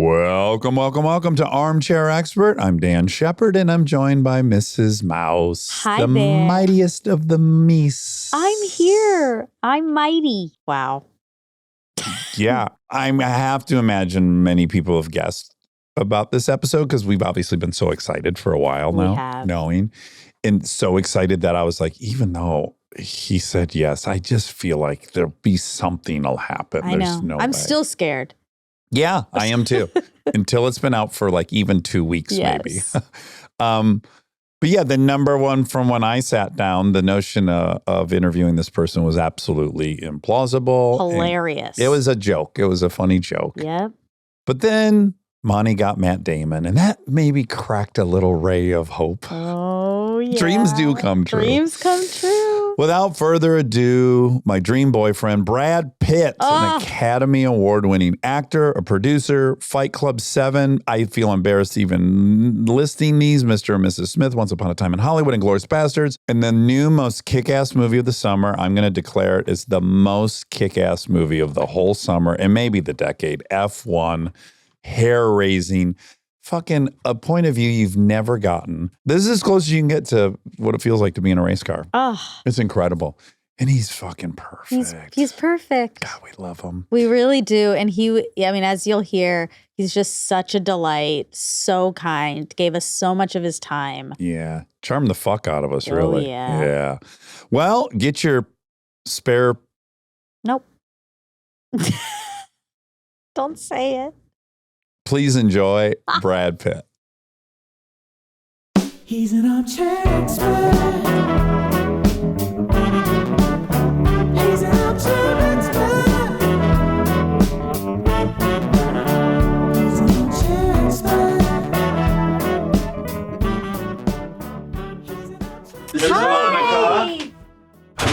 Welcome to Armchair Expert. I'm Dan Shepard, and I'm joined by Mrs. Mouse, Hi the there. mightiest of the meese. I'm here. I'm mighty. Wow. Yeah, I have to imagine many people have guessed about this episode because we've obviously been so excited for a while now, We have. knowing, and so excited that I was like, even though he said yes, I just feel like there'll be something will happen. I There's know. no I'm way. still scared. Yeah, I am too. Until it's been out for like even 2 weeks, Yes. maybe. But yeah, the number one from when I sat down, the notion of interviewing this person was absolutely implausible. Hilarious. It was a joke. It was a funny joke. Yep. But then Monty got Matt Damon, and that maybe cracked a little ray of hope. Oh, yeah. Dreams do come true. Dreams come true. Without further ado, my dream boyfriend, Brad Pitt, an Academy Award-winning actor, a producer, Fight Club 7. I feel embarrassed even listing these, Mr. and Mrs. Smith, Once Upon a Time in Hollywood, and Inglourious Bastards. And the new most kick-ass movie of the summer, I'm going to declare it is the most kick-ass movie of the whole summer and maybe the decade, F1, hair-raising, fucking a point of view you've never gotten. This is as close as you can get to what it feels like to be in a race car. Oh, It's incredible. And he's fucking perfect. he's perfect. God, we love him. We really do. And as you'll hear, he's just such a delight, so kind, gave us so much of his time. Yeah. Charm the fuck out of us, Oh, really. yeah. Yeah. Well, get your spare. Nope. Don't say it. Please enjoy Brad Pitt. He's an armchair expert. He's an armchair expert. He's an armchair expert. Hi.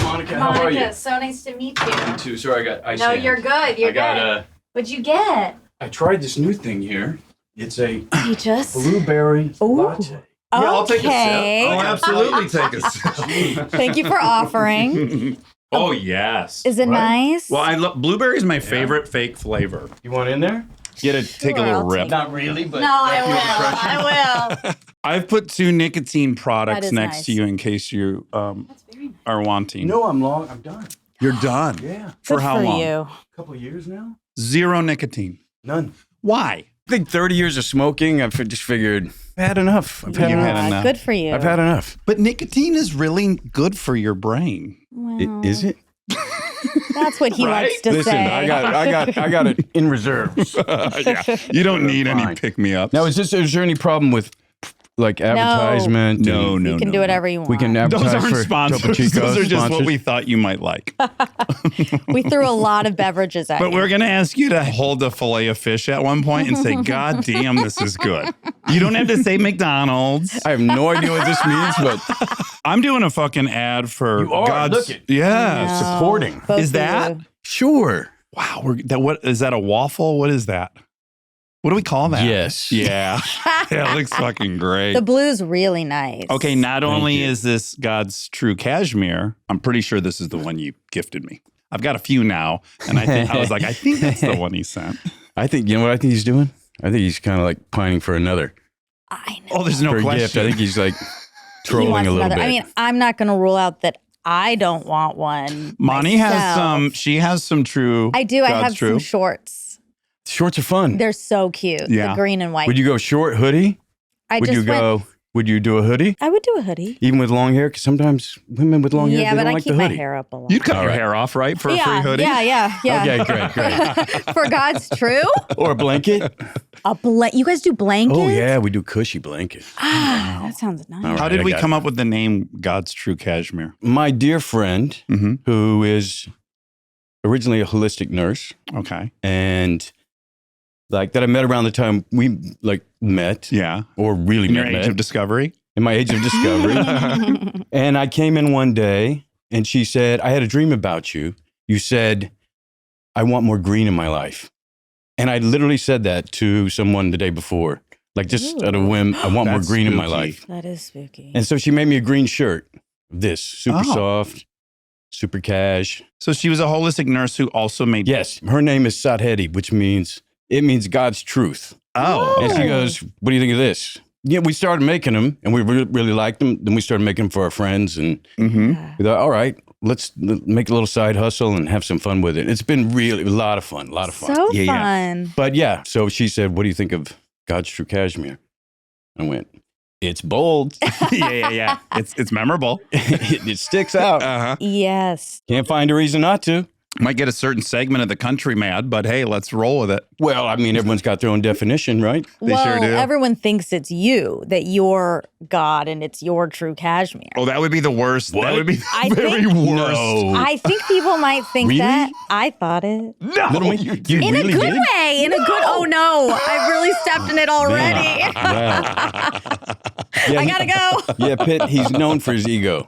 Monica, how are you? So nice to meet you. Too. Sorry, I got ice. No, hands. you're good. You're I got good. What'd you get? I tried this new thing here. It's a Peaches. blueberry latte. Okay. I'll absolutely take a sip. Thank you for offering. Oh, yes. Is it Right? nice? Well, I love blueberry is my favorite fake flavor. You want in there? Get to take a Sure, little I'll rip. take Not really, but no, I will. I've put 2 nicotine That products is next nice. to you in case you That's very nice. are wanting. No, I'm done. You're done. Yeah, For Good how for long? you. a couple of years now. 0 nicotine. None. Why? I think 30 years of smoking. I've just figured I've had enough. I've had You've enough. had enough. Good for you. I've had enough. But nicotine is really good for your brain. Well, Is it? That's what he Right? likes to Listen, say. I got it in reserve. Yeah. You don't need any Fine. pick-me-ups. Now, is there any problem with like advertisement? No, and no. You can do whatever you want. We can Those advertise aren't for sponsors. Topo Chico Those are just what sponsors. we thought you might like. We threw a lot of beverages at But you. we're going to ask you to hold a fillet of fish at one point and say, God damn, this is good. You don't have to say McDonald's. I have no idea what this means, but I'm doing a fucking ad for You are. God's. Look it. Yes. No. supporting. Both Is of that? you. Sure. Wow. What is that, a waffle? What is that? What do we call that? Yes. Yeah. That looks fucking great. The blue's really nice. Okay, not only you. is this God's true cashmere, I'm pretty sure this is the one you gifted me. I've got a few now, and I was like, I think that's the one he sent. I think, you know what I think he's doing? I think he's kind of like pining for another I know. Oh, there's no for a question. gift. I think he's like He trolling wants a little another. bit. I mean, I'm not going to rule out that I don't want one. Monty has myself. she has some true. I do. I God's have true. some shorts. Shorts are fun. They're so cute. Yeah. The green and white. Would you go short hoodie? Would you do a hoodie? I would do a hoodie. Even with long hair? Because sometimes women with long hair, Yeah, they but don't I like keep the my hoodie. hair up a lot. You'd cut All your right. hair off, right, for a free hoodie? Yeah. Okay, great. For God's true? Or a blanket? You guys do blankets? Oh, yeah, we do cushy blanket. Ah, that sounds nice. All right. How did I we got come it. up with the name God's True Cashmere? My dear friend, Mm-hmm. who is originally a holistic nurse, Okay. and like that I met around the time we like met, Yeah. or really In your met, age of discovery? in my age of discovery. And I came in one day and she said, I had a dream about you. You said, I want more green in my life. And I literally said that to someone the day before, like just at a whim. I want more That's green in my spooky. life. That is spooky. And so she made me a green shirt. This super Oh. soft, super cash. So she was a holistic nurse who also made. Yes, her name is Sadhedi, which means It means God's truth. Oh. And she goes, what do you think of this? Yeah, we started making them, and we really liked them. Then we started making them for our friends, and Mm-hmm. we thought, all right, let's make a little side hustle and have some fun with it. It's been really a lot of fun, So Yeah, yeah. fun. But yeah, so she said, what do you think of God's True Cashmere? I went, it's bold. yeah. It's memorable. It sticks out. Uh-huh. Yes. Can't find a reason not to. Might get a certain segment of the country mad, but hey, let's roll with it. Well, I mean, everyone's got their own definition, right? They well, sure do. everyone thinks it's you, that you're God and it's your true cashmere. Oh, that would be the worst. What? That would be the I very think- worst. No. I think people might think Really? that. I thought it. No, Little you you didn't. In really a good did? way. In a good. Oh no! I've really stepped in it already. Yeah, I gotta go. Yeah, Pitt, he's known for his ego.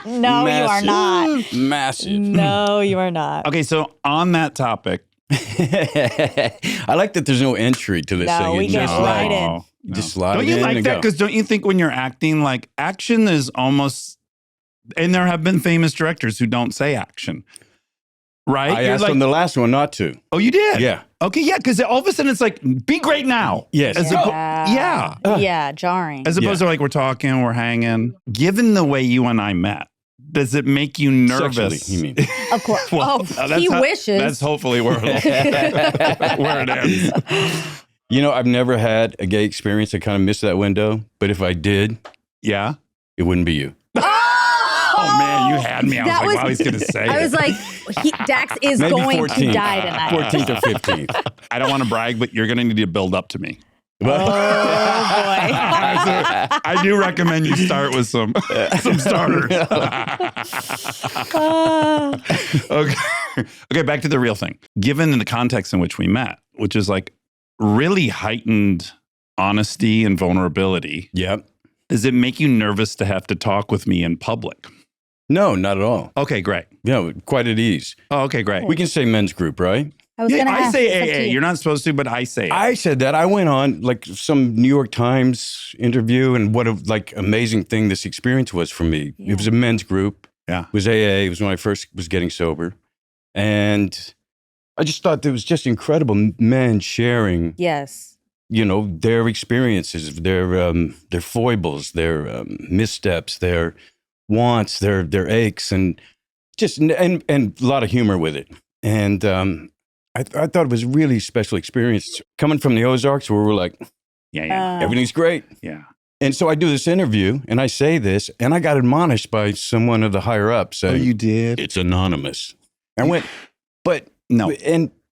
No, you are not. Massive. No, you are not. Okay, so on that topic, I like that there's no entry to this No, thing. we It's get just right like, in. No. you just slide Don't it you in like and that? go. Because don't you think when you're acting, like action is almost, and there have been famous directors who don't say action, right? I You're asked like, him the last one not to. oh, you did? Yeah. Okay, yeah, because all of a sudden it's like, be great now. Yes. As yeah. Yeah, jarring. As opposed to like we're talking, we're hanging. Given the way you and I met, does it make you nervous? Sexually, you mean. Of course. Well, oh, he wishes. That's hopefully where it ends. You know, I've never had a gay experience. I kind of missed that window. But if I did, Yeah. it wouldn't be you. Oh man, you had me. I was That like, was- wow, he's gonna say I it. was like, Dax is Maybe going 14th. to die tonight. 14th or 15th. I don't want to brag, but you're gonna need to build up to me. Oh boy. I do recommend you start with some starters. Okay. Okay, back to the real thing. Given the context in which we met, which is like really heightened honesty and vulnerability, Yep. does it make you nervous to have to talk with me in public? No, not at all. Okay, great. Yeah, quite at ease. Oh, okay, great. We can say men's group, right? I was Yeah, gonna I ask, say it's up to AA. you. You're not supposed to, but I say it. I said that. I went on like some New York Times interview, and what a like amazing thing this experience was for me. Yeah. It was a men's group. Yeah. It was AA. It was when I first was getting sober. And I just thought there was just incredible men sharing, Yes. you know, their experiences, their foibles, their missteps, their wants, their aches, and just and a lot of humor with it. And I thought it was a really special experience coming from the Ozarks, where we're like, yeah. everything's great. Yeah. And so I do this interview, and I say this, and I got admonished by someone of the higher up Oh, saying, you did? "It's anonymous." I went, but No.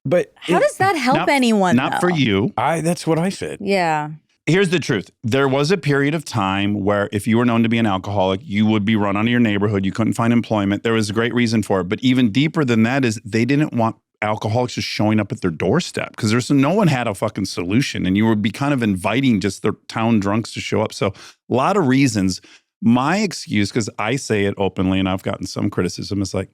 but How does that help Not- anyone? Not for though? you. that's what I said. Yeah. Here's the truth. There was a period of time where if you were known to be an alcoholic, you would be run out of your neighborhood. You couldn't find employment. There was a great reason for it. But even deeper than that is they didn't want alcoholics just showing up at their doorstep because no one had a fucking solution. And you would be kind of inviting just the town drunks to show up. So a lot of reasons. My excuse, because I say it openly and I've gotten some criticism, is like,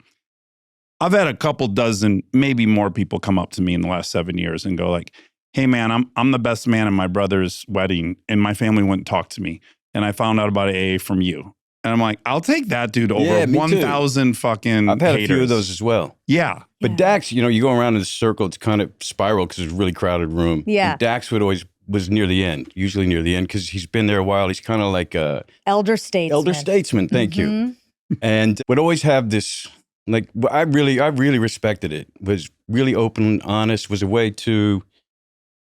I've had a couple dozen, maybe more people come up to me in the last 7 years and go like, hey man, I'm the best man in my brother's wedding and my family wouldn't talk to me. And I found out about AA from you. And I'm like, I'll take that dude over Yeah, me too. 1,000 fucking I've had haters. a few of those as well. Yeah. But Yeah. Dax, you know, you go around in this circle, it's kind of spiral because it's a really crowded room. Yeah. And Dax was near the end, usually near the end, because he's been there a while. He's kind of like a Elder statesman. elder statesman. Thank you. Mhm. And would always have this, like, I really respected it. Was really open and honest, was a way to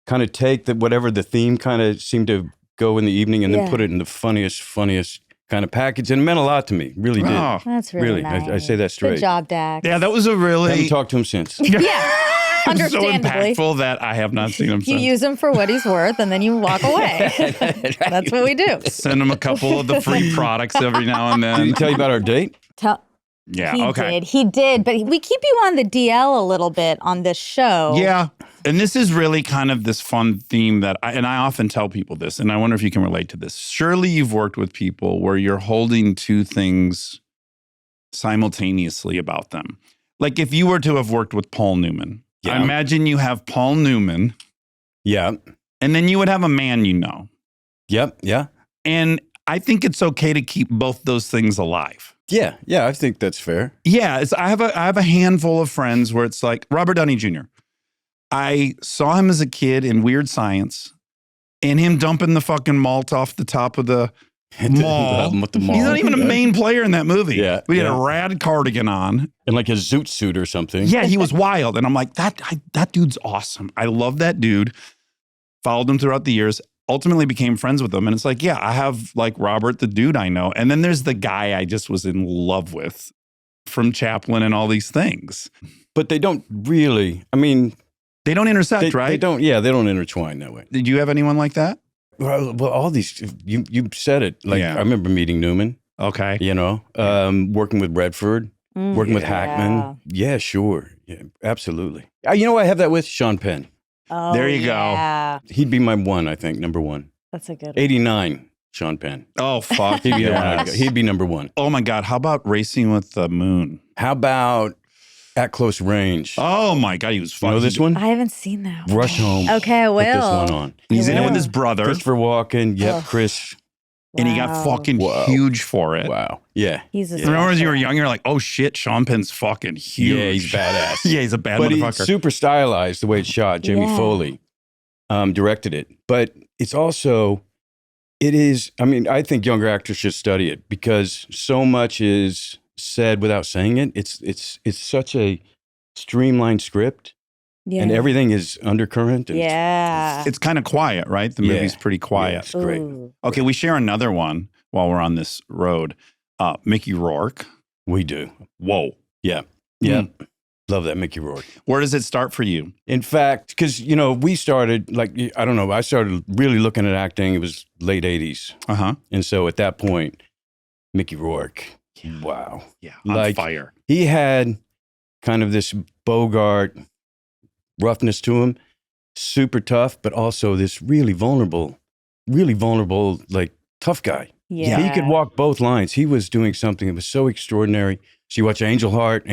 kind of take whatever the theme kind of seemed to go in the evening and then Yeah. put it in the funniest kind of package. And it meant a lot to me. Really did. Oh. That's really, Really, nice. I say that straight. Good job, Dax. Yeah, that was a I haven't really talked to him since. Yeah. so Understandably. impactful that I have not seen him You since. use him for what he's worth, and then you walk away. That's what we do. Send him a couple of the free products every now and Did he then. tell you about our date? Yeah, he okay. did. He did. But we keep you on the DL a little bit on this show. Yeah. And this is really kind of this fun theme that I often tell people this, and I wonder if you can relate to this. Surely you've worked with people where you're holding two things simultaneously about them. Like if you were to have worked with Paul Newman, Yeah. I imagine you have Paul Newman, Yeah. and then you would have a man you know. Yep. Yeah. And I think it's okay to keep both those things alive. Yeah. Yeah. I think that's fair. Yeah, I have a handful of friends where it's like Robert Downey Jr. I saw him as a kid in Weird Science and him dumping the fucking malt off the top of the mall. With the mall. He's not even a main player in that movie. Yeah, We had yeah. a rad cardigan on. In like a zoot suit or something. Yeah, he was wild. And I'm like, that dude's awesome. I love that dude. Followed him throughout the years. Ultimately became friends with him. And it's like, yeah, I have like Robert, the dude I know. And then there's the guy I just was in love with from Chaplin and all these things. But they don't really, I mean, They don't intersect, they right? don't intertwine that way. Did you have anyone like that? Well, all these, you said it. Like, Yeah. I remember meeting Newman, Okay. you know, working with Redford, working with Yeah. Hackman. Yeah, sure. Yeah, absolutely. You know, I have that with Sean Penn. Oh, There you go. yeah. He'd be my one, I think, number one. That's a good one. 89, Sean Penn. Oh, fuck. He'd be, the one I'd yes. go. He'd be number one. Oh, my God. How about Racing with the Moon? How about At Close Range? Oh, my God. He was You fucking. know this one? I haven't seen that one. Rush Home. Okay, I will. Put this one on. He's in it with Yeah. his brother. Christopher Walken. Yep, Ugh. Chris. And he got Wow. fucking Wow. huge for it. Wow. Yeah. He's a Remember as you were special. young, you're like, oh shit, Sean Penn's fucking huge. Yeah, he's badass. Yeah, he's a bad But he's motherfucker. super stylized the way it's shot. Jamie Yeah. Foley directed it. But it's also, it is, I mean, I think younger actors should study it because so much is said without saying it. It's such a streamlined script Yeah. and everything is undercurrent. And Yeah. It's kind of quiet, right? The Yeah. movie's pretty Yeah, quiet. it's great. Ooh. Okay, we share another one while we're on this road. Mickey Rourke. We do. Whoa. Yeah. Yeah. Love that Mickey Rourke. Where does it start for you? In fact, because, you know, we started, like, I don't know, I started really looking at acting. It was late 80s. Uh-huh. And so at that point, Mickey Rourke, wow. Yeah. On Like- fire. He had kind of this Bogart roughness to him, super tough, but also this really vulnerable, like, tough guy. Yeah. He could walk both lines. He was doing something that was so extraordinary. So you watch Angel Heart,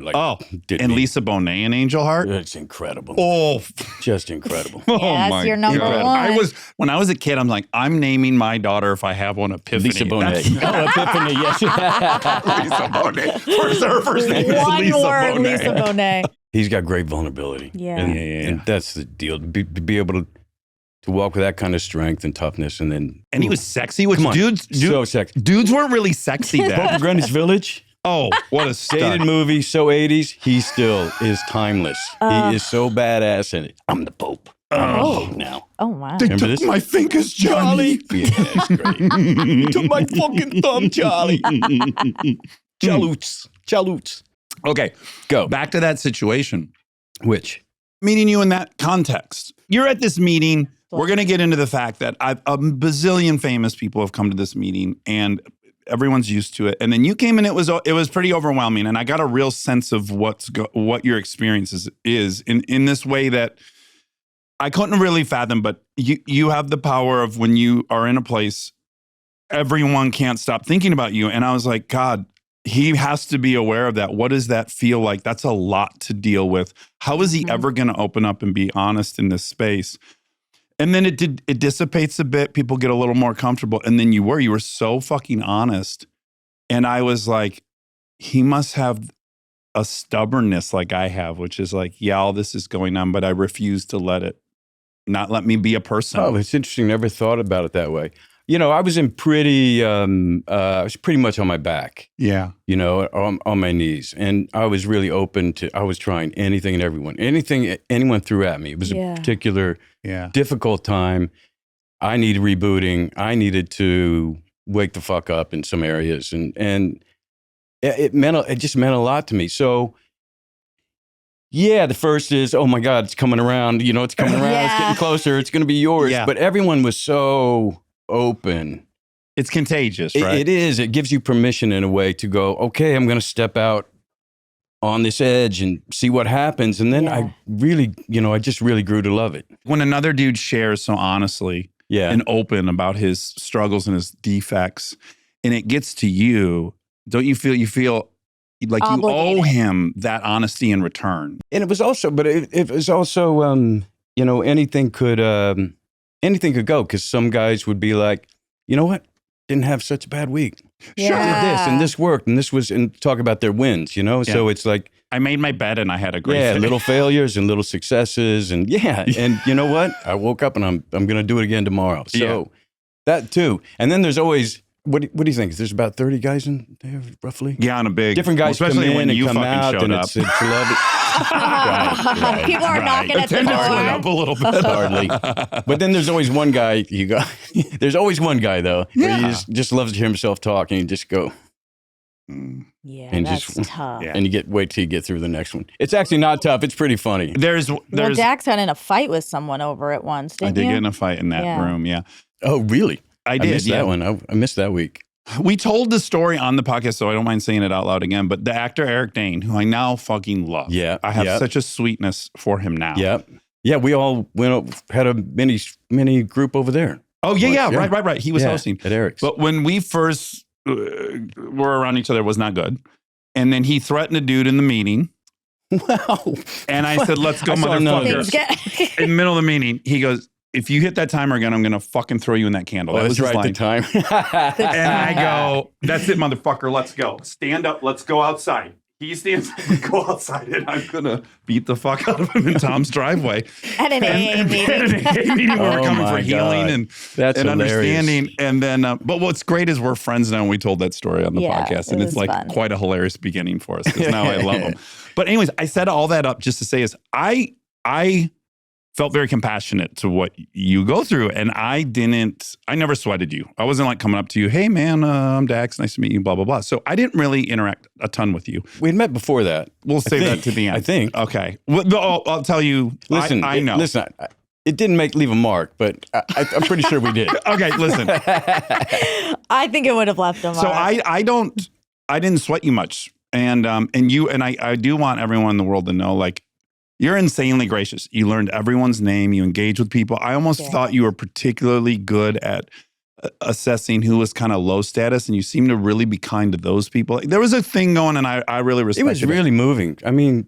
like, Oh, did and me. Lisa Bonet and Angel Heart. It's incredible. Oh, Just incredible. oh Yeah, that's your number God. one. When I was a kid, I'm like, I'm naming my daughter if I have one Epiphany. Lisa Bonet. That's- Oh, Epiphany, yes. Lisa Bonet. First, her first name is One Lisa word, Bonet. Lisa Bonet. He's got great vulnerability. Yeah. And, Yeah, yeah, and yeah. that's the deal. To be able to walk with that kind of strength and toughness and then. And he was sexy, which Come on. dudes so sexy. dudes weren't really sexy then. Pope of Greenwich Village, Oh, what a dated stud. movie, so 80s. He still is timeless. He is so badass in it. I'm the Pope. I'm the Oh. Pope now. Oh, wow. They Remember took this? my fingers, Johnny. Yeah, that's great. Took my fucking thumb, Charlie. Chaloots. Okay, Go. back to that situation. Which? Meeting you in that context. You're at this meeting. We're going to get into the fact that a bazillion famous people have come to this meeting and everyone's used to it. And then you came and it was pretty overwhelming. And I got a real sense of what your experience is in this way that I couldn't really fathom. But you have the power of when you are in a place, everyone can't stop thinking about you. And I was like, God, he has to be aware of that. What does that feel like? That's a lot to deal with. How is he ever going to open up and be honest in this space? And then it dissipates a bit. People get a little more comfortable. And then you were so fucking honest. And I was like, he must have a stubbornness like I have, which is like, yeah, all this is going on, but I refuse to not let me be a person. Oh, it's interesting. Never thought about it that way. You know, I was I was pretty much on my back, Yeah. you know, on my knees. And I was really open I was trying anything and anything anyone threw at me. It was Yeah. a particular Yeah. difficult time. I needed rebooting. I needed to wake the fuck up in some areas. And it just meant a lot to me. So, yeah, the first is, oh my God, it's coming around. You know, it's coming around. It's Yeah. getting closer. It's going to be yours. Yeah. But everyone was so open. It's contagious, It- right? it is. It gives you permission in a way to go, okay, I'm going to step out on this edge and see what happens. And then Yeah. I really, I just really grew to love it. When another dude shares so honestly Yeah. and open about his struggles and his defects, and it gets to you, don't you feel like you owe Obligated. him that honesty in return? And it was also, but it was also, anything could go because some guys would be like, you know what? Didn't have such a bad week. did this and this worked and this was, and talk about their wins, you know? So it's like, I made my bed and I had a great day. little failures and little successes. And and you know what? I woke up and I'm going to do it again tomorrow. So that too. And then there's always, what do you think? There's about 30 guys in there, roughly? Yeah, on a big... Different guys especially come when in you and come fucking out showed and up. it's lovely. Right. People are knocking at the Attendance went door. up a little bit. Hardly. But then there's always one guy, there's always one guy though, where he just loves to hear himself talk and you just go, Yeah, and that's just- tough. Yeah. and you wait till you get through the next one. It's actually not tough. It's pretty funny. There's Well, I Dax got in a fight with someone over it once, didn't did you? get in a fight in that Yeah. room. Yeah, Oh, really? I did. missed that one. I missed that week. We told the story on the podcast, so I don't mind saying it out loud again. But the actor Eric Dane, who I now fucking love. Yeah, I have yeah. such a sweetness for him now. Yep. Yeah, we all had a mini group over there. Oh yeah, Yeah. right. He was hosting. At Eric's. But when we first were around each other, it was not good. And then he threatened a dude in the meeting. Wow. And I said, let's go, I saw none of motherfucker. Things get- In the middle of the meeting, he goes, if you hit that timer again, I'm going to fucking throw you in that candle. Oh, That was that's his right. line. The time. And I go, that's it, motherfucker. Let's go. Stand up. Let's go outside. He stands up and go outside, and I'm going to beat the fuck out of him in Tom's driveway. At an AA And meeting. at an AA meeting where we're Oh coming my for healing God. and That's hilarious. understanding. And then, but what's great is we're friends now, and we told that story on the Yeah, podcast. it And it's was like fun. quite a hilarious beginning for us because now I love him. But anyways, I said all that up just to say is I felt very compassionate to what you go through. And I never sweated you. I wasn't like coming up to you, hey man, I'm Dax, nice to meet you, blah, blah, blah. So I didn't really interact a ton with you. We'd met before that. We'll save think. that to the end. I think. Okay. Well, no, I'll tell you, Listen, I know. Listen, it didn't leave a mark, but I'm pretty sure we did. Okay, listen. I think it would have left him. So I didn't sweat you much. And I do want everyone in the world to know, like, you're insanely gracious. You learned everyone's name. You engage with people. I almost thought you were particularly good at assessing who was kind of low status, and you seem to really be kind to those people. There was a thing going, and I really It respected was really moving. I mean,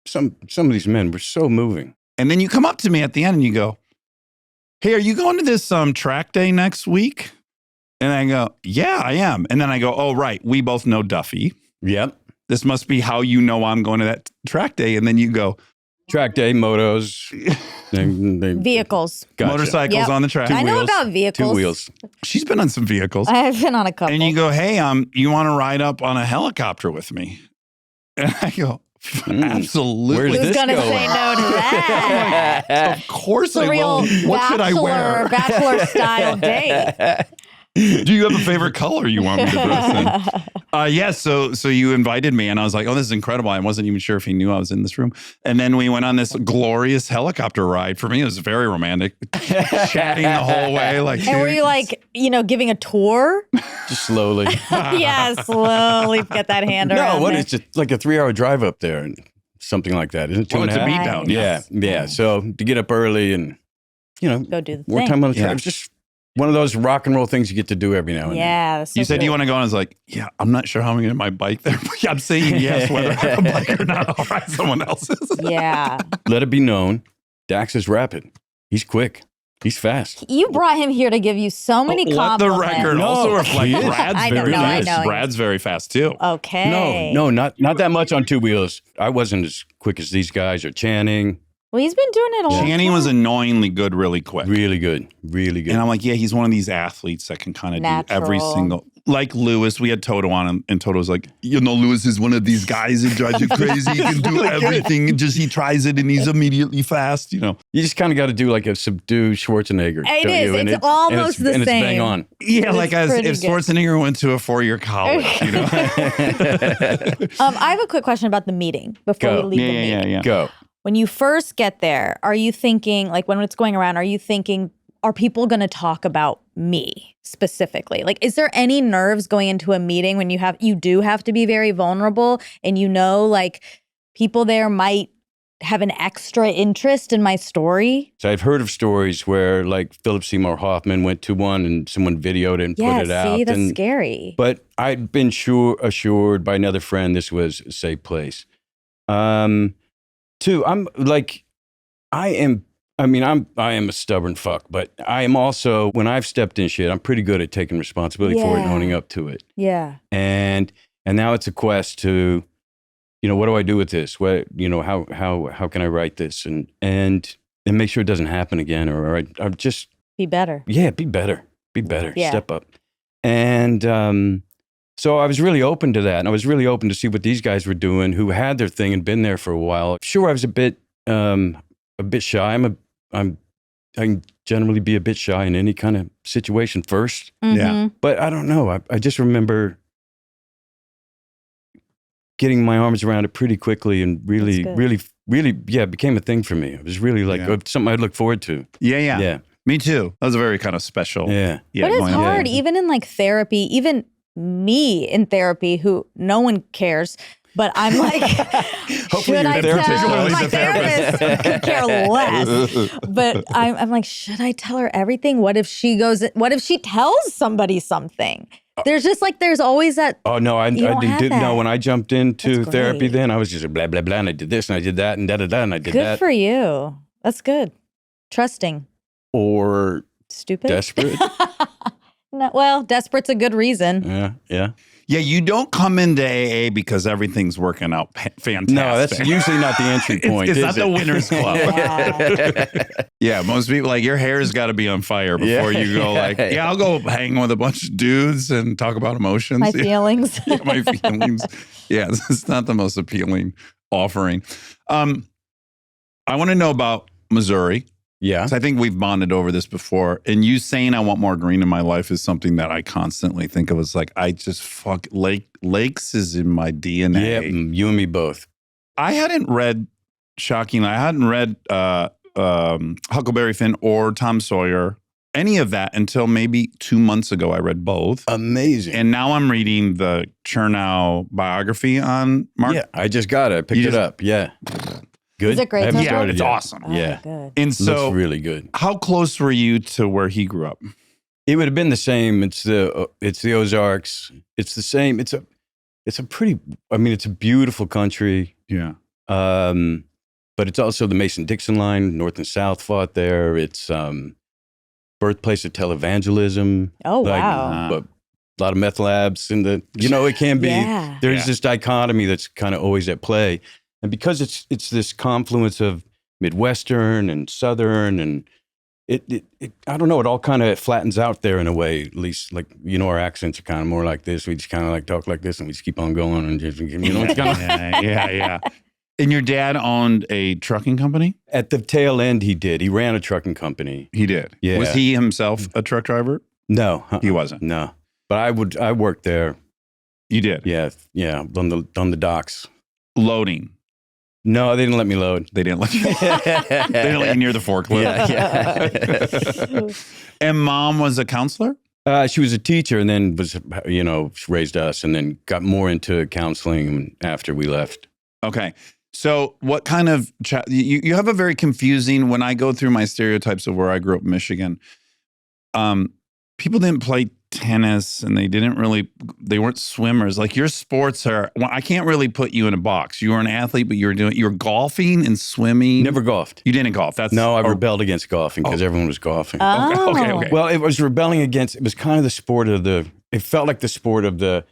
some of these men were so moving. And then you come up to me at the end and you go, hey, are you going to this track day next week? And I go, yeah, I am. And then I go, oh, right. We both know Duffy. Yep. This must be how you know I'm going to that track day. And then you go, Track day, motos, Vehicles. Gotcha. motorcycles Yep. on the track. I know wheels, about vehicles. 2 wheels. She's been on some vehicles. I've been on a couple. And you go, hey, you want to ride up on a helicopter with me? And I go, absolutely. Where's Who's this going to going? say no to that? Of course It's a I real will. What should I wear? bachelor style date. Do you have a favorite color you want me to dress in? Yes. So you invited me and I was like, oh, this is incredible. I wasn't even sure if he knew I was in this room. And then we went on this glorious helicopter ride. For me, it was very romantic. Chatting the whole way. Like, And were you like, giving a tour? Just slowly. Yeah, slowly get that hand around No, what? there. It's just like a 3-hour drive up there and something like that. Isn't it? Well, it's a 2.5? beat down. Yeah. Yeah. So to get up early and, Go do the more thing. time on the track. Yeah. It was just one of those rock and roll things you get to do every now and then. Yeah. that's so You said cool. you want to go, and I was like, yeah, I'm not sure how I'm going to get my bike there. But I'm saying yes, whether I have a bike or not, I'll ride someone else's. Yeah. Let it be known, Dax is rapid. He's quick. He's fast. You brought him here to give you so many Let the compliments. record No, also reflect he is. Brad's I know, very no, I fast. know. Brad's very fast too. Okay. No, not that much on 2 wheels. I wasn't as quick as these guys or Channing. Well, he's been doing it a long Channing time. was annoyingly good, really quick. Really good. Really good. And I'm like, yeah, he's one of these athletes that can kind of do every Natural. single. Like Lewis, we had Toto on, and Toto was like, Lewis is one of these guys that drives you crazy. He can do everything. He tries it, and he's immediately fast. You just kind of got to do like a subdued Schwarzenegger. It don't is. you? And It's almost the and same. it's bang on. Yeah, It's like as pretty if good. Schwarzenegger went to a 4-year college. I have a quick question about the meeting before Go. we leave the meeting. yeah. Go. When you first get there, are you thinking, like when it's going around, are you thinking, are people going to talk about me specifically? Like, is there any nerves going into a meeting when you do have to be very vulnerable and like people there might have an extra interest in my story? So I've heard of stories where like Philip Seymour Hoffman went to one and someone videoed it and Yeah, put it out. see, that's and, scary. But I'd been assured by another friend this was a safe place. Two, I am I mean, I am a stubborn fuck, but I am also, when I've stepped in shit, I'm pretty good at taking responsibility for it and Yeah. owning up to it. Yeah. And now it's a quest to, what do I do with this? What, how can I write this and make sure it doesn't happen again, or I just Be better. be better, Yeah. step up. And so I was really open to that, and I was really open to see what these guys were doing, who had their thing and been there for a while. Sure, I was a bit shy. I can generally be a bit shy in any kind of situation first. Yeah. But I don't know. I just remember getting my arms around it pretty quickly and really, That's good. really, it became a thing for me. It was really like something I'd look forward to. Yeah. Yeah. Me too. That was a very kind of special. Yeah. Yeah. But it's going on. hard, even in like therapy, even me in therapy, who no one cares. But I'm like, Hopefully should your I therapist tell will. my therapist? Could care less. But I'm like, should I tell her everything? What if she tells somebody something? There's just like, there's always that. Oh no, I don't have didn't know that. when I jumped into That's therapy. great. Then I was just blah blah blah, and I did this and I did that and da da da and I did Good that. for you. That's good. Trusting. Or Stupid. desperate. No, well, desperate's a good reason. Yeah. Yeah, you don't come into AA because everything's working out fantastic. No, that's usually not the entry point. It's is not the it? winner's club. Yeah. Yeah, most people, like, your hair's got to be on fire before you go, like, yeah, I'll go hang with a bunch of dudes and talk about emotions. My feelings. Yeah, my feelings. Yeah, it's not the most appealing offering. I want to know about Missouri. Yeah. So I think we've bonded over this before. And you saying I want more green in my life is something that I constantly think of as like, I just lakes is in my DNA. Yeah, you and me both. I hadn't read, shockingly, I hadn't read Huckleberry Finn or Tom Sawyer, any of that until maybe 2 months ago. I read both. Amazing. And now I'm reading the Chernow biography on Mark. Yeah, I just got it. I picked You it just- up. Yeah. Good. Is it great I haven't so Yeah, far? started it's yet. awesome. Oh, Yeah. good. And so, Looks really good. how close were you to where he grew up? It would have been the same. It's the Ozarks. It's the same. It's a pretty. I mean, it's a beautiful country. Yeah. But it's also the Mason-Dixon line. North and South fought there. It's birthplace of televangelism. Oh, Like, wow. But a lot of meth labs in the. It can be. Yeah. There's Yeah. this dichotomy that's kind of always at play, and because it's this confluence of Midwestern and Southern, and it I don't know, it all kind of flattens out there in a way. At least, like, our accents are kind of more like this. We just kind of like talk like this, and we just keep on going, and just, it's kind of. Yeah. And your dad owned a trucking company? At the tail end, he did. He ran a trucking company. He did. Yeah. Was he himself a truck driver? No, He wasn't. no. But I worked there. You did. Yeah, on the docks. Loading. No, they didn't let me load. They didn't let you. They didn't let you near the forklift. Yeah. And mom was a counselor? She was a teacher, and then was she raised us, and then got more into counseling after we left. Okay. So what kind of you have a very confusing, when I go through my stereotypes of where I grew up in Michigan, people didn't play tennis and they weren't swimmers. Like, your sports I can't really put you in a box. You were an athlete, but you were golfing and swimming. Never golfed. You didn't golf. No, I rebelled against golfing because everyone was golfing. Oh. Okay. Well, it was rebelling against. It was kind of the sport of the. It felt like the sport of the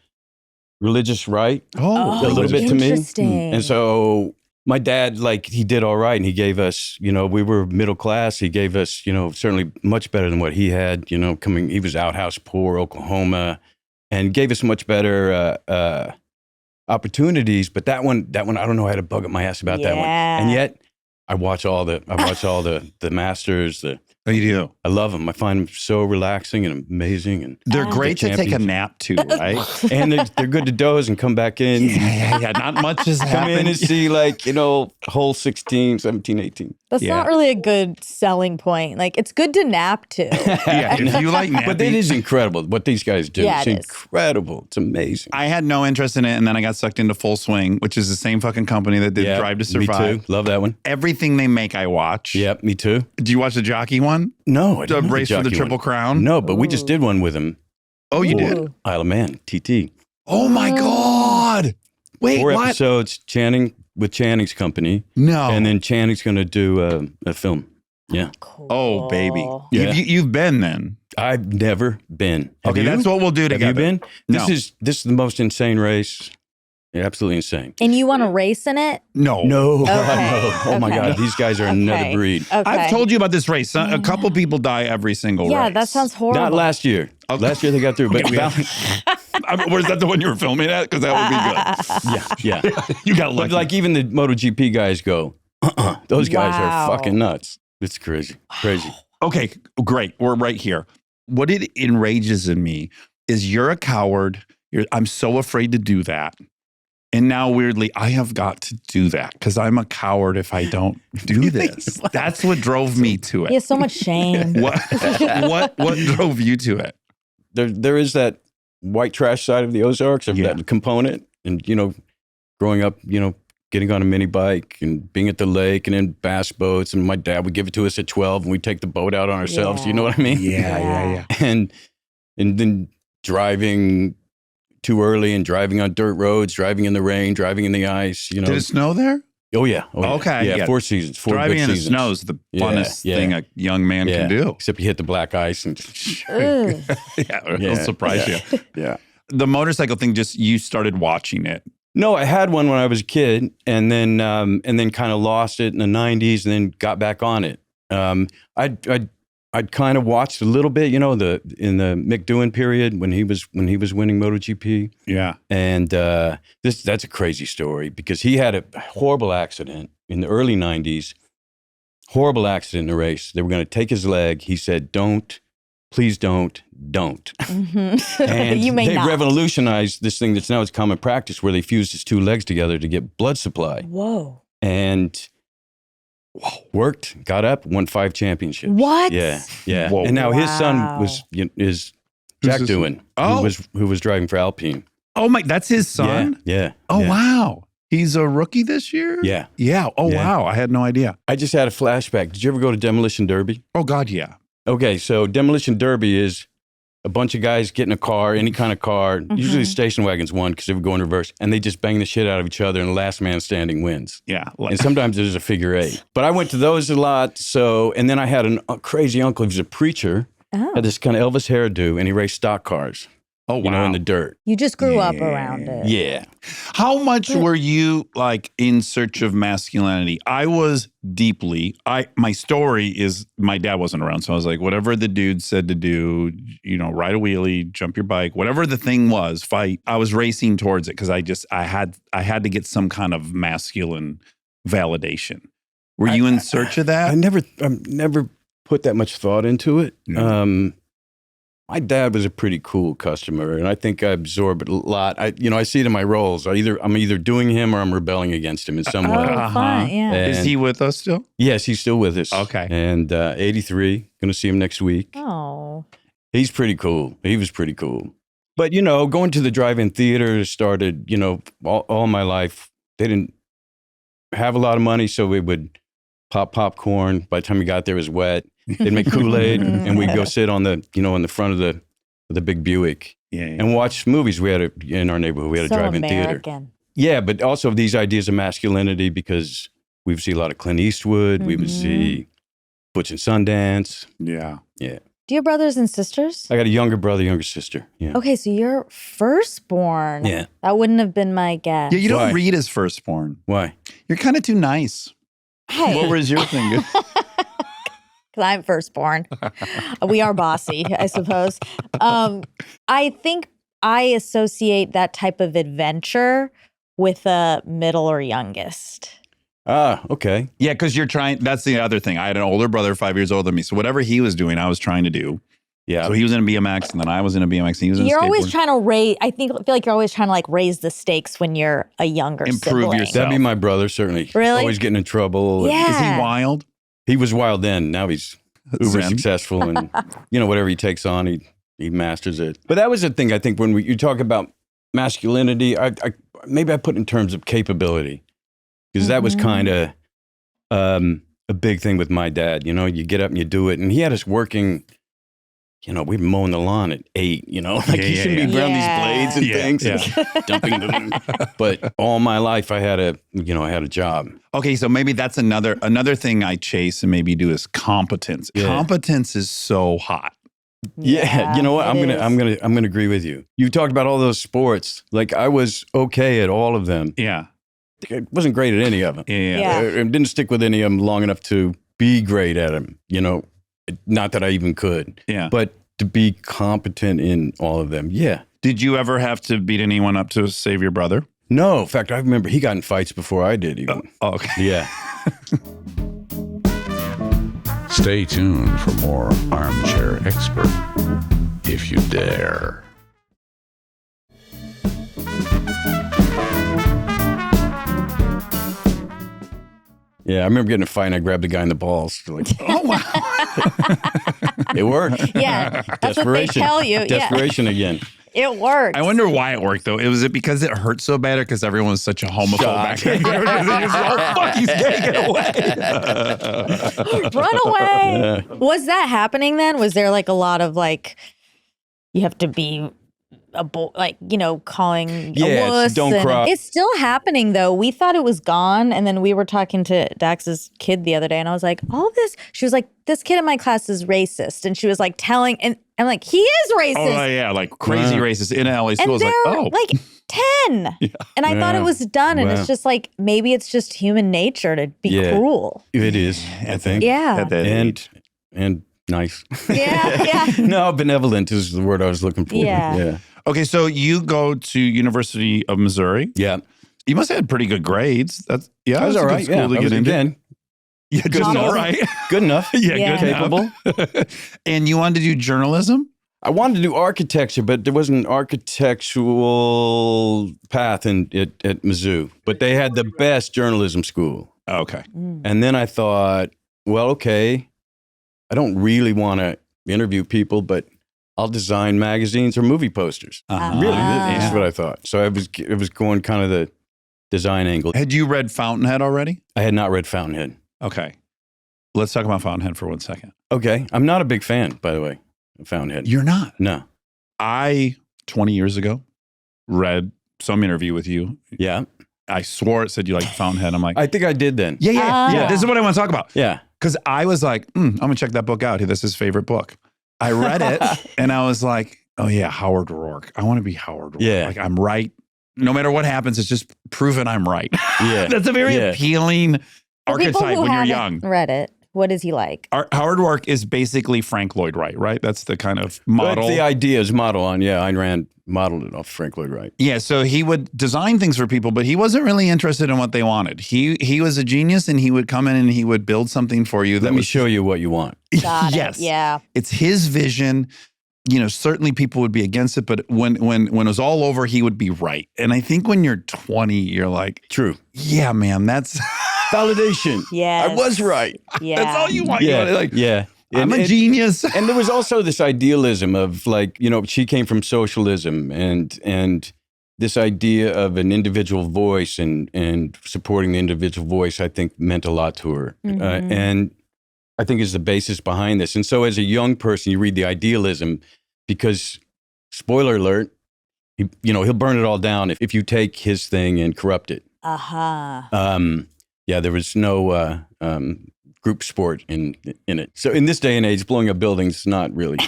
religious right. Oh, a little bit to me. interesting. And so my dad, like, he did all right, and he gave us, we were middle class. He gave us, certainly much better than what he had. He was outhouse poor, Oklahoma, and gave us much better opportunities. But that one, I don't know. I had a bug up my ass about that one. Yeah. And yet, I watch all the masters. Oh, you do. I love them. I find them so relaxing and amazing, and They're great to take a champions. nap too, right? and they're good to doze and come back in. Yeah. Not much has Come happened. in and see, hole 16, 17, 18. That's Yeah. not really a good selling point. Like, it's good to nap too. Yeah, if you like napping. But it is incredible what these guys do. Yeah, it's it is. incredible. It's amazing. I had no interest in it, and then I got sucked into Full Swing, which is the same fucking company that did Drive to Survive. Me too. Love that one. Everything they make, I watch. Yep, me too. Do you watch the jockey one? No, I The didn't know race for the jockey Triple one. Crown? No, but we just Ooh. did one with him. Oh, you did? Ooh. Isle of Man, TT. Oh my God. Wait, 4 what? episodes, Channing with Channing's company. No. And then Channing's going to do a film. Yeah. Cool. Oh, baby. Yeah. You've been then. I've never been. Have Okay, you? that's what we'll do Have together. you been? No. This is the most insane race. Yeah, absolutely insane. And you want to race in it? No. No, Okay, no. Oh my okay. God, these guys are another Okay. breed. Okay. I've told you about this race. A couple people die every single race. Yeah, that sounds horrible. Not last year. Okay. Last year they got through, but Was that the one you were filming at? Because that would be good. yeah. You got But lucky. like even the MotoGP guys go, those guys Wow. are fucking nuts. It's crazy, crazy. Okay, great. We're right here. What it enrages in me is you're a coward. I'm so afraid to do that. And now, weirdly, I have got to do that because I'm a coward if I don't do this. That's what drove me to He it. has so much shame. What drove you to it? There is that white trash side of the Ozarks of Yeah. that component, and growing up, getting on a mini bike and being at the lake and in bass boats, and my dad would give it to us at 12, and we'd take the boat out on ourselves. Yeah. You know what I mean? Yeah. And then driving too early and driving on dirt roads, driving in the rain, driving in the ice. Did it snow there? Oh yeah. Okay, Yeah, yeah. 4 seasons. 4 Driving good in the seasons. snow is the Yeah, funnest yeah. thing a young man Yeah. can do. Except you hit the black ice and Ugh. Yeah, it'll Yeah, surprise yeah. you. yeah. The motorcycle thing, just you started watching it. No, I had one when I was a kid, and then kind of lost it in the '90s, and then got back on it. I'd kind of watched a little bit, in the Mick Doohan period when he was winning MotoGP, Yeah. and that's a crazy story because he had a horrible accident in the early '90s. Horrible accident in the race. They were going to take his leg. He said, "Don't, please don't." Mhm. And You may they not. revolutionized this thing that's now it's common practice where they fused his 2 legs together to get blood supply. Whoa. And worked, got up, won 5 championships. What? Yeah, yeah. Whoa. And now his son Wow. is Jack his- Doohan, Oh. who was driving for Alpine. Oh my, that's his son? Yeah. Oh, yeah. wow. He's a rookie this year? Yeah. Yeah. Oh, Yeah. wow. I had no idea. I just had a flashback. Did you ever go to Demolition Derby? Oh, God, yeah. Okay, so Demolition Derby is a bunch of guys get in a car, any kind of car. Usually station wagons won because they would go in reverse, and they just bang the shit out of each other, and the last man standing wins. Yeah. Like, And sometimes there's a figure 8. But I went to those a lot. So, and then I had a crazy uncle. He was a preacher, Oh. had this kind of Elvis hairdo, and he raced stock cars, oh, wow. in the dirt. You just grew up around it. Yeah. How much were you like in search of masculinity? I was deeply. My story is my dad wasn't around, so I was like, whatever the dude said to do, ride a wheelie, jump your bike, whatever the thing was, fight. I was racing towards it because I had to get some kind of masculine validation. Were you in search of that? I never put that much thought into it. No. My dad was a pretty cool customer, and I think I absorbed it a lot. I see it in my roles. I'm either doing him or I'm rebelling against him in some Oh, way. fun. Yeah. And- Is he with us still? Yes, he's still with us. Okay. And 83, going to see him next week. Oh. He's pretty cool. He was pretty cool. But, going to the drive-in theater started, all my life. They didn't have a lot of money, so we would pop popcorn. By the time we got there, it was wet. They'd make Kool-Aid, and we'd go sit on the, in the front of the big Buick Yeah. and watch movies. In our neighborhood, we had a So drive-in theater. American. Yeah, but also these ideas of masculinity because we would see a lot of Clint Eastwood. We would Mhm. see Butch and Sundance. Yeah. Do you have brothers and sisters? I got a younger brother, younger sister. Yeah. Okay, so you're firstborn. Yeah. That wouldn't have been my guess. Yeah, you don't Why? read as firstborn. Why? You're kind of too nice. Hey. What was your thing? Because I'm firstborn. We are bossy, I suppose. I think I associate that type of adventure with a middle or youngest. Ah, okay. Yeah, because you're trying. That's the other thing. I had an older brother, 5 years older than me. So whatever he was doing, I was trying to do. Yeah. So he was in a BMX, and then I was in a BMX, and he was in a You're always skateboard. trying to raise. I feel like you're always trying to raise the stakes when you're a younger Improve sibling. yourself. That'd be my brother, certainly. Really? Always getting in trouble. and- Yeah. Is he wild? He was wild then. Now he's uber Zen. successful, and whatever he takes on, he masters it. But that was the thing. I think when you talk about masculinity, I maybe I put in terms of capability because that was Mhm. kind of a big thing with my dad. You get up and you do it, and he had us working we're mowing the lawn at 8, like you shouldn't be around these blades and things and dumping them. But all my life I had a job. Okay, so maybe that's another thing I chase and maybe do is competence. Yeah. Competence is so hot. Yeah, you know what? I'm gonna agree with you. You talked about all those sports. Like I was okay at all of them. Yeah. I wasn't great at any of them. Yeah. I didn't stick with any of them long enough to be great at them. Not that I even could. Yeah. But to be competent in all of them. Yeah. Did you ever have to beat anyone up to save your brother? No, in fact, I remember he got in fights before I did even. Oh, okay. Yeah. Stay tuned for more Armchair Expert, if you dare. Yeah, I remember getting in a fight and I grabbed the guy in the balls. Like, Oh, wow. it worked. Yeah, that's what they tell you. Desperation again. Yeah, it works. I wonder why it worked, though. Was it because it hurt so bad or because everyone was such a homophobe back then? Oh, fuck, he's gay, get away. Run away. Was that happening then? Was there like a lot of like, you have to be calling a wuss? Don't cry. It's still happening though. We thought it was gone. And then we were talking to Dax's kid the other day and I was like, she was like, this kid in my class is racist. And she was like telling, and I'm like, he is racist. Oh, yeah, like crazy racist in LA And schools. they're Like, 10. And I thought it was done. And it's just like, maybe it's just human nature to be cruel. It is, I think. Yeah. at that age. And nice. Yeah. No, benevolent is the word I was looking for. Yeah. Okay, so you go to University of Missouri. Yeah. You must have had pretty good grades. That's That was that's a all good right. school Yeah. to I get was, into. again, Yeah, just Model. all right. good enough. Yeah, Yeah. good Capable. enough. And you wanted to do journalism? I wanted to do architecture, but there wasn't an architectural path at Mizzou. But they had the best journalism school. Okay. And then I thought, well, okay, I don't really want to interview people, but I'll design magazines or movie posters. Really, that's what I thought. So it was going kind of the design angle. Had you read Fountainhead already? I had not read Fountainhead. Okay. Let's talk about Fountainhead for 1 second. Okay. I'm not a big fan, by the way, of Fountainhead. You're not. No. I, 20 years ago, read some interview with you. Yeah. I swore it said you liked Fountainhead. I'm like, I think I did then. yeah. This is what I want to talk about. Yeah. Because I was like, I'm going to check that book out. That's his favorite book. I read it and I was like, oh yeah, Howard Rourke. I want to be Howard Rourke. Yeah. Like I'm right. No matter what happens, it's just proven I'm right. Yeah. That's a very appealing For people archetype who when you're haven't young. read it, what is he like? Howard Rourke is basically Frank Lloyd Wright, right? That's the kind of model. That's the idea's model on, Ayn Rand modeled it off Frank Lloyd Wright. Yeah, so he would design things for people, but he wasn't really interested in what they wanted. He was a genius, and he would come in and he would build something for you. Let me show you what you want. Got yes, it. Yeah. it's his vision. Certainly people would be against it, but when it was all over, he would be right. And I think when you're 20, you're like, True. yeah, man, that's Validation. Yes. I was right. Yeah. that's all you want. Yeah. You want, like, Yeah. I'm a genius. And there was also this idealism of like, she came from socialism and this idea of an individual voice and supporting the individual voice, I think meant a lot to her. Mhm. And I think is the basis behind this. And so as a young person, you read the idealism because, spoiler alert, he'll burn it all down if you take his thing and corrupt it. There was no group sport in it. So in this day and age, blowing up buildings is not really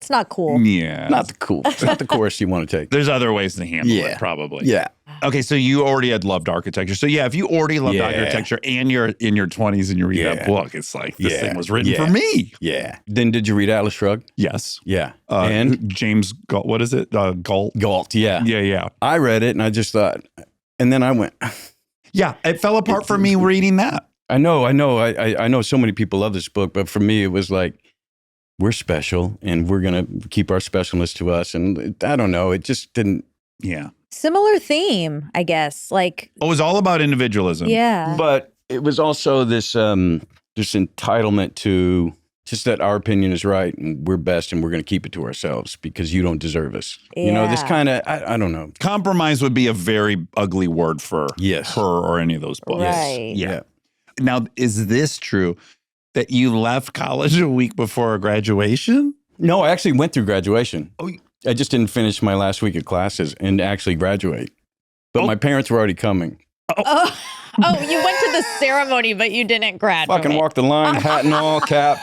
It's not cool. Yeah. it's not the course you want to take. There's other ways to handle Yeah. it, probably. Yeah. Okay, so you already had loved architecture. So yeah, if you already loved Yeah. architecture and you're in your 20s and you read that Yeah. book, it's like this Yeah. thing was written Yeah. for me. Yeah. Then did you read Atlas Shrugged? Yes. Yeah. And James Galt, what is it? Galt. Galt. Yeah. Yeah. I read it and I just thought, and then I went, Yeah, it fell apart for me reading that. I know. I know so many people love this book, but for me, it was like, we're special and we're going to keep our specialness to us. And I don't know. It just didn't. Yeah. Similar theme, I guess. Like, It was all about individualism. yeah. But it was also this entitlement to just that our opinion is right and we're best and we're going to keep it to ourselves because you don't deserve us. This Yeah. kind of, I don't know. Compromise would be a very ugly word for Yes. her or any of those books. Right. Yeah. Now, is this true that you left college a week before graduation? No, I actually went through graduation. Oh, I just didn't finish my last week of classes and actually graduate. But my parents were already coming. Oh, you went to the ceremony, but you didn't graduate. Fucking walked the line, hat and all, cap.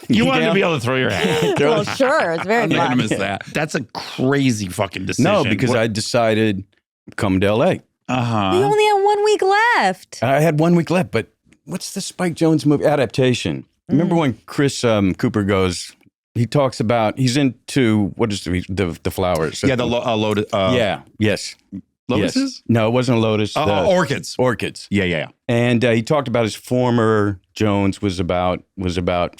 you wanted to be able to throw your hat. Well, sure. It's very I'm not fun. gonna miss that. That's a crazy fucking decision. No, because I decided come to LA. You Uh-huh. only have 1 week left. I had 1 week left, but what's the Spike Jonze movie adaptation? Remember when Chris Cooper goes, he talks about, he's into, what is the flowers? Yeah, the lotus. Yes. Lotuses? Yes. No, it wasn't a lotus. Orchids. Orchids. Yeah. And he talked about his former Jones was about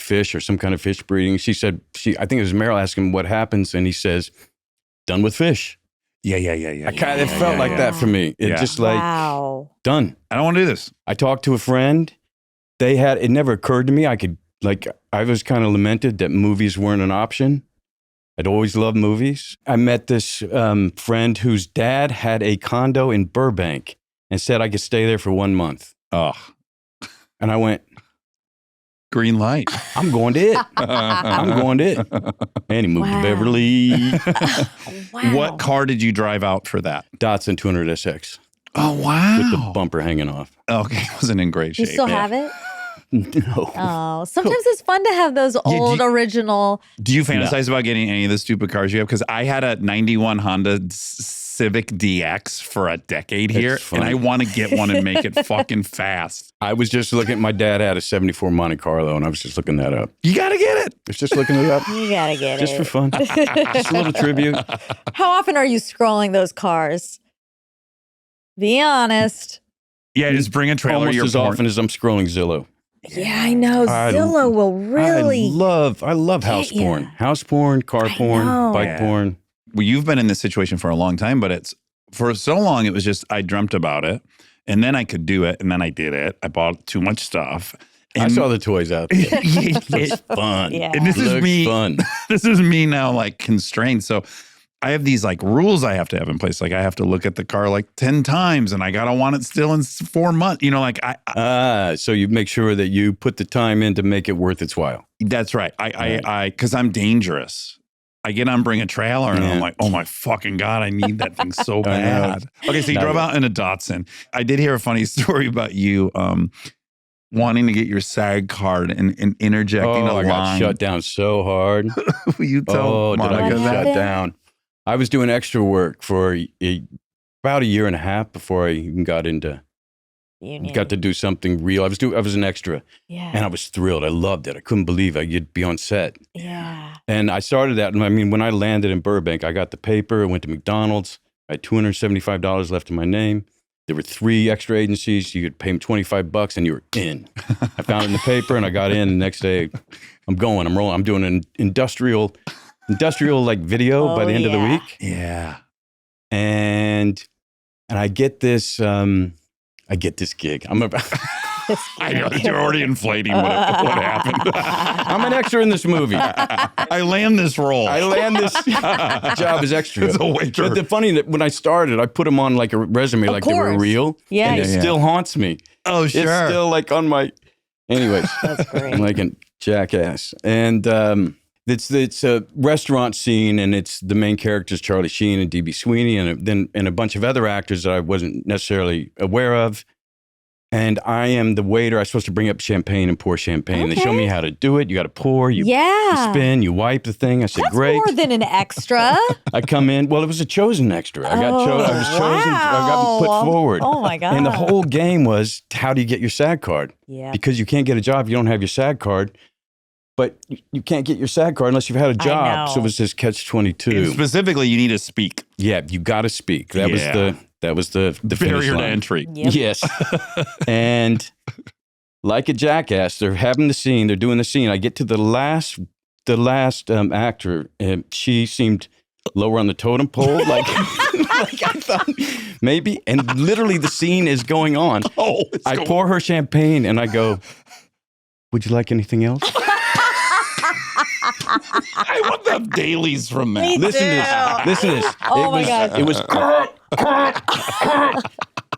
fish or some kind of fish breeding. She said, I think it was Meryl asked him what happens, and he says, done with fish. Yeah. It felt like that for me. It just like, Wow. done. I don't want to do this. I talked to a friend. It never occurred to me I was kind of lamented that movies weren't an option. I'd always loved movies. I met this friend whose dad had a condo in Burbank and said I could stay there for 1 month. Oh, And I went, green light. I'm going to it. I'm going to it. And he moved to Wow. Beverly. Wow. What car did you drive out for that? Datsun 200 SX Oh, wow. with the bumper hanging off. Okay, wasn't in great You shape. still have it? No. Oh, sometimes it's fun to have those old original. Do you fantasize about getting any of the stupid cars you have? Because I had a 91 Honda Civic DX for a decade here, It's and funny. I want to get one and make it fucking fast. I was just looking, my dad had a 74 Monte Carlo, and I was just looking that up. You got to get it. I was just looking it up. You gotta get Just it. for fun. Just a little tribute. How often are you scrolling those cars? Be honest. Yeah, just bring a trailer. Almost Your as often as I'm scrolling Zillow. Yeah, I know. I- Zillow will really. I love house get ya. porn. House porn, car I porn, know. bike Yeah. porn. Well, you've been in this situation for a long time, but it's for so long. It was just I dreamt about it, and then I could do it, and then I did it. I bought too much stuff. I saw the toys out there. It's Fun. Yeah. And this is Looks me. fun. This is me now, like constrained. So I have these like rules I have to have in place. Like I have to look at the car like 10 times, and I gotta want it still in 4 months. You know, like So you make sure that you put the time in to make it worth its while. that's right. Because I'm dangerous. I get on Bring a Trailer, and I'm like, oh my fucking God, I need that thing so I know. bad. Okay, so you No. drove out in a Datsun. I did hear a funny story about you wanting to get your SAG card and interjecting a I got line. shut down so hard. Will you tell Oh, did I Monica get What that? shut happened? down? I was doing extra work for about a year and a half before I even got to do something real. I was an extra, Yeah. and I was thrilled. I loved it. I couldn't believe I'd be on set. Yeah. And I started that. And I mean, when I landed in Burbank, I got the paper. I went to McDonald's. I had $275 left in my name. There were 3 extra agencies. You could pay them $25 and you were in. I found it in the paper and I got in. The next day, I'm going. I'm rolling. I'm doing an industrial like video by the end of the yeah. week. Yeah. And I get this gig. I'm about. I know you're already inflating what happened. I'm an extra in this movie. I land this role. I land this job as extra. As a waiter. But the funny that when I started, I put them on like a resume, like they were course. real. Yeah. And it Yeah. still haunts me. Oh, sure. It's still like on my. Anyways, That's great. I'm like a jackass, and it's a restaurant scene, and it's the main characters Charlie Sheen and DB Sweeney, and a bunch of other actors that I wasn't necessarily aware of. And I am the waiter. I'm supposed to bring up champagne and pour champagne. They show Okay. me how to do it. You got to pour, you yeah. spin, you wipe the thing. I said, That's great. more than an extra. I come in. Well, it was a chosen extra. I was chosen. I got put wow. forward. Oh my God. And the whole game was, how do you get your SAG card? Yeah. Because you can't get a job if you don't have your SAG card. But you can't get your SAG card unless you've had a job. So it know. was this catch-22. And specifically, you need to speak. Yeah, you got to speak. That Yeah. was the finish Barrier to line. entry. Yep. Yes. And like a jackass, they're having the scene. They're doing the scene. I get to the last actor, and she seemed lower on the totem pole. Like I thought maybe. And literally the scene is going on. Oh, I pour her champagne and I go, would you like anything else? I want the dailies from that. Me Listen to this. too. Listen to this. Oh my God. It was.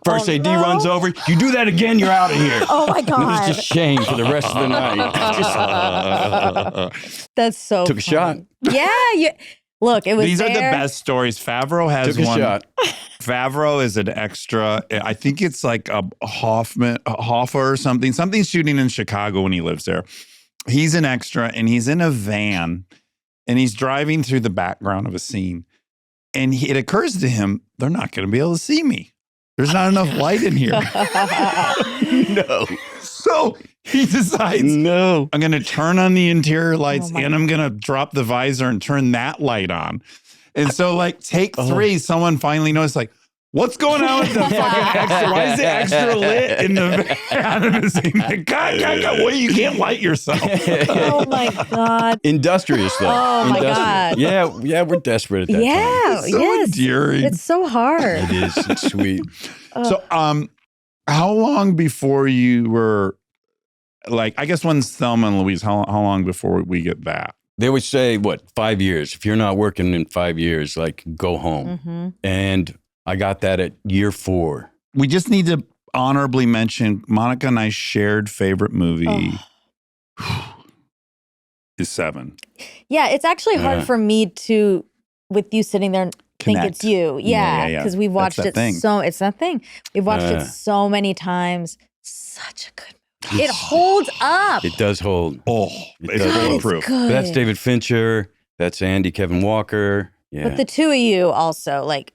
First Oh, AD no. runs over. You do that again, you're out of here. Oh my It was God. just shame for the rest of the night. That's so Took a shot. funny. Yeah. Look, it was These are the there. best stories. Favreau has Took a one. shot. Favreau is an extra. I think it's like a Hoffa or something. Something's shooting in Chicago when he lives there. He's an extra and he's in a van and he's driving through the background of a scene. And it occurs to him, they're not going to be able to see me. There's not enough light in here. No. So he decides, No. I'm going to turn on the interior lights Oh my and I'm going to drop the visor and turn that light on. And so, like, take 3, someone finally noticed, like, what's going on with the fucking extra? Why is the extra lit in the van? And it's like, God, wait, you can't light yourself. Oh my God. Industrious, though. Oh, my Industrious. God. Yeah, we're desperate at that time. Yeah. It's so yes. endearing. It's so hard. It is. It's sweet. So, how long before you were, like, I guess when's Thelma and Louise, how long before we get that? They would say, 5 years? If you're not working in 5 years, like, go home. Mm-hmm. And I got that at year 4. We just need to honorably mention Monica and I's shared favorite movie is 7. Yeah, it's actually hard Yeah. for me to, with you sitting there, think Connect. it's you. Yeah. Yeah, because we've That's watched that it thing. so. It's that thing. We've watched it so many times. Such a good movie. It holds up. It does hold. Oh, It it's does. God, bulletproof. it's good. But that's David Fincher. That's Andy Kevin Walker. Yeah. But the two of you also, like,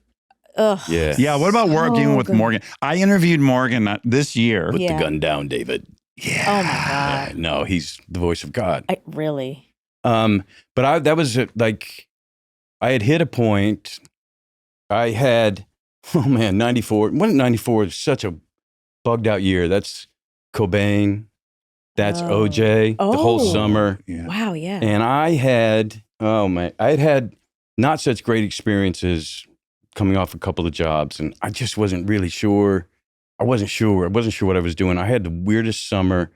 ugh. yeah. Yeah, what about working So with good. Morgan? I interviewed Morgan this year. Put Yeah. the gun down, David. Yeah. Oh my God. No, he's the voice of God. Really? But that was like, I had hit a point. I had, 94. When 94 is such a bugged out year. That's Cobain. That's Oh. OJ. The whole Oh. summer. Yeah. Wow. Yeah. And I had, I had not such great experiences coming off a couple of jobs. And I just wasn't really sure. I wasn't sure what I was doing. I had the weirdest summer.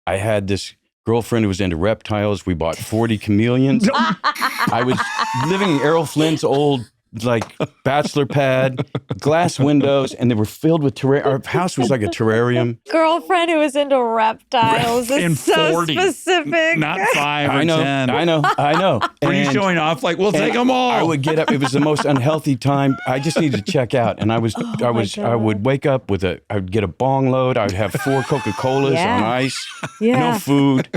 I had this girlfriend who was into reptiles. We bought 40 chameleons. I was living in Errol Flynn's old, like, bachelor pad, glass windows, and they were filled with Our house was like a terrarium. Girlfriend who was into reptiles. And It's so 40. specific. Not 5 or I know, 10. I know. Were you And- showing off like, we'll and take them all? I would get up. It was the most unhealthy time. I just needed to check out, and I would wake up with I would get a bong load. I would have 4 Coca-Colas Yeah. on ice, Yeah. no food,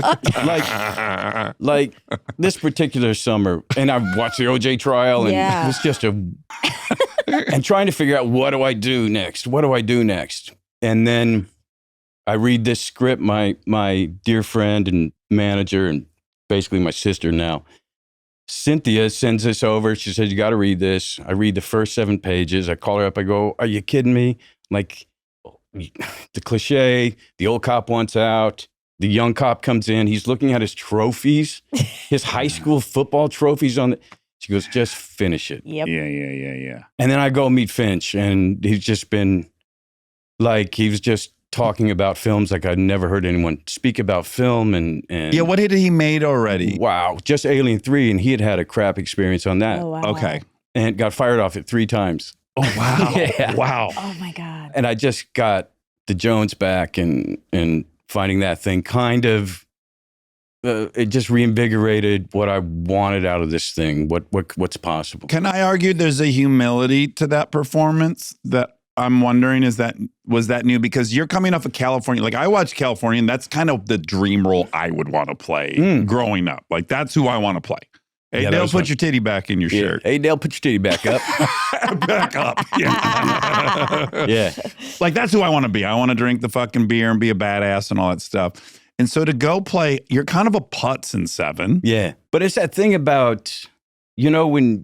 like this particular summer. And I watched the OJ trial, and Yeah. it was just and trying to figure out, what do I do next? What do I do next? And then I read this script. My dear friend and manager, and basically my sister now, Cynthia, sends this over. She says, you got to read this. I read the first 7 pages. I call her up. I go, are you kidding me? Like, the cliche, the old cop wants out. The young cop comes in. He's looking at his trophies, his high school football trophies on the. She goes, just finish it. Yep. Yeah. And then I go meet Finch, and he's just been like, he was just talking about films like I'd never heard anyone speak about film. And Yeah, what had he made already? wow, just Alien 3, and he had a crap experience on that, Oh, wow. Okay. and got fired off it 3 times. Oh, wow. Yeah. Wow. Oh my God. And I just got the Jones back, and finding that thing kind of, it just reinvigorated what I wanted out of this thing. What's possible? Can I argue there's a humility to that performance that I'm wondering, was that new? Because you're coming off of California. Like, I watched California, and that's kind of the dream role I would want to play growing up. Like, that's who I want to play. Hey, Yeah, that Dale, was put fun. your titty back in your Yeah. shirt. Hey, Dale, put your titty back up. Back up. Yeah. Yeah. Like, that's who I want to be. I want to drink the fucking beer and be a badass and all that stuff. And so to go play, you're kind of a putz in 7. Yeah. But it's that thing about, when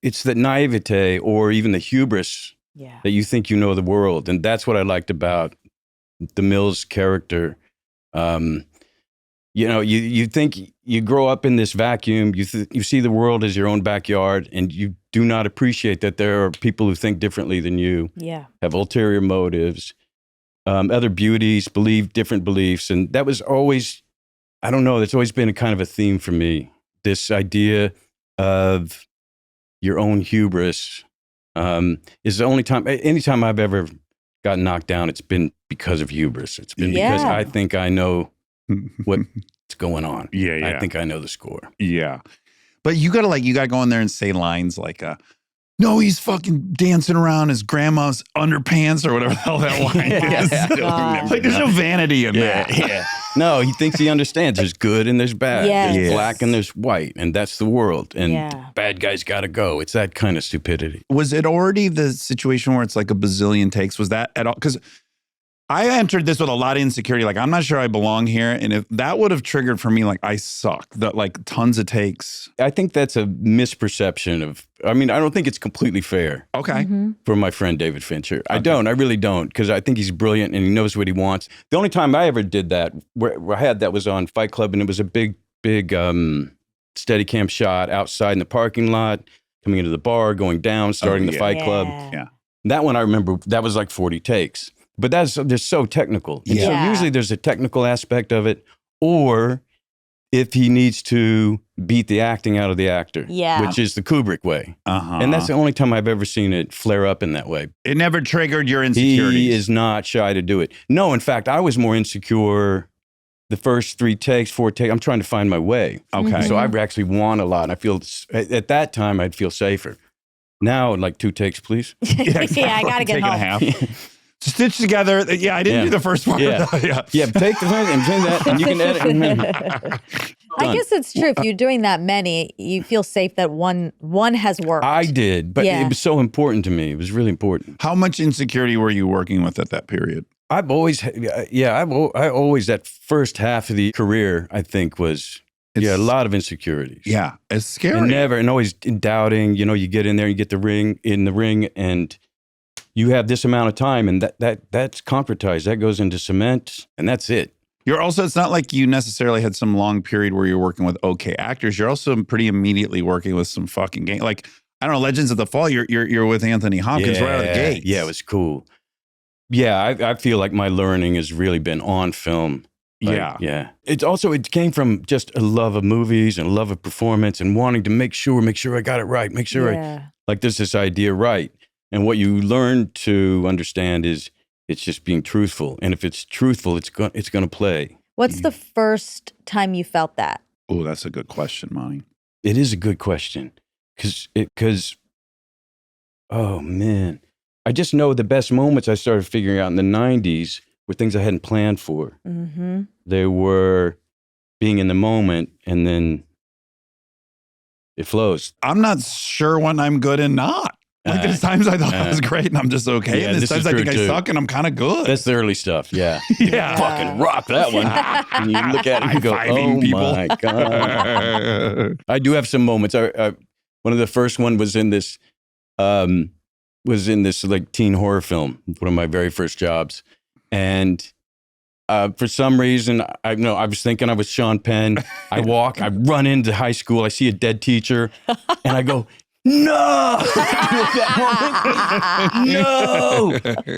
it's the naivete or even the hubris Yeah. that you think you know the world. And that's what I liked about the Mills character. You think you grow up in this vacuum, you see the world as your own backyard, and you do not appreciate that there are people who think differently than you, Yeah. have ulterior motives, other beauties, believe different beliefs. And that was always, I don't know, that's always been a kind of a theme for me. This idea of your own hubris is the only time, anytime I've ever got knocked down, it's been because of hubris. It's been Yeah. because I think I know what's going on. Yeah. I think I know the score. Yeah. But you gotta go in there and say lines like, no, he's fucking dancing around his grandma's underpants or whatever the hell that line is. I don't God. remember Like, there's no vanity in that. Yeah. No, he thinks he understands. There's good and there's bad. Yes. There's Yes. black and there's white, and that's the world. And Yeah. bad guys got to go. It's that kind of stupidity. Was it already the situation where it's like a bazillion takes? Was that at all? Because I entered this with a lot of insecurity. Like, I'm not sure I belong here. And if that would have triggered for me, like, I suck. That, like, tons of takes. I think that's a misperception of, I don't think it's completely fair Okay. Mhm. for my friend David Fincher. I really don't, because I think he's brilliant and he knows what he wants. The only time I ever did that, where I had that was on Fight Club, and it was a big Steadicam shot outside in the parking lot, coming into the bar, going down, starting the yeah. Fight Club. Yeah. That one I remember, that was like 40 takes. But they're so technical. And so Yeah. usually there's a technical aspect of it, or if he needs to beat the acting out of the actor, Yeah. which is the Kubrick way. Uh-huh. And that's the only time I've ever seen it flare up in that way. It never triggered your insecurities. He is not shy to do it. No, in fact, I was more insecure the first 4 takes. I'm trying to find my way. Okay. So I've actually won a lot. And I feel, at that time, I'd feel safer. Now, like 2 takes, please. Yeah, I gotta get Take it in home. half. Stitch together. Yeah, I didn't Yeah. do the first part. Yeah. Yeah. Yeah, take the thing and say that, and you can edit. I Done. guess it's true. If you're doing that many, you feel safe that one has worked. I did, but Yeah. it was so important to me. It was really important. How much insecurity were you working with at that period? I've always, I always, that first half of the career, I think was, a lot of insecurities. Yeah, it's scary. And always doubting, you get in there, you get in the ring, and you have this amount of time, and that's concretized. That goes into cement, and that's it. You're also, it's not like you necessarily had some long period where you're working with okay actors. You're also pretty immediately working with some fucking game. Like, I don't know, Legends of the Fall, you're with Anthony Hopkins right out of the gate. Yeah, it was cool. Yeah, I feel like my learning has really been on film. Like, Yeah. It came from just a love of movies and a love of performance and wanting to make sure I got it right, like there's this idea right. And what you learn to understand is it's just being truthful. And if it's truthful, it's going to play. What's the first time you felt that? Oh, that's a good question, Monty. It is a good question because, oh man, I just know the best moments I started figuring out in the 90s were things I hadn't planned for. Mm-hmm. They were being in the moment, and then it flows. I'm not sure when I'm good and not. Like, there's times I thought I was great and I'm just okay. Yeah, and there's this is times I think true, I too. suck and I'm kind of good. That's the early stuff, yeah. Yeah. Fucking rock that one. And you look at it and you go, High-fiving oh people." my God. I do have some moments. One of the first one was in this like teen horror film, one of my very first jobs. And for some reason, I was thinking I was Sean Penn. I run into high school. I see a dead teacher and I go, no,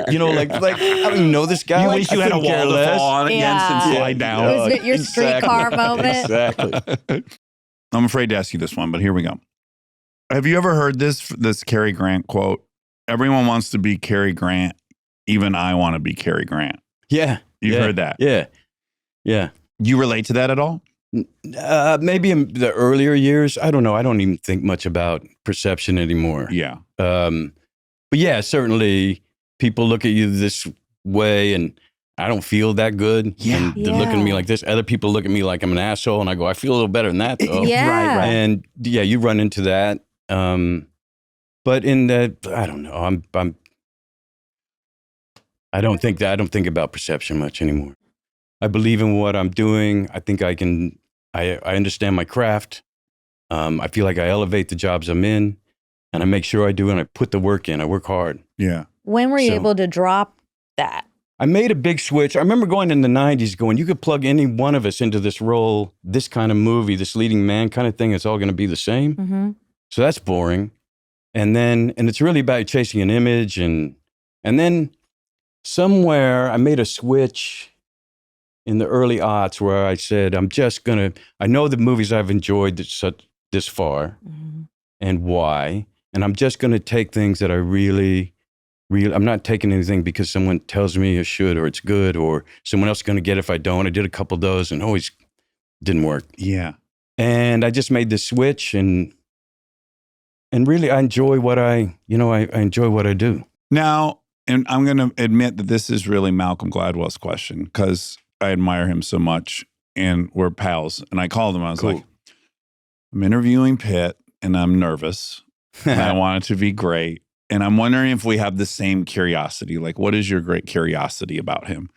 no, like I don't even know this guy. You wish you I had a couldn't care wall to less. fall on against and Yeah. slide down. It was your streetcar moment. Exactly. I'm afraid to ask you this one, but here we go. Have you ever heard this Cary Grant quote? Everyone wants to be Cary Grant. Even I want to be Cary Grant. Yeah. You've Yeah. heard that. Yeah. Yeah. You relate to that at all? Maybe in the earlier years. I don't know. I don't even think much about perception anymore. Yeah. But yeah, certainly people look at you this way and I don't feel that good. Yeah. And they're looking at me Yeah. like this. Other people look at me like I'm an asshole and I go, I feel a little better than that though. Yeah. Right. And yeah, you run into that. But in the, I don't know. I don't think about perception much anymore. I believe in what I'm doing. I think I understand my craft. I feel like I elevate the jobs I'm in and I make sure I do and I put the work in. I work hard. Yeah. When were you So- able to drop that? I made a big switch. I remember going in the 90s going, you could plug any one of us into this role, this kind of movie, this leading man kind of thing. It's all going to be the same. Mm-hmm. So that's boring. And it's really about chasing an image. And then somewhere I made a switch in the early aughts where I said, I know the movies I've enjoyed this far Mm-hmm. and why. And I'm just going to take things that I really I'm not taking anything because someone tells me I should, or it's good, or someone else is going to get it if I don't. I did a couple of those and always didn't work. Yeah. And I just made this switch, and really I enjoy what I enjoy what I do. Now, and I'm going to admit that this is really Malcolm Gladwell's question because I admire him so much and we're pals. And I called him. I was like, I'm interviewing Pitt and I'm nervous and I want it to be great. And I'm wondering if we have the same curiosity. Like, what is your great curiosity about him?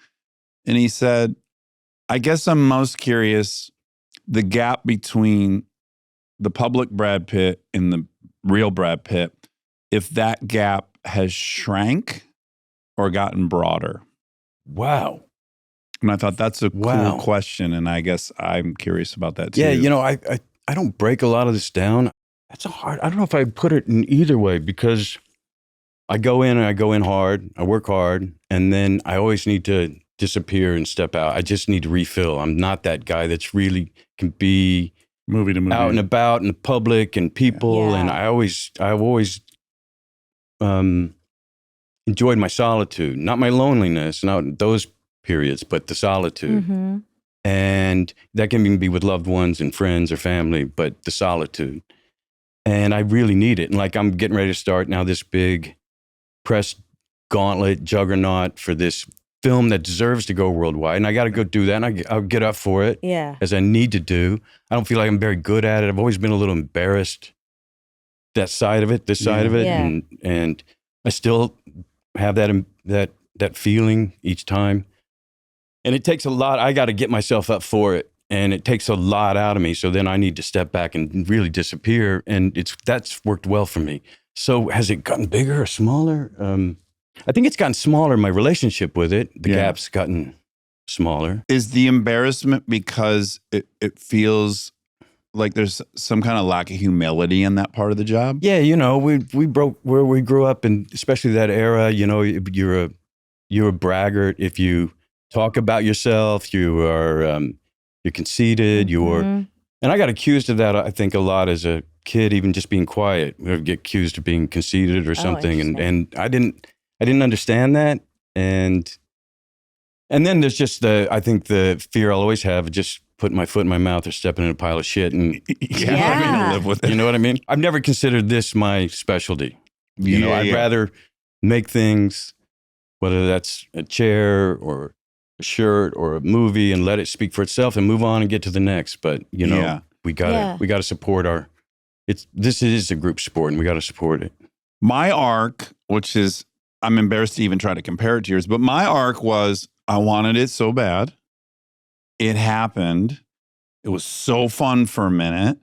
And he said, I guess I'm most curious the gap between the public Brad Pitt and the real Brad Pitt, if that gap has shrank or gotten broader. Wow. And I thought that's a cool question. And I guess I'm curious about that too. Yeah, I don't break a lot of this down. That's I don't know if I put it in either way, because I go in hard, I work hard, and then I always need to disappear and step out. I just need to refill. I'm not that guy that's really can be movie to movie, out and about in the public and people. Yeah. And I've always enjoyed my solitude, not my loneliness, not those periods, but the solitude. Mm-hmm. And that can even be with loved ones and friends or family, but the solitude. And I really need it. And like, I'm getting ready to start now this big press gauntlet juggernaut for this film that deserves to go worldwide. And I got to go do that. And I'll get up for it as I need to do. I don't feel like I'm very good at it. I've always been a little embarrassed this side of it. Yeah. And I still have that feeling each time. And it takes a lot. I got to get myself up for it. And it takes a lot out of me. So then I need to step back and really disappear. And that's worked well for me. So has it gotten bigger or smaller? I think it's gotten smaller. My relationship with it, the gap's gotten smaller. Is the embarrassment because it feels like there's some kind of lack of humility in that part of the job? Yeah, we broke where we grew up, and especially that era. You're a braggart if you talk about yourself. You're conceited. Mm-hmm. And I got accused of that, I think, a lot as a kid, even just being quiet. We would get accused of being conceited or something. And I didn't understand that. And then there's just I think the fear I'll always have of just putting my foot in my mouth or stepping in a pile of shit. And Yeah. I live with it. you know what I mean? I've never considered this my specialty. I'd rather make things, whether that's a chair or a shirt or a movie, and let it speak for itself and move on and get to the next. But we gotta support this is a group sport, and we gotta support it. My arc, which is, I'm embarrassed to even try to compare it to yours, but my arc was, I wanted it so bad. It happened. It was so fun for a minute.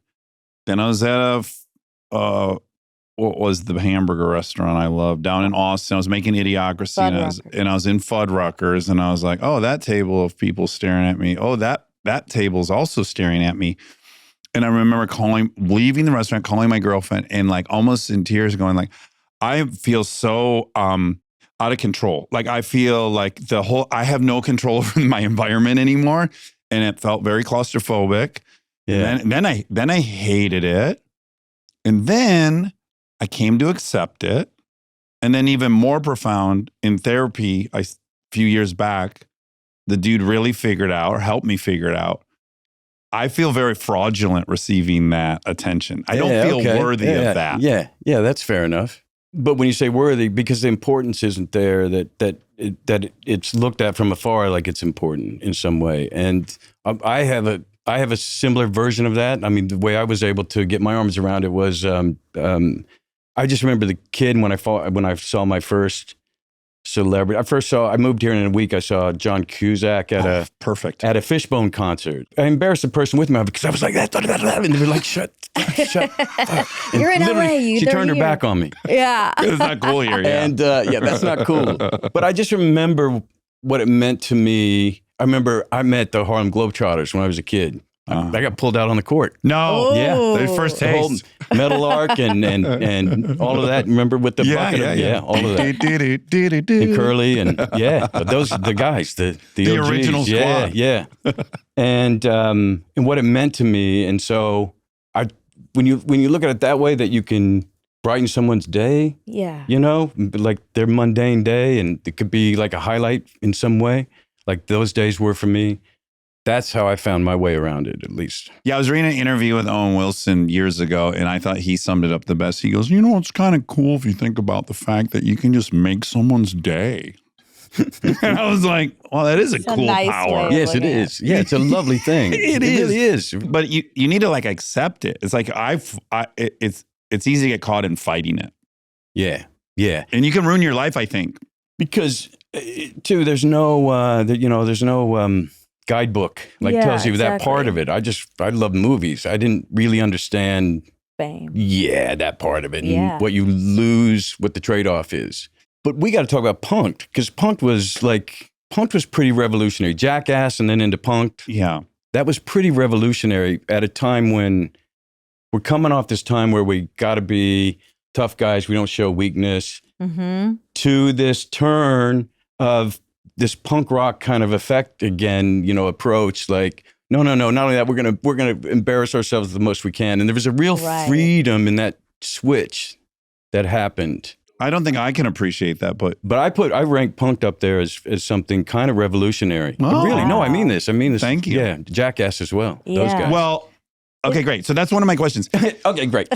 Then I was at what was the hamburger restaurant I loved down in Austin. I was making Idiocracy, and I was in Fuddruckers, and I was like, oh, that table of people staring at me. Oh, that table's also staring at me. And I remember leaving the restaurant, calling my girlfriend, and like almost in tears going like, I feel so out of control. Like I feel like I have no control over my environment anymore. And it felt very claustrophobic. Yeah. And then I hated it. And then I came to accept it. And then even more profound in therapy, a few years back, the dude really figured out, or helped me figure it out. I feel very fraudulent receiving that attention. I don't feel worthy of that. Yeah, that's fair enough. But when you say worthy, because the importance isn't there, that it's looked at from afar like it's important in some way. And I have a similar version of that. I mean, the way I was able to get my arms around it was, I just remember the kid when I saw my first celebrity. I moved here in a week. I saw John Cusack at a Fishbone concert. I embarrassed the person with me because I was like, and they were like, shut up. You're in LA. She turned her back on me. Yeah. It's not cool here. Yeah. And that's not cool. But I just remember what it meant to me. I remember I met the Harlem Globetrotters when I was a kid. I got pulled out on the court. No. Oh. Yeah. The first The whole taste. metal arc and all of that. Remember with the bucket of, all of that. And Curly and but those the guys, the OGs. original squad. Yeah. And what it meant to me. And so when you look at it that way, that you can brighten someone's day, Yeah. you know, like their mundane day, and it could be like a highlight in some way, like those days were for me. That's how I found my way around it, at least. Yeah, I was reading an interview with Owen Wilson years ago, and I thought he summed it up the best. He goes, it's kind of cool if you think about the fact that you can just make someone's day. And I was like, well, that is a cool nice power. way. Yes, it looking at is. Yeah, it's a lovely thing. It really is. But you need to like accept it. It's like it's easy to get caught in fighting it. Yeah, yeah. And you can ruin your life, I think. Because too, there's no, there's no guidebook like Yeah, tells you that part exactly. of it. I love movies. I didn't really understand, Fame. that part of it Yeah. and what you lose, what the trade-off is. But we got to talk about Punk'd, because Punk'd was pretty revolutionary. Jackass and then into Punk'd. Yeah. That was pretty revolutionary at a time when we're coming off this time where we got to be tough guys. We don't show weakness. Mm-hmm. To this turn of this punk rock kind of effect again, approach. Like, no. Not only that, we're gonna embarrass ourselves the most we can. And there was a real Right. freedom in that switch that happened. I don't think I can appreciate that, but I rank Punk'd up there as something kind of revolutionary. Oh. Really? No, I mean this. Thank you. Yeah, Jackass as well. Those Yeah. guys. well, okay, great. So that's one of my questions. Okay, great.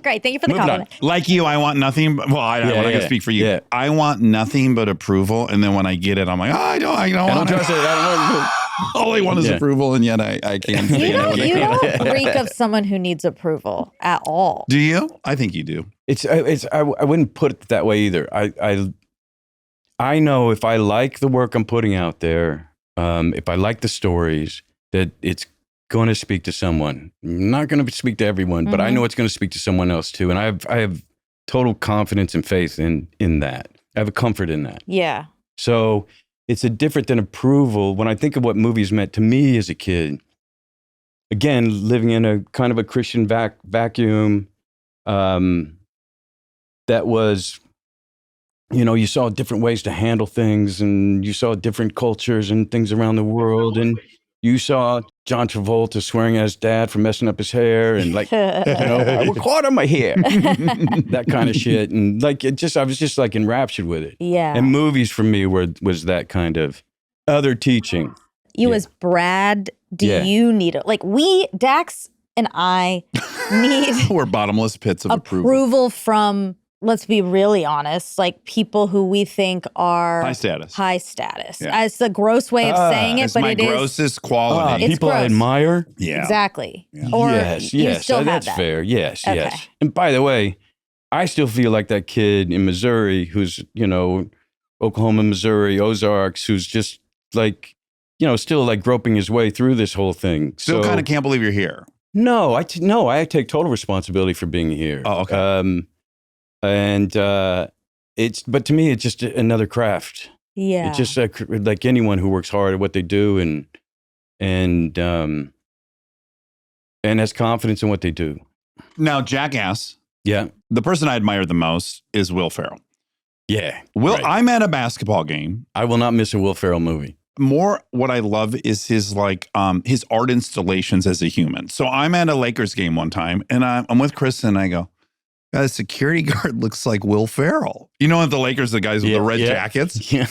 Great. Thank you for the Moving on. compliment. Like you, I want nothing. But, well, I'm not going to speak for you. Yeah. I want nothing but approval, and then when I get it, I'm like, I don't I don't want trust it. I don't All I want is Yeah. approval, and yet I can't. You stand don't, it. you don't reek of someone who needs approval at all. Do you? I think you do. I wouldn't put it that way either. I know if I like the work I'm putting out there, if I like the stories, that it's going to speak to someone. I'm not going to speak to everyone, but I know it's going to speak to someone else too. And I have total confidence and faith in that. I have a comfort in that. Yeah. So it's a different than approval. When I think of what movies meant to me as a kid, again, living in a kind of a Christian vacuum, that was, you saw different ways to handle things, and you saw different cultures and things around the world, and you saw John Travolta swearing at his dad for messing up his hair, and like, I work hard on my hair, that kind of shit, and like I was just like enraptured with it. Yeah. And movies for me was that kind of other teaching. You as Brad, do Yeah. you need it? Like Dax and I need We're bottomless pits of approval. approval from, let's be really honest, like people who we think are High status. high status. Yeah. As the gross way of saying it, It's but my it is grossest quality. It's People I gross. admire. Yeah. exactly. Or yes, you yes, still have that's that. fair. Yes, Okay. yes. And by the way, I still feel like that kid in Missouri who's, Oklahoma, Missouri, Ozarks, who's just like, still like groping his way through this whole thing. Still kind of can't believe you're here. No, I take total responsibility for being here. Oh, okay. But to me, it's just another craft. Yeah. It's just like anyone who works hard at what they do and has confidence in what they do. Now, Jackass, Yeah. the person I admire the most is Will Ferrell. Yeah. Will, right. I'm at a basketball game. I will not miss a Will Ferrell movie. More what I love is his his art installations as a human. So I'm at a Lakers game one time, and I'm with Chris, and I go, "God, the security guard looks like Will Ferrell." You know, at the Lakers, the guys with the red jackets. Yeah.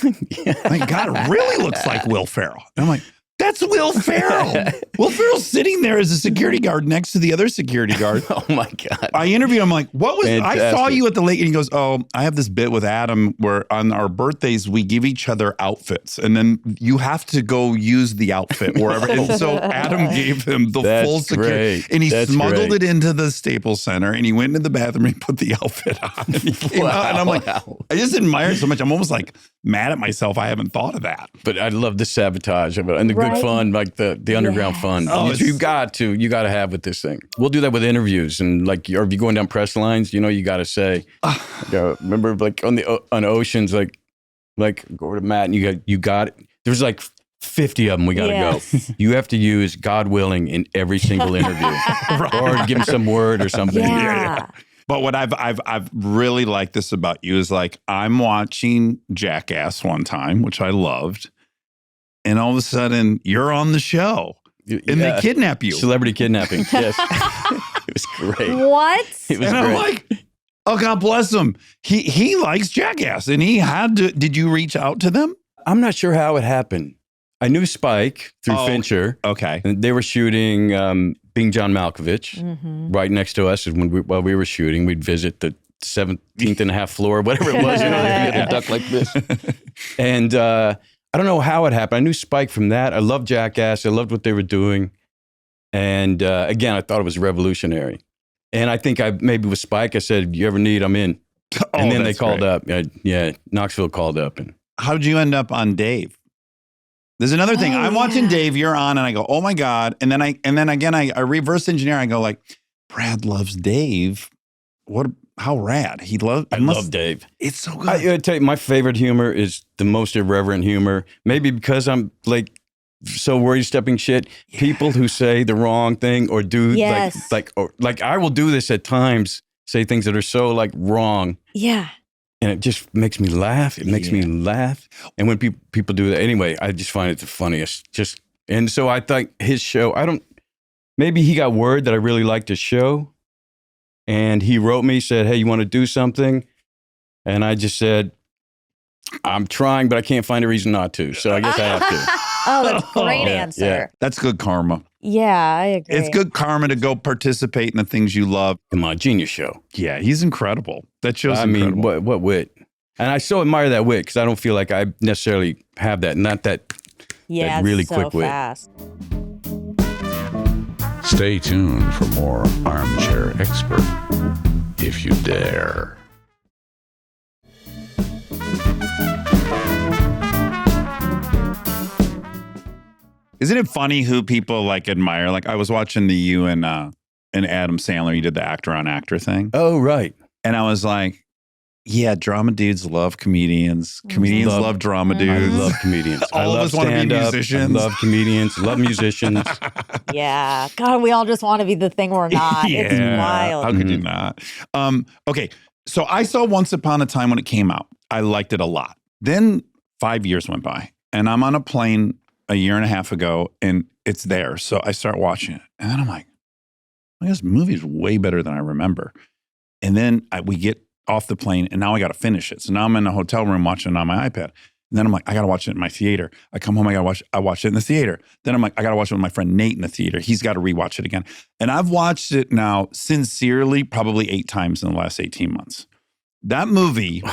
Like, God, it really looks like Will Ferrell. And I'm like, that's Will Ferrell. Will Ferrell's sitting there as a security guard next to the other security guard. Oh my God. I interviewed him like, what was, I saw Fantastic. you at the lake, and he goes, oh, I have this bit with Adam where on our birthdays, we give each other outfits, and then you have to go use the outfit wherever. And so Adam gave him the That's full security, great. and he That's smuggled great. it into the Staples Center, and he went into the bathroom and he put the outfit on. And he came out, and I'm like, Wow. I just admire it so much. I'm almost like mad at myself. I haven't thought of that. But I love the sabotage of it and the Right. good fun, like the underground Yes. fun. Oh, you got to have with this thing. We'll do that with interviews and like, or if you're going down press lines, you got to say, remember like on Oceans, like go to Matt and you got it. There's like 50 of them. We got to Yes. go. You have to use God willing in every single interview, or give him some word or something. Yeah. But what I've really liked this about you is like, I'm watching Jackass one time, which I loved. And all of a sudden you're on the show and they kidnap you. Celebrity kidnapping. Yes. It was great. What? It was And I'm great. like, Oh, God bless him. He likes Jackass, and he had to. Did you reach out to them? I'm not sure how it happened. I knew Spike through Oh, Fincher. Okay. And they were shooting Being John Malkovich right next to us. And while we were shooting, we'd visit the 17th and a half floor, whatever it was. You know, they had a duck like this. And I don't know how it happened. I knew Spike from that. I loved Jackass. I loved what they were doing. And again, I thought it was revolutionary. And I think maybe with Spike, I said, you ever need, I'm in. And then they called up. Yeah, Knoxville called up. And how did you end up on Dave? There's another thing. I'm watching Dave, you're on, and I go, oh my God. And then again, I reverse engineer. I go like, Brad loves Dave. How rad. I love Dave. It's so good. I tell you, my favorite humor is the most irreverent humor. Maybe because I'm like so worried stepping shit. Yeah. People who say the wrong thing or do like I will do this at times, say things that are so like wrong. Yeah. And it just makes me laugh. It makes me laugh. And when people do that, anyway, I just find it the funniest. And so I think his show, maybe he got word that I really liked his show. And he wrote me, said, hey, you want to do something? And I just said, I'm trying, but I can't find a reason not to. So I guess I have to. Oh, that's a great answer. Yeah. That's good karma. Yeah, I agree. It's good karma to go participate in the things you love. Come on, genius show. Yeah, he's incredible. That show's incredible. I mean, what wit? And I so admire that wit because I don't feel like I necessarily have that. Not that, that really so quick wit. Fast. Stay tuned for more Armchair Expert, if you dare. Isn't it funny who people like admire? Like I was watching you and Adam Sandler. You did the actor on actor thing. Oh, right. And I was like, yeah, drama dudes love comedians. Comedians love drama dudes. I love comedians. All I love of us want to be stand-up. musicians. I love comedians. Love musicians. Yeah. God, we all just want to be the thing we're not. It's wild. How could you not? Okay. So I saw Once Upon a Time when it came out. I liked it a lot. Then 5 years went by and I'm on a plane a year and a half ago and it's there. So I start watching it and then I'm like, I guess the movie's way better than I remember. And then we get off the plane and now I got to finish it. So now I'm in a hotel room watching it on my iPad. And then I'm like, I got to watch it in my theater. I come home, I watch it in the theater. Then I'm like, I got to watch it with my friend Nate in the theater. He's got to rewatch it again. And I've watched it now sincerely, probably 8 times in the last 18 months. That movie,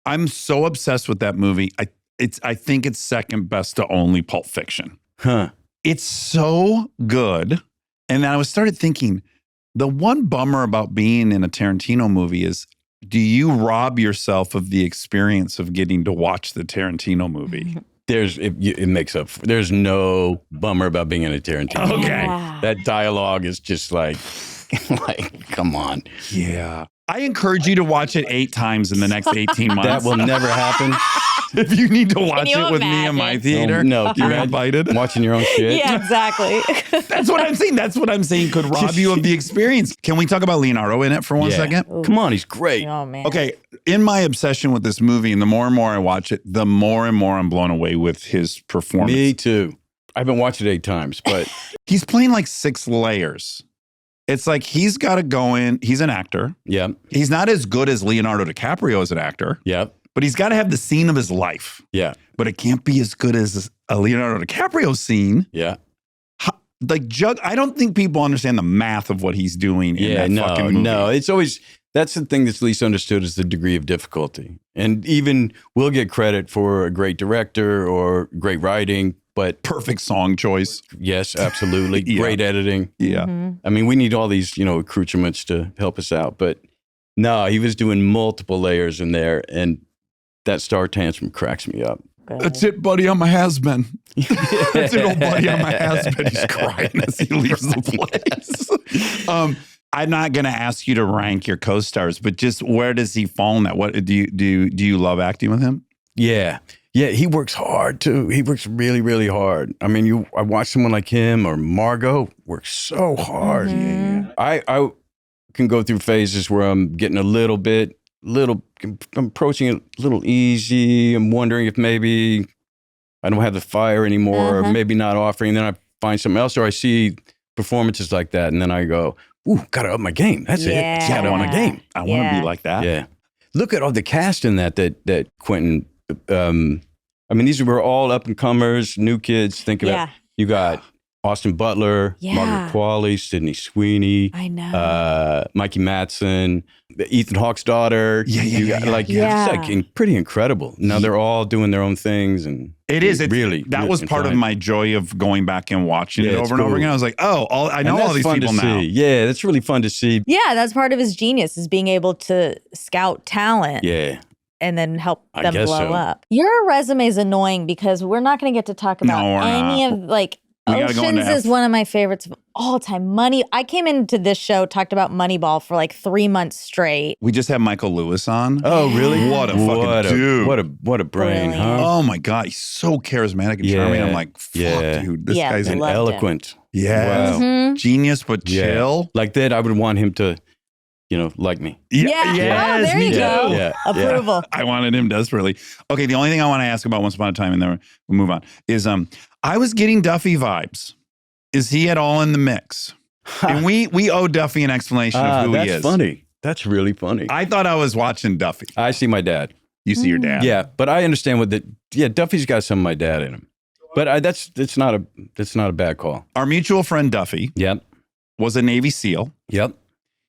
I'm so obsessed with that movie. I think it's second best to only Pulp Fiction. Huh. It's so good. And then I started thinking, the one bummer about being in a Tarantino movie is, do you rob yourself of the experience of getting to watch the Tarantino movie? It makes up. There's no bummer about being in a Tarantino. Okay. Yeah. That dialogue is just like, come on. Yeah. I encourage you to watch it 8 times in the next 18 months. That will never happen. If you need to watch you it with me in my theater, No, you're imagine invited. watching your own shit. Yeah, exactly. That's what I'm saying. That's what I'm saying could rob you of the experience. Can we talk about Leonardo in it for one second? Come on, he's great. Oh, man. Okay, in my obsession with this movie, and the more and more I watch it, the more and more I'm blown away with his performance. Me too. I've been watching it 8 times, but He's playing like 6 layers. It's like he's got to go in. He's an actor. yeah, He's not as good as Leonardo DiCaprio as an actor, yeah, but he's got to have the scene of his life. yeah, But it can't be as good as a Leonardo DiCaprio scene. yeah. I don't think people understand the math of what he's doing in that fucking movie. No, it's always, that's the thing that's least understood is the degree of difficulty. And even we'll get credit for a great director or great writing, but Perfect song choice. yes, absolutely. Yeah. Great editing. Yeah. I mean, we need all these, accoutrements to help us out. But no, he was doing multiple layers in there. And that star tantrum cracks me up. That's it, buddy. I'm a has-been. That's it, old buddy. I'm a has-been. He's crying as he leaves the place. I'm not going to ask you to rank your co-stars, but just where does he fall in that? What do you love acting with him? Yeah. Yeah, he works hard too. He works really, really hard. I mean, I watch someone like him or Margot work so hard. Mhm. I can go through phases where I'm getting I'm approaching it a little easy. I'm wondering if maybe I don't have the fire anymore or maybe not offering. Then I find something else or I see performances like that. And then I go, ooh, gotta up my game. That's it. Yeah. Gotta up my game. I want to Yeah. be like that. Yeah. Look at all the cast in that Quentin. I mean, these were all up and comers, new kids. Think about Yeah. you got Austin Butler, Yeah. Margaret Qualley, Sydney Sweeney, I know. Mikey Madsen, Ethan Hawke's daughter. Yeah, yeah, You yeah, got, yeah. like Yeah. it's like pretty incredible. Now they're all doing their own things, and It is. It's, really that was part of fun. my joy of going back and watching Yeah, it it's over and over cool. again. I was like, oh, I know And all that's these fun people to now. see. Yeah, that's really fun to see. Yeah, that's part of his genius is being able to scout talent Yeah. and then help I them guess blow so. up. Your resume is annoying because we're not going to get to talk about No, we're any not. of like We gotta go into Oceans is F. one of my favorites of all time. Money. I came into this show, talked about Moneyball for like 3 months straight. We just had Michael Lewis on. Oh, really? What a fucking dude. What a brain, Brilliant. huh? Oh my God, he's so charismatic and charming. Yeah. I'm like, fuck, Yeah. dude, this Yeah, guy's And an loved him. eloquent. yes. Wow. Mhm. Genius, but Yeah. chill. Like that, I would want him to, like me. Yeah. Yes, Oh, there me you too. go. Yeah. Approval. I wanted him desperately. Okay, the only thing I want to ask about Once Upon a Time, and then we'll move on, is I was getting Duffy vibes. Is he at all in the mix? And we owe Duffy an explanation of who he That's is. funny. That's really funny. I thought I was watching Duffy. I see my dad. You see your dad. Yeah, but I understand Duffy's got some of my dad in him. But it's not a bad call. Our mutual friend Duffy Yep. was a Navy SEAL. Yep.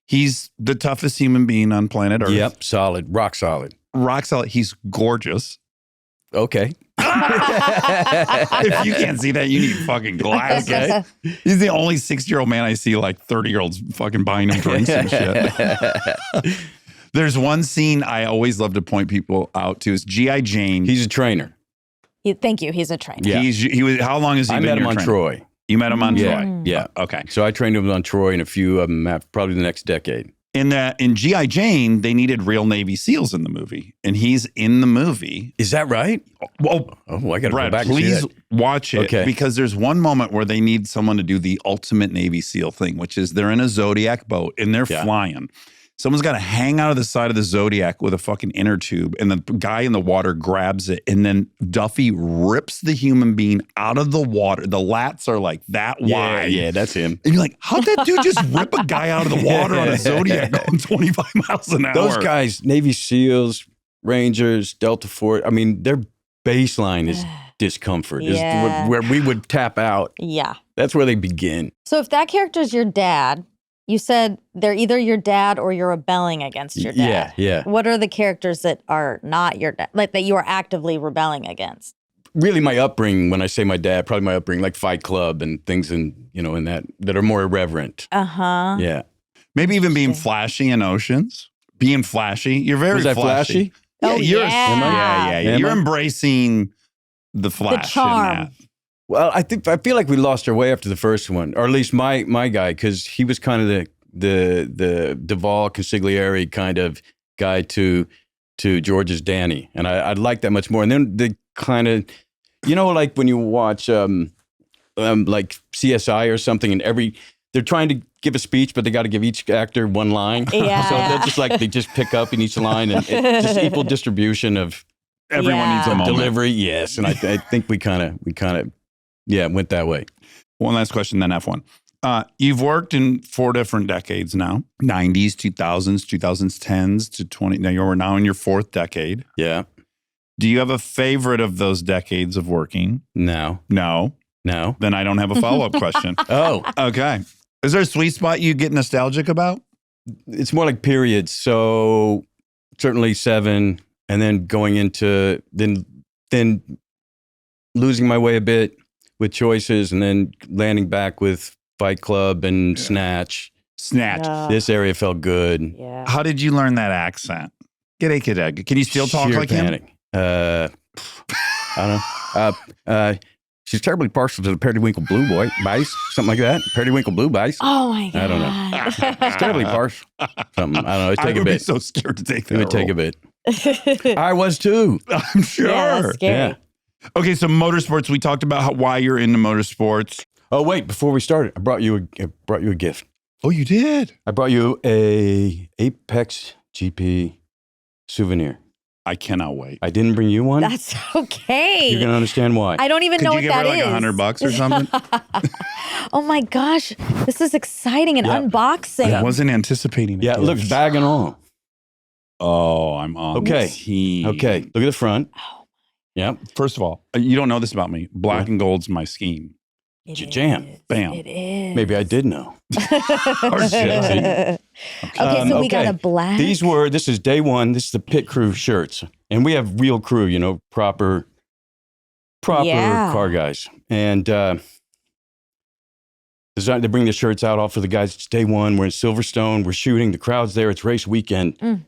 He's the toughest human being on planet Earth. Yep. Solid. Rock solid. Rock solid. He's gorgeous. Okay. If you can't see that, you need fucking glasses. Okay. He's the only 60-year-old man I see like 30-year-olds fucking buying him drinks and shit. There's one scene I always love to point people out to is G.I. Jane. He's a trainer. Thank you. He's a trainer. Yeah. He was. How long has he I been met him your on trainer? Troy. You met him on Yeah. Troy. Yeah. Okay. So I trained him on Troy and a few of them probably the next decade. In G.I. Jane, they needed real Navy SEALs in the movie, and he's in the movie. Is that right? Well, Oh, I got to go Brad, back and see please that. watch it Okay. because there's one moment where they need someone to do the ultimate Navy SEAL thing, which is they're in a Zodiac boat and they're Yeah. flying. Someone's got to hang out of the side of the Zodiac with a fucking inner tube, and the guy in the water grabs it, and then Duffy rips the human being out of the water. The lats are like that wide. Yeah, that's him. And you're like, how'd that dude just rip a guy out of the water on a Zodiac going 25 miles an hour? Those guys, Navy SEALs, Rangers, Delta Force, I mean, their baseline is discomfort, Yeah. is where we would tap out. Yeah. That's where they begin. So if that character's your dad, you said they're either your dad or you're rebelling against your dad. Yeah. What are the characters that are not your dad, like that you are actively rebelling against? Really, my upbringing, when I say my dad, probably my upbringing, like Fight Club and things in that are more irreverent. Uh-huh. Yeah. Maybe even being flashy in Oceans. Being flashy. You're very Was that flashy? Yeah, Oh, you're, yeah. Am I? yeah. Am You're I? embracing the flash charm. in that. Well, I feel like we lost our way after the first one, or at least my guy, because he was kind of the Duvall Consigliere kind of guy to George's Danny, and I like that much more. And then the kind of, like when you watch like CSI or something, and they're trying to give a speech, but they got to give each actor one line. Yeah. So they're just like they just pick up in each line, and it's just equal distribution of Everyone Yeah. needs a moment. delivery. Yes, and I think we kind of went that way. One last question, then F1. You've worked in 4 different decades now. 90s, 2000s, 2010s to 20. Now you're now in your 4th decade. Yeah. Do you have a favorite of those decades of working? No. No. Then I don't have a follow-up question. Oh, Okay. Is there a sweet spot you get nostalgic about? it's more like periods. So certainly 7, and then going into then losing my way a bit with Choices, and then landing back with Fight Club and Snatch. Snatch. This area felt good. Yeah. How did you learn that accent? G'day, kid. Can you still talk Sheer like him? panic. I don't know. She's terribly partial to the Periwinkle Blue Boy Bice, something like that. Periwinkle Blue Bice. Oh my God. I don't know. She's terribly partial. Something. I don't know. It'd I take a would be bit. so scared to take that It would take a role. bit. I was too. I'm sure. Yeah, that's scary. Yeah. Okay, so motorsports. We talked about why you're into motorsports. Oh wait, before we started, I brought you a gift. Oh, you did? I brought you a Apex GP souvenir. I cannot wait. I didn't bring you one. That's okay. You're going to understand why. I don't even know Could what you give her that like is. $100 or something? Oh my gosh, this is exciting. An Yeah. unboxing. I wasn't anticipating it. Yeah, it looks bag and all. Oh, I'm on Okay. the team. Okay, look at the front. Yep. First of all, you don't know this about me. Black and gold's my scheme. It Jam. is. Bam. It is. Maybe I did know. Or shit. Okay, so we got a black. This is day one. This is the pit crew shirts. And we have real crew, proper Yeah. car guys. And they bring the shirts out all for the guys. It's day one. We're in Silverstone. We're shooting. The crowd's there. It's race weekend. Mm.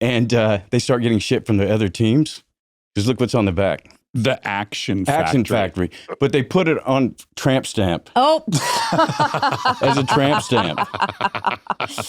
And they start getting shit from the other teams. Just look what's on the back. The Action Factory. Action Factory. But they put it on tramp stamp. Oh. As a tramp stamp.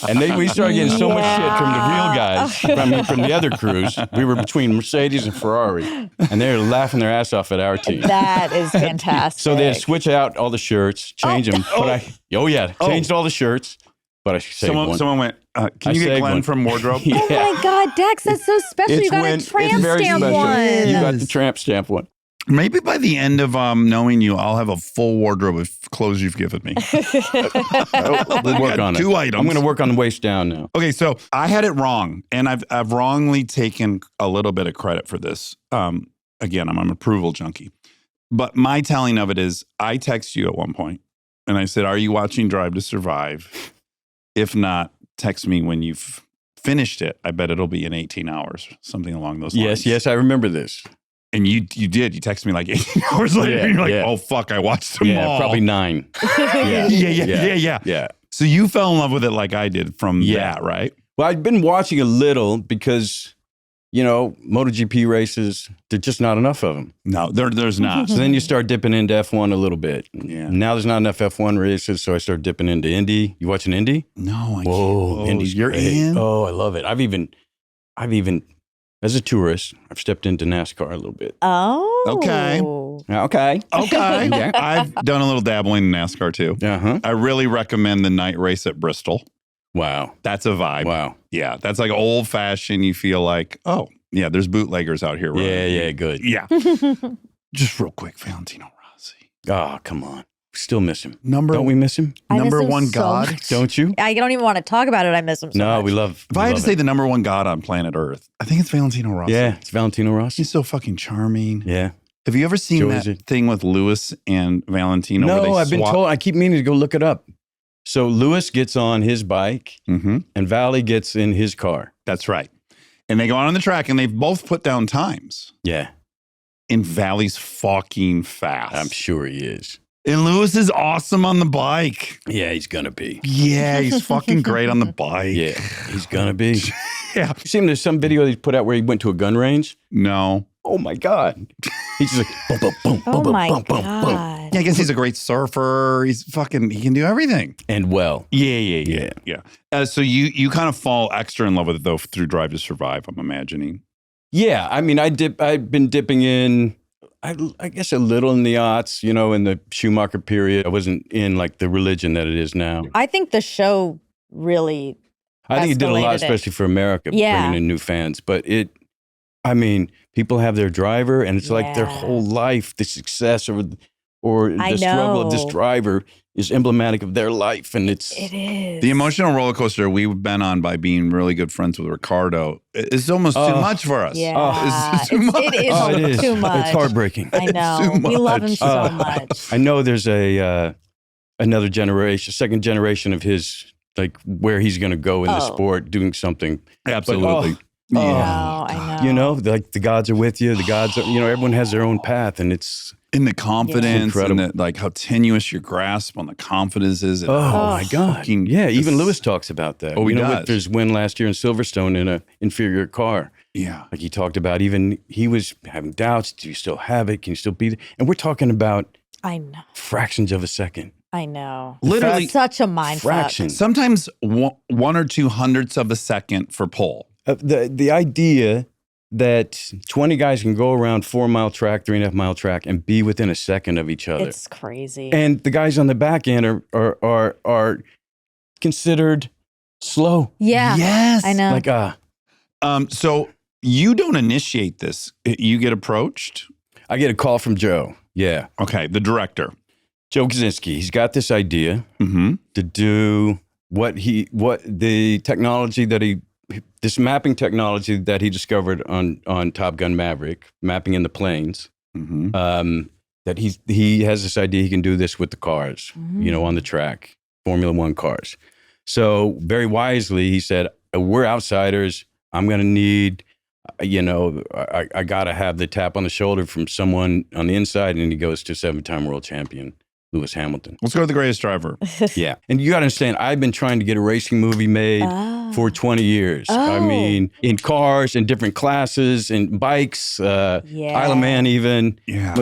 And we started getting so much shit from the real guys, from the other crews. We were between Mercedes and Ferrari, and they were laughing their ass off at our team. That is fantastic. So they had to switch out all the shirts, change them. Changed all the shirts, but I saved one. Someone went, can I you get saved Glenn one. from wardrobe? Yeah. Oh my God, Dax, that's so special. You got a tramp very stamp special. one. You got the tramp stamp one. Maybe by the end of knowing you, I'll have a full wardrobe of clothes you've given me. We'll work on it. 2 items. I'm going to work on the waist down now. Okay, so I had it wrong, and I've wrongly taken a little bit of credit for this. Again, I'm an approval junkie. But my telling of it is I text you at one point, and I said, are you watching Drive to Survive? If not, text me when you've finished it. I bet it'll be in 18 hours, something along those lines. Yes, I remember this. And you did. You texted me like 18 hours later. Yeah, and you're like, yeah. oh, fuck, I watched them all. Probably 9. Yeah. So you fell in love with it like I did from Yeah. that, right? Well, I've been watching a little because, MotoGP races, there's just not enough of them. No, there's not. So then you start dipping into F1 a little bit. Yeah. Now there's not enough F1 races, so I start dipping into Indy. You watching Indy? No, I can't. Whoa, Indy's you're great. in? Oh, I love it. I've even, as a tourist, I've stepped into NASCAR a little bit. Oh. Okay. Okay. Okay. Yeah. I've done a little dabbling in NASCAR too. Uh-huh. I really recommend the night race at Bristol. Wow. That's a vibe. Wow. Yeah, that's like old fashioned. You feel like, oh, yeah, there's bootleggers out here. Yeah, good. Yeah. Just real quick, Valentino Rossi. Oh, come on. We still miss him. Don't we miss him? I miss number him one so God? much. Don't you? I don't even want to talk about it. I miss him so No, much. we love If I had to say the number one God on planet Earth, I think it's Valentino Rossi. Yeah, it's Valentino Rossi. He's so fucking charming. Yeah. Have you ever seen Joe, that is it- thing with Lewis and Valentino? where No, they I've been swap- told. I keep meaning to go look it up. So Lewis gets on his bike Mhm. and Valley gets in his car. That's right. And they go out on the track and they've both put down times. Yeah, And Valley's fucking fast. I'm sure he is. And Lewis is awesome on the bike. Yeah, he's going to be. Yeah, he's fucking great on the bike. Yeah, he's going to be. Yeah. You see him, there's some video he put out where he went to a gun range. No. Oh my God. He's just like, boom, boom, boom, Oh boom, boom, my boom, boom, boom. God. Yeah, I guess he's a great surfer. He can do everything. And well. Yeah. So you kind of fall extra in love with it though through Drive to Survive, I'm imagining. Yeah, I mean, I've been dipping in, I guess a little in the aughts, in the Schumacher period. I wasn't in like the religion that it is now. I think the show really. I think it did a lot, escalated it. especially for America, Yeah. bringing in new fans. But people have their driver, and it's like their Yeah. whole life, the success or I the struggle of this know. driver is emblematic of their life, and it's It is. The emotional roller coaster we've been on by being really good friends with Ricardo is almost too Oh. much for us. Yeah. It's too much. It is Oh, it is. too much. It's heartbreaking. I know. too We love him much. so much. I know there's another generation, second generation of his, like where he's going to go in the Oh. sport, doing something. Absolutely. Oh, I know. Like the gods are with you. The gods are, everyone has their own path, and it's And the confidence Incredible. and like how tenuous your grasp on the confidence is. And oh how my God. fucking- Yeah, even Lewis talks about that. Oh, he with does. his win last year in Silverstone in an inferior car. Yeah. Like he talked about, even he was having doubts. Do you still have it? Can you still beat it? And we're talking about I know. fractions of a second. I know. Literally, It's such a mind fuck. Fractions. sometimes 1 or 2 hundredths of a second for pole. The idea that 20 guys can go around 4-mile track, 3.5-mile track, and be within a second of each other. It's crazy. And the guys on the back end are considered slow. yeah. Yes. I know. Like So you don't initiate this. You get approached. I get a call from Joe. Yeah. Okay, the director. Joe Kaczynski. He's got this idea Mm-hmm. to do this mapping technology that he discovered on Top Gun Maverick, mapping in the planes. Mm-hmm. That he has this idea he can do this with the cars, on the track, Formula One cars. So very wisely, he said, we're outsiders. I'm going to need, I got to have the tap on the shoulder from someone on the inside. And he goes to 7-time world champion, Lewis Hamilton. Let's go to the greatest driver. Yeah. And you got to understand, I've been trying to get a racing movie made for 20 years. I mean, in cars, in different classes, in bikes, Isle of Man even. Yeah.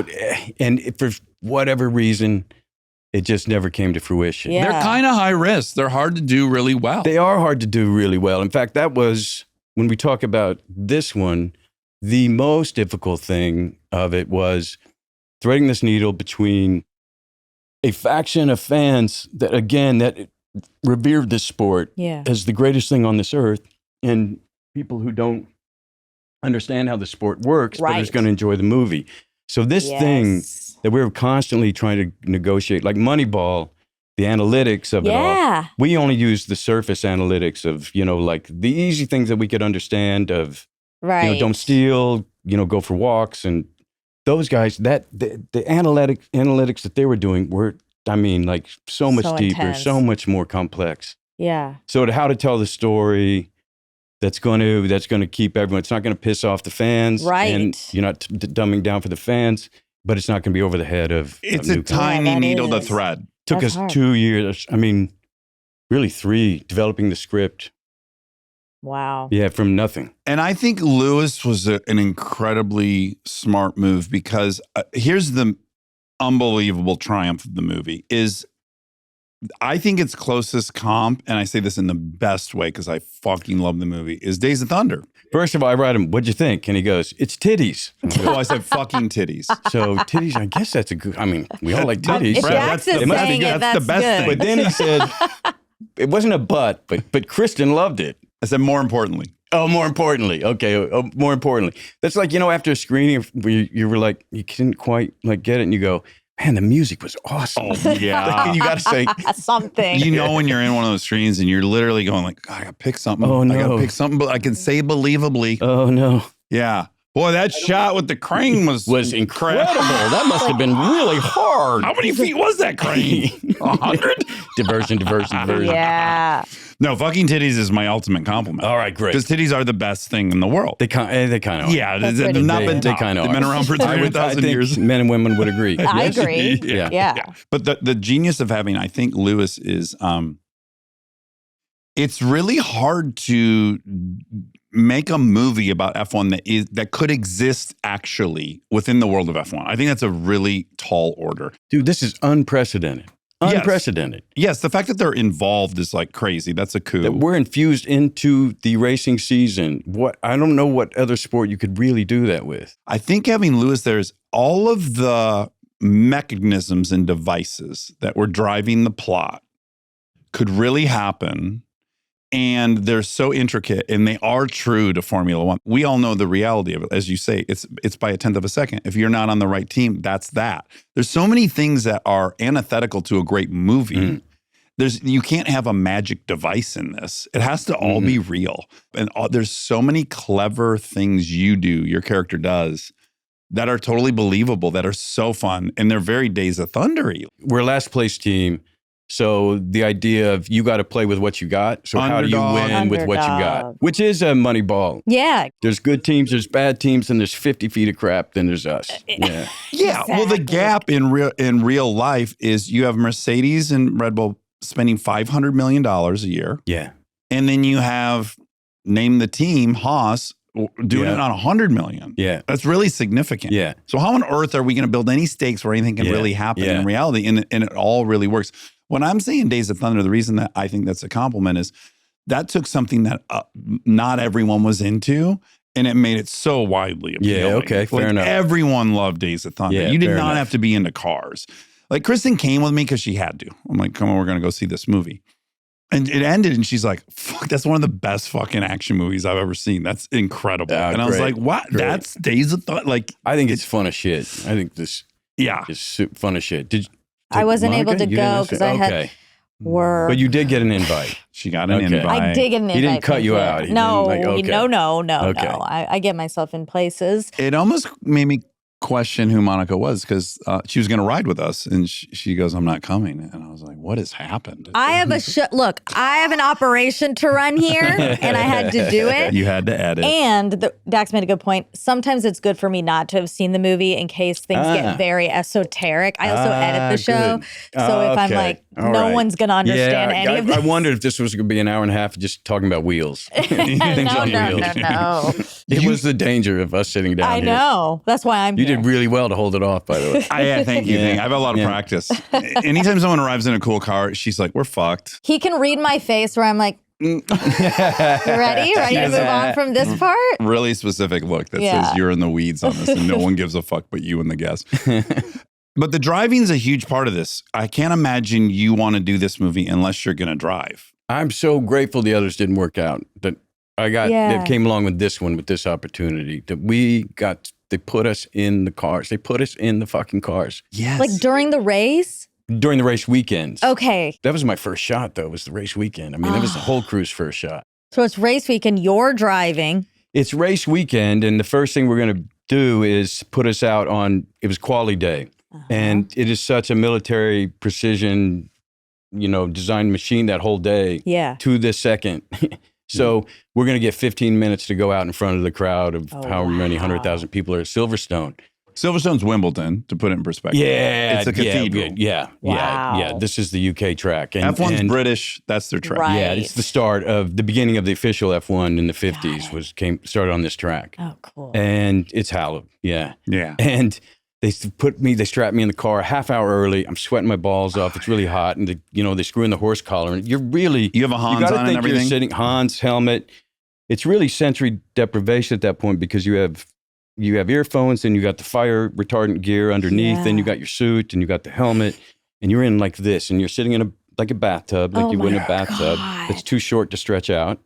And for whatever reason, it just never came to fruition. Yeah. They're kind of high risk. They're hard to do really well. They are hard to do really well. In fact, that was, when we talk about this one, the most difficult thing of it was threading this needle between a faction of fans that revered this sport as the greatest thing on this earth, and people who don't understand how the sport works, but is going to enjoy the movie. So this thing that we were constantly trying to negotiate, like Moneyball, the analytics of it all, we only use the surface analytics of, like the easy things that we could understand of, don't steal, go for walks. And those guys, the analytics that they were doing were, so much deeper, intense. so much more complex. Yeah. So how to tell the story that's going to keep everyone, it's not going to piss off the fans. Right. And you're not dumbing down for the fans, but it's not going to be over the head of It's of a newcomers. tiny needle to thread. Took That's us hard. 2 years. Really 3, developing the script. Wow. Yeah, from nothing. And I think Lewis was an incredibly smart move because here's the unbelievable triumph of the movie is I think its closest comp, and I say this in the best way because I fucking love the movie, is Days of Thunder. First of all, I write him, what'd you think? And he goes, it's titties. Oh, I said fucking titties. So titties, I guess that's a good, we all like titties. If Brad, Dax that's is the best saying thing. it, That's the best good. thing. But then he said, it wasn't a but Kristen loved it. I said more importantly. Oh, more importantly. Okay. Oh, more importantly. That's like, after a screening where you were like, you couldn't quite get it. And you go, man, the music was awesome. Oh, yeah. You got to say, Something. You know when you're in one of those screens and you're literally going like, I gotta pick something. Oh, I no. gotta pick something, but I can say believably. oh no. Yeah. Boy, that shot with the crane was Incredible. That must have been really hard. How many feet was that crane? 100? Diversion. Yeah. No, fucking titties is my ultimate compliment. All right, great. Because titties are the best thing in the world. They kind of are. Yeah, That's they've pretty not good. been They taught. kind of They've been around for 300,000 years. Men and women would agree. I Yes. agree. Yeah. Yeah. But the genius of having, I think, Lewis is, it's really hard to make a movie about F1 that could exist actually within the world of F1. I think that's a really tall order. Dude, this is unprecedented. Yes. Unprecedented. Yes, the fact that they're involved is like crazy. That's a coup. That we're infused into the racing season. I don't know what other sport you could really do that with. I think having Lewis there is all of the mechanisms and devices that were driving the plot could really happen. And they're so intricate and they are true to Formula One. We all know the reality of it. As you say, it's by a tenth of a second. If you're not on the right team, that's that. There's so many things that are antithetical to a great movie. You can't have a magic device in this. It has to all be real. And there's so many clever things your character does, that are totally believable, that are so fun. And they're very Days of Thunder-y. We're a last place team. So the idea of you got to play with what you got. So how do you Underdog. win with what you got? Underdog. Which is a money ball. Yeah. There's good teams, there's bad teams, and there's 50 feet of crap, then there's us. Yeah. Yeah. Well, the Exactly. gap in real life is you have Mercedes and Red Bull spending $500 million a year. Yeah. And then you have, name the team, Haas, doing Yeah. it on $100 million. Yeah. That's really significant. Yeah. So how on earth are we going to build any stakes where anything can Yeah. really happen Yeah. in reality? And it all really works. When I'm saying Days of Thunder, the reason that I think that's a compliment is that took something that not everyone was into, and it made it so widely appealing. Yeah, okay, fair enough. Everyone loved Days of Thunder. Yeah, You did fair not enough. have to be into cars. Like Kristen came with me because she had to. I'm like, come on, we're going to go see this movie. And it ended, and she's like, fuck, that's one of the best fucking action movies I've ever seen. That's incredible. Yeah, and I was great, like, what? great. That's Days of Thought. Like, I think it's fun as shit. I think this yeah. is fun as shit. I wasn't Monica, able to you go didn't because I had okay. work. But you did get an invite. She got an Okay. invite. I did get an invite. He didn't cut thank you out. He No, didn't, like, okay. no. Okay. I get myself in places. It almost made me question who Monica was because she was going to ride with us, and she goes, "I'm not coming," and I was like, "What has happened?" I have look, I have an operation to run here, and I had to do it. You had to edit. And Dax made a good point. Sometimes it's good for me not to have seen the movie in case things get very esoteric. I also edit the show. good. So if I'm Okay. like, All no right. one's going to understand any of this. I wondered if this was going to be an hour and a half of just talking about wheels. Things no, on no, wheels. no. It was the danger of us sitting down I here. know. That's why I'm You here. did really well to hold it off, by the way. Yeah, thank you. Yeah. Thank you. I have a lot of Yeah. practice. Anytime someone arrives in a cool car, she's like, "We're fucked." He can read my face where I'm like, you ready? Ready to move on from this part? Really specific look that Yeah. says you're in the weeds on this, and no one gives a fuck but you and the guest. But the driving's a huge part of this. I can't imagine you want to do this movie unless you're going to drive. I'm so grateful the others didn't work out. That I got Yeah. that came along with this one, with this opportunity. That they put us in the cars. They put us in the fucking cars Yes. Like during the race? during the race weekends. Okay. That was my first shot, though. Was the race weekend. I mean, that was the whole crew's first shot. So it's race weekend. You're driving. It's race weekend, and the first thing we're going to do is put us out on. It was quality day, and it is such a military precision, designed machine that whole day. Yeah. To the second. So we're going to get 15 minutes to go out in front of the crowd of however many 100,000 people are at Silverstone. Silverstone's Wimbledon, to put it in perspective. Yeah, It's a cathedral. Yeah. Wow. This is the UK track. And, F1's and- British. That's their track. Right. Yeah, it's the start of the beginning of the official F1 in the 50s. Started on this track, Oh, cool. and it's hallowed. Yeah, Yeah. and they strapped me in the car a half hour early. I'm sweating my balls off. It's really hot, and they screw in the horse collar, and you have a Hans gotta on and think everything? You're sitting Hans helmet. It's really sensory deprivation at that point because you have earphones, and you got the fire retardant gear underneath, Yeah. then you got your suit, and you got the helmet, and you're in like this, and you're sitting in a bathtub, like Oh you would in my a bathtub. God. It's too short to stretch out.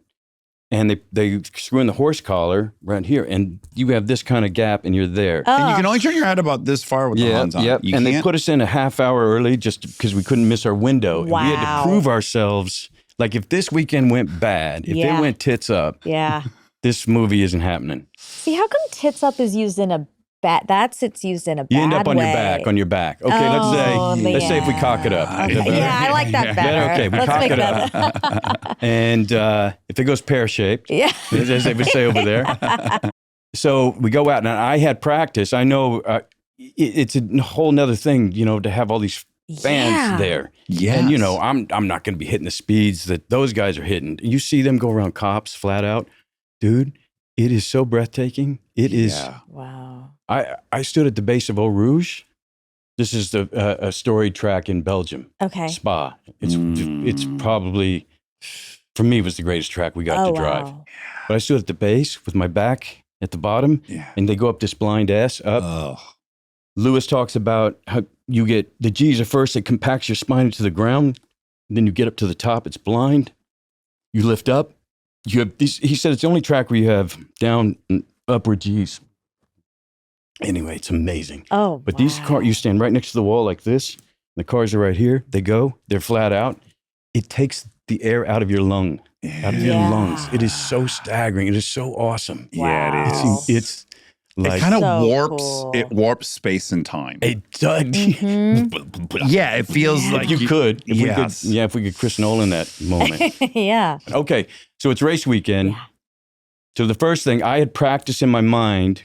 And they screw in the horse collar right here, and you have this kind of gap, and you're there. And you can only turn your head about this far with the Hans on. Yep. You And they can't- put us in a half hour early just because we couldn't miss our window. And we had Wow. to prove ourselves. Like if this weekend went bad, if Yeah. it went tits up, Yeah. this movie isn't happening. See, how come tits up is used in a it's used in a bad You end up on way. your back. Okay, Oh, let's say if we cock it up. Okay. Is that better? Yeah, I like that better. Okay, we Let's cock make it that. up. And if it goes pear-shaped, Yeah. as they would say over there. So we go out, and I had practice. I know it's a whole nother thing, to have all these fans Yeah. there. Yes. And, I'm not going to be hitting the speeds that those guys are hitting. You see them go around cops flat out. Dude, it is so breathtaking. It is. Yeah. Wow. I stood at the base of Eau Rouge. This is a storied track in Belgium. Okay. Spa. It's probably, for me, it was the greatest track we got to drive. Wow. But I stood at the base with my back at the bottom, Yeah. and they go up this blind S up. Oh. Lewis talks about how you get the G's are first, it compacts your spine into the ground. Then you get up to the top, it's blind. You lift up. You have these, he said it's the only track where you have down and upward G's. Anyway, it's amazing. Oh, But these cars, you stand right next to the wall like this. The cars are right here. They're flat out. It takes the air out of your lung, out of your Yeah. lungs. It is so staggering. It is so awesome. Yeah, it Wow. is. It's like It kind of So warps. cool. It warps space and time. it does. Yeah, it feels If like you could, Yes. if we could Chris Nolan that moment. Yeah. Okay, so it's race weekend. Yeah. So the first thing I had practiced in my mind,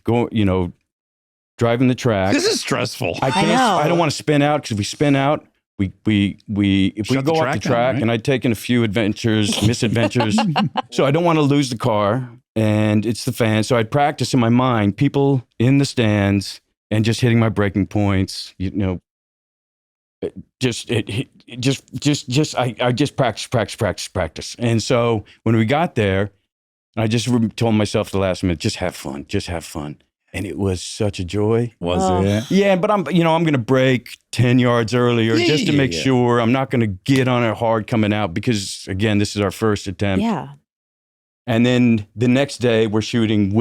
driving the track. This is stressful. I can't. know. I don't want to spin out because if we spin out, if we Shut go the off track the down, track, right? and I'd taken a few misadventures. So I don't want to lose the car, and it's the fan. So I'd practice in my mind, people in the stands, and just hitting my breaking points. I just practice. And so when we got there, I just told myself at the last minute, just have fun. And it was such a joy. Was Oh. it? Yeah, but I'm going to break 10 yards earlier Yeah, just to yeah, make yeah. sure I'm not going to get on it hard coming out because, again, this is our first attempt. Yeah. And then the next day we're shooting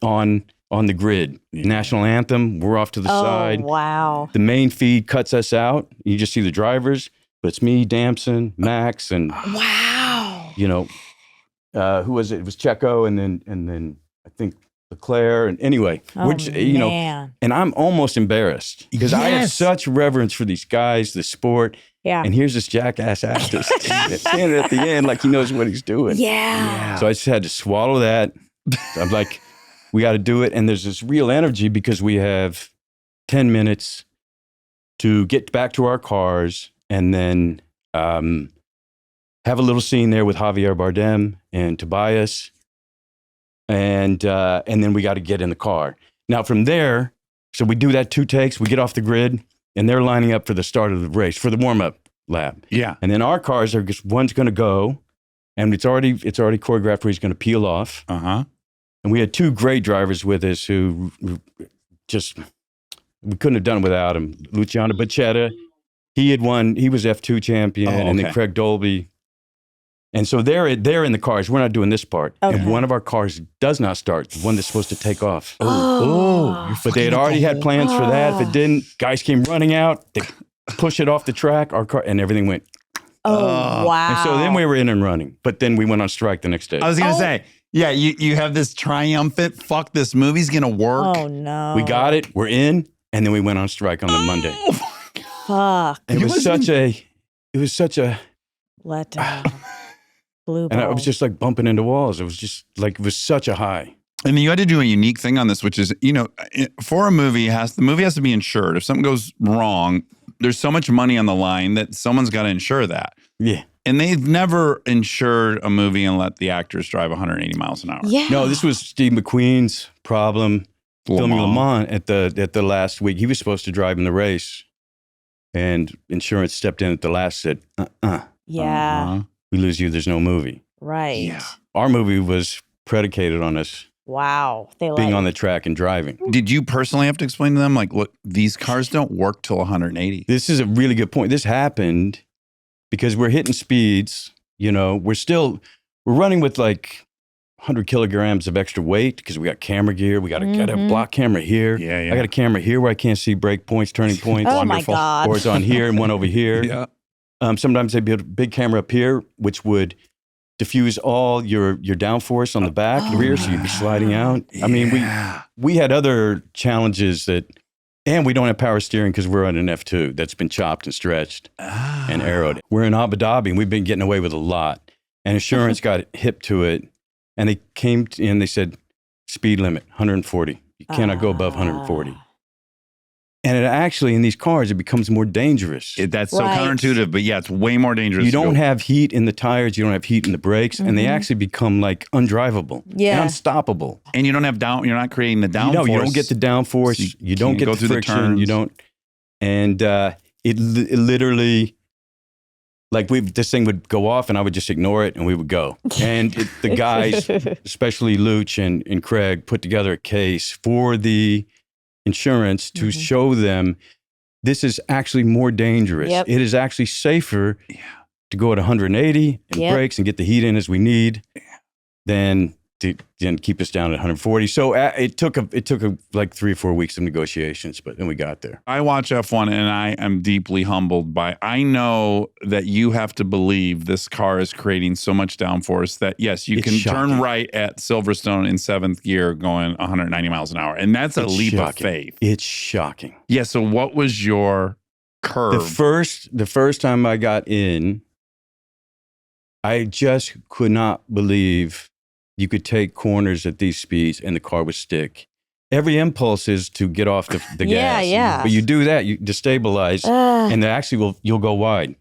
on the grid. Yeah. National anthem, we're off to the side. Wow. The main feed cuts us out. You just see the drivers, but it's me, Damson, Max, and Wow. who was it? It was Checo, and then I think Leclerc. And anyway, Oh, we're man. and I'm almost embarrassed because I have Yes. such reverence for these guys, the sport. Yeah. And here's this jackass actor standing at the end like he knows what he's doing. Yeah. So I just had to swallow that. I'm like, we got to do it. And there's this real energy because we have 10 minutes to get back to our cars and then have a little scene there with Javier Bardem and Tobias. And then we got to get in the car. Now from there, so we do that 2 takes, we get off the grid, and they're lining up for the start of the race, for the warm-up lap. Yeah. And then our cars are just, one's going to go, and it's already choreographed where he's going to peel off. Uh-huh. And we had 2 great drivers with us who just, we couldn't have done without him. Luciano Bacchetta, he had won, he was F2 champion, Oh, and then okay. Craig Dolby. And so they're in the cars. We're not doing this part. Okay. And one of our cars does not start, the one that's supposed to take off. Oh. But they had already had plans for that. If it didn't, guys came running out. They push it off the track, our car, and everything went. Oh, wow. And so then we were in and running. But then we went on strike the next day. I was going to Oh. say, yeah, you have this triumphant, fuck, this movie's going to work. Oh, no. We got it. We're in. And then we went on strike on the Monday. Fuck. And it was such a, Let down. Blue and I was balls. just like bumping into walls. It was just like, it was such a high. And you had to do a unique thing on this, which is, for a movie, the movie has to be insured. If something goes wrong, there's so much money on the line that someone's got to insure that. Yeah. And they've never insured a movie and let the actors drive 180 miles an hour. Yeah. No, this was Steve McQueen's problem. Le Filming Le Mans. Mans at the last week. He was supposed to drive in the race. And insurance stepped in at the last, said, Yeah. Uh-huh. we lose you, there's no movie. Right. Yeah. Our movie was predicated on us Wow. They being let on the track and driving. Did you personally have to explain to them, like, look, these cars don't work till 180? This is a really good point. This happened because we're hitting speeds, we're running with like 100 kilograms of extra weight because we got camera gear. We got a block camera here. Yeah, yeah. I got a camera here where I can't see brake points, turning points. Oh, my Wonderful. God. Or it's on here and one over here. Yeah. Sometimes they build a big camera up here, which would diffuse all your downforce on the back and rear, so you'd be sliding out. I mean, Yeah. we had other challenges and we don't have power steering because we're on an F2 that's been chopped and stretched and arrowed. We're in Abu Dhabi and we've been getting away with a lot. And insurance got hip to it, and they came and they said, speed limit, 140. You cannot go above 140. And it actually, in these cars, it becomes more dangerous. That's so Right. counterintuitive, but yeah, it's way more dangerous. You to don't go- have heat in the tires, you don't have heat in the brakes, and they actually become like undrivable, Yeah. and unstoppable. and you don't have you're not creating the downforce. You don't get the downforce, So you you don't can't get go the through the friction, you turns. don't. And it literally, like this thing would go off and I would just ignore it and we would go. And the guys, especially Luch and Craig, put together a case for the insurance to show them this is actually more dangerous. Yep. It is actually safer to go at 180 and Yep. brakes and get the heat in as we need than to keep us down at 140. So it took like 3 or 4 weeks of negotiations, but then we got there. I watch F1 and I am deeply humbled by, I know that you have to believe this car is creating so much downforce that yes, you It's can shocking. turn right at Silverstone in 7th gear going 190 miles an hour. And that's a It's leap of shocking. faith. It's shocking. Yeah. So what was your curve? The first time I got in, I just could not believe you could take corners at these speeds and the car would stick. Every impulse is to get off the Yeah, gas. yeah. But you do that, you destabilize, and they actually you'll go wide.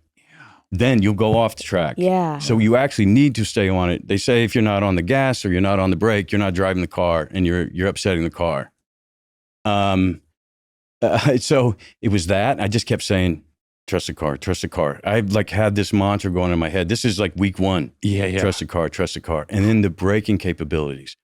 Then you'll go off the track. Yeah. So you actually need to stay on it. They say if you're not on the gas or you're not on the brake, you're not driving the car, and you're upsetting the car. So it was that. I just kept saying, trust the car, trust the car. I like had this mantra going in my head. This is like week 1. Yeah. Trust the car, trust the car. And then the braking capabilities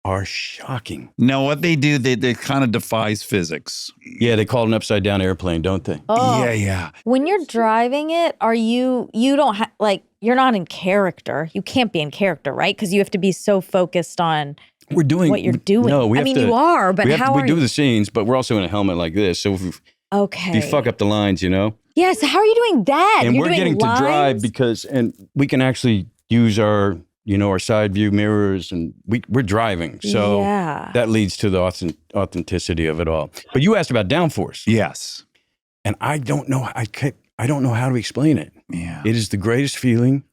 are shocking. Now, what they do, they kind of defies physics. Yeah, they call it an upside down airplane, don't they? Oh. Yeah. When you're driving it, you don't like, you're not in character. You can't be in character, right? Because you have to be so focused on We're doing what you're doing. No, we have to, you are, but how we are do you? the scenes, but we're also in a helmet like this. So if Okay. you fuck up the lines, you know? Yeah, so how are you doing that? And You're we're doing getting lines? to drive because, and we can actually use our, our side view mirrors, and we're driving. So Yeah. that leads to the authenticity of it all. But you asked about downforce. Yes. And I don't know. I don't know how to explain it. Yeah. It is the greatest feeling.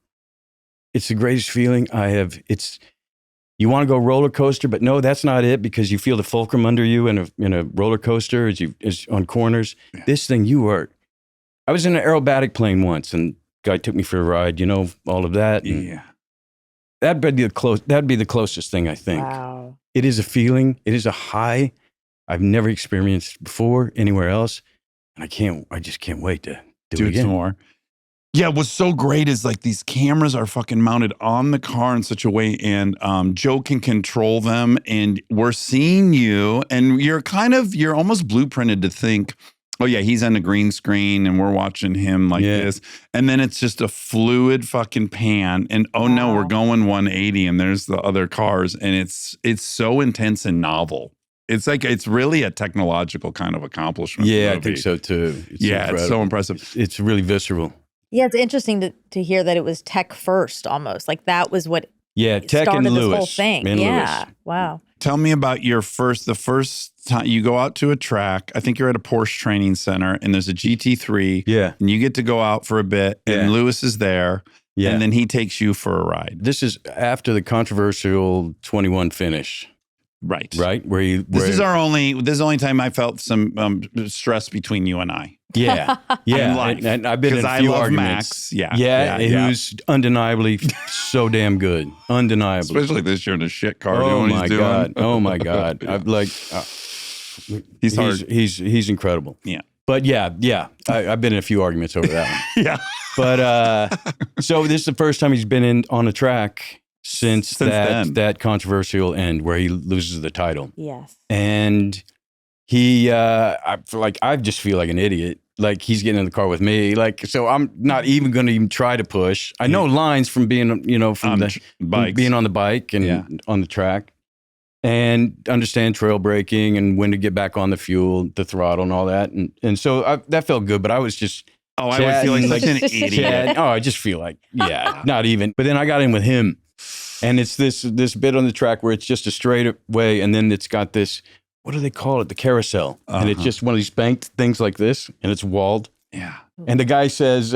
It's the greatest feeling I have. You want to go roller coaster, but no, that's not it, because you feel the fulcrum under you in a roller coaster as on corners. Yeah. This thing, I was in an aerobatic plane once, and guy took me for a ride. All of that. And Yeah. that'd be the closest thing, I think. Wow. It is a feeling. It is a high I've never experienced before anywhere else, and I just can't wait to do it Some again. more. Yeah, what's so great is like these cameras are fucking mounted on the car in such a way, and Joe can control them, and we're seeing you, and you're almost blueprinted to think, oh yeah, he's on the green screen, and we're watching him like this, and then it's just a fluid fucking pan, and oh no, we're going 180, and there's the other cars, and it's so intense and novel. It's like it's really a technological kind of accomplishment. Yeah, I think so too. It's so impressive. It's really visceral. Yeah, it's interesting to hear that it was tech first almost. Like that was what Tech started and this Lewis. whole thing. And Yeah. Lewis. Wow. Tell me about the first time you go out to a track. I think you're at a Porsche training center, and there's a GT3. Yeah. And you get to go out for a bit, and Yeah. Lewis is there, Yeah. and then he takes you for a ride. This is after the controversial 21 finish, Right. right? This is the only time I felt some stress between you and I. Yeah. Yeah. In life. And I've been in a I few love arguments. Max. Yeah. Yeah. Who's undeniably so damn good. Undeniably. Especially this year in a shit car. doing Oh what my he's doing. God. Oh my God. I'm like, He's hard. He's incredible. Yeah. But yeah. I've been in a few arguments over that one. Yeah. But so this is the first time he's been on a track since then. that controversial end where he loses the title. Yes. And he I just feel like an idiot. Like he's getting in the car with me. Like, so I'm not even going to even try to push. I know lines from being, from the bikes. being on the bike and on the track, and understand trail braking and when to get back on the fuel, the throttle, and all that. And so that felt good. But I was just I would feel like such an idiot. I just feel like not even. But then I got in with him, and it's this bit on the track where it's just a straight way, and then it's got this. What do they call it? The carousel. And it's just one of these banked things like this, and it's walled. Yeah. And the guy says,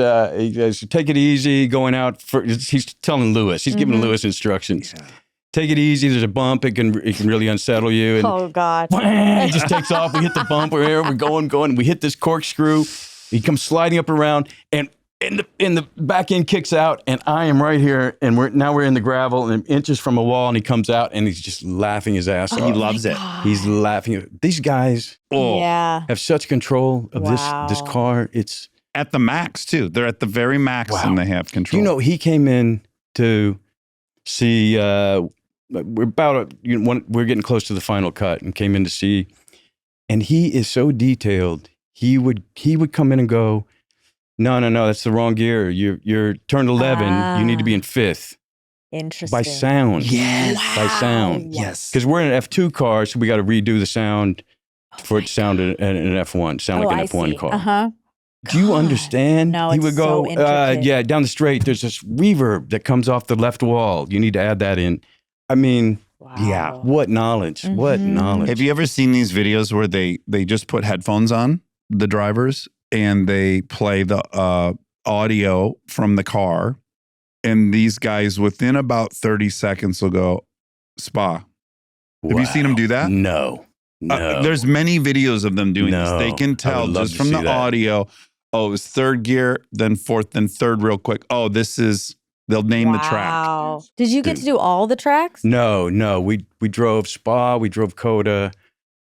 take it easy going out. He's telling Lewis, he's giving Lewis instructions. Yeah. Take it easy. There's a bump. It can really unsettle you. And Oh God. it just takes off. We hit the bump. We're going. We hit this corkscrew. He comes sliding up around, and in the back end kicks out, and I am right here, and we're in the gravel and inches from a wall, and he comes out, and he's just laughing his ass off. He loves it. He's laughing. These guys Yeah. have such control of this car. It's At the max, too. They're at the very max, and they have control. he came in to see. We're getting close to the final cut, and came in to see, and he is so detailed. He would come in and go, No, that's the wrong gear. You're turned 11. You need to be in 5th. Interesting. By sound. Yes. By sound. Yes. Because we're in an F2 car, so we got to redo the sound for it to sound in an F1. Sound like an F1 car. Uh-huh. Do you understand? No, He it's would go, so intricate. down the straight, there's this reverb that comes off the left wall. You need to add that in. I mean, Yeah. what knowledge? What knowledge? Have you ever seen these videos where they just put headphones on, the drivers, and they play the audio from the car, and these guys within about 30 seconds will go, spa. Have you seen them do that? No. There's many videos of them doing No. this. They can I tell would love just to from see the that. audio, oh, it was 3rd gear, then 4th, then 3rd real quick. Oh, they'll name the track. Wow. Did you get to do all the tracks? No. We drove Spa, we drove Coda,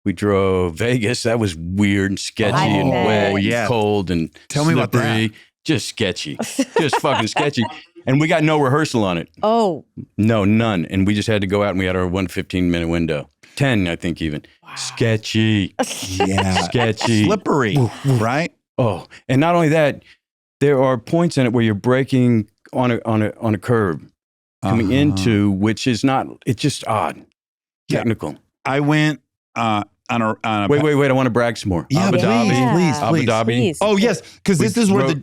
we drove Vegas. That was weird and sketchy I and bet. wet Yeah. and cold and Tell me about slippery. Just sketchy. Just fucking sketchy. And we got no rehearsal on it. Oh, No, none. And we just had to go out and we had our 15-minute window. 10, I think even. Sketchy. Yeah. Sketchy. Slippery, right? Oh, and not only that, there are points in it where you're braking on a curb coming into, which is not, it's just odd. Technical. I went on a Wait. I want to brag some more. Yeah, Abu Dhabi. please. Abu Dhabi. please. Oh, yes, because this is where the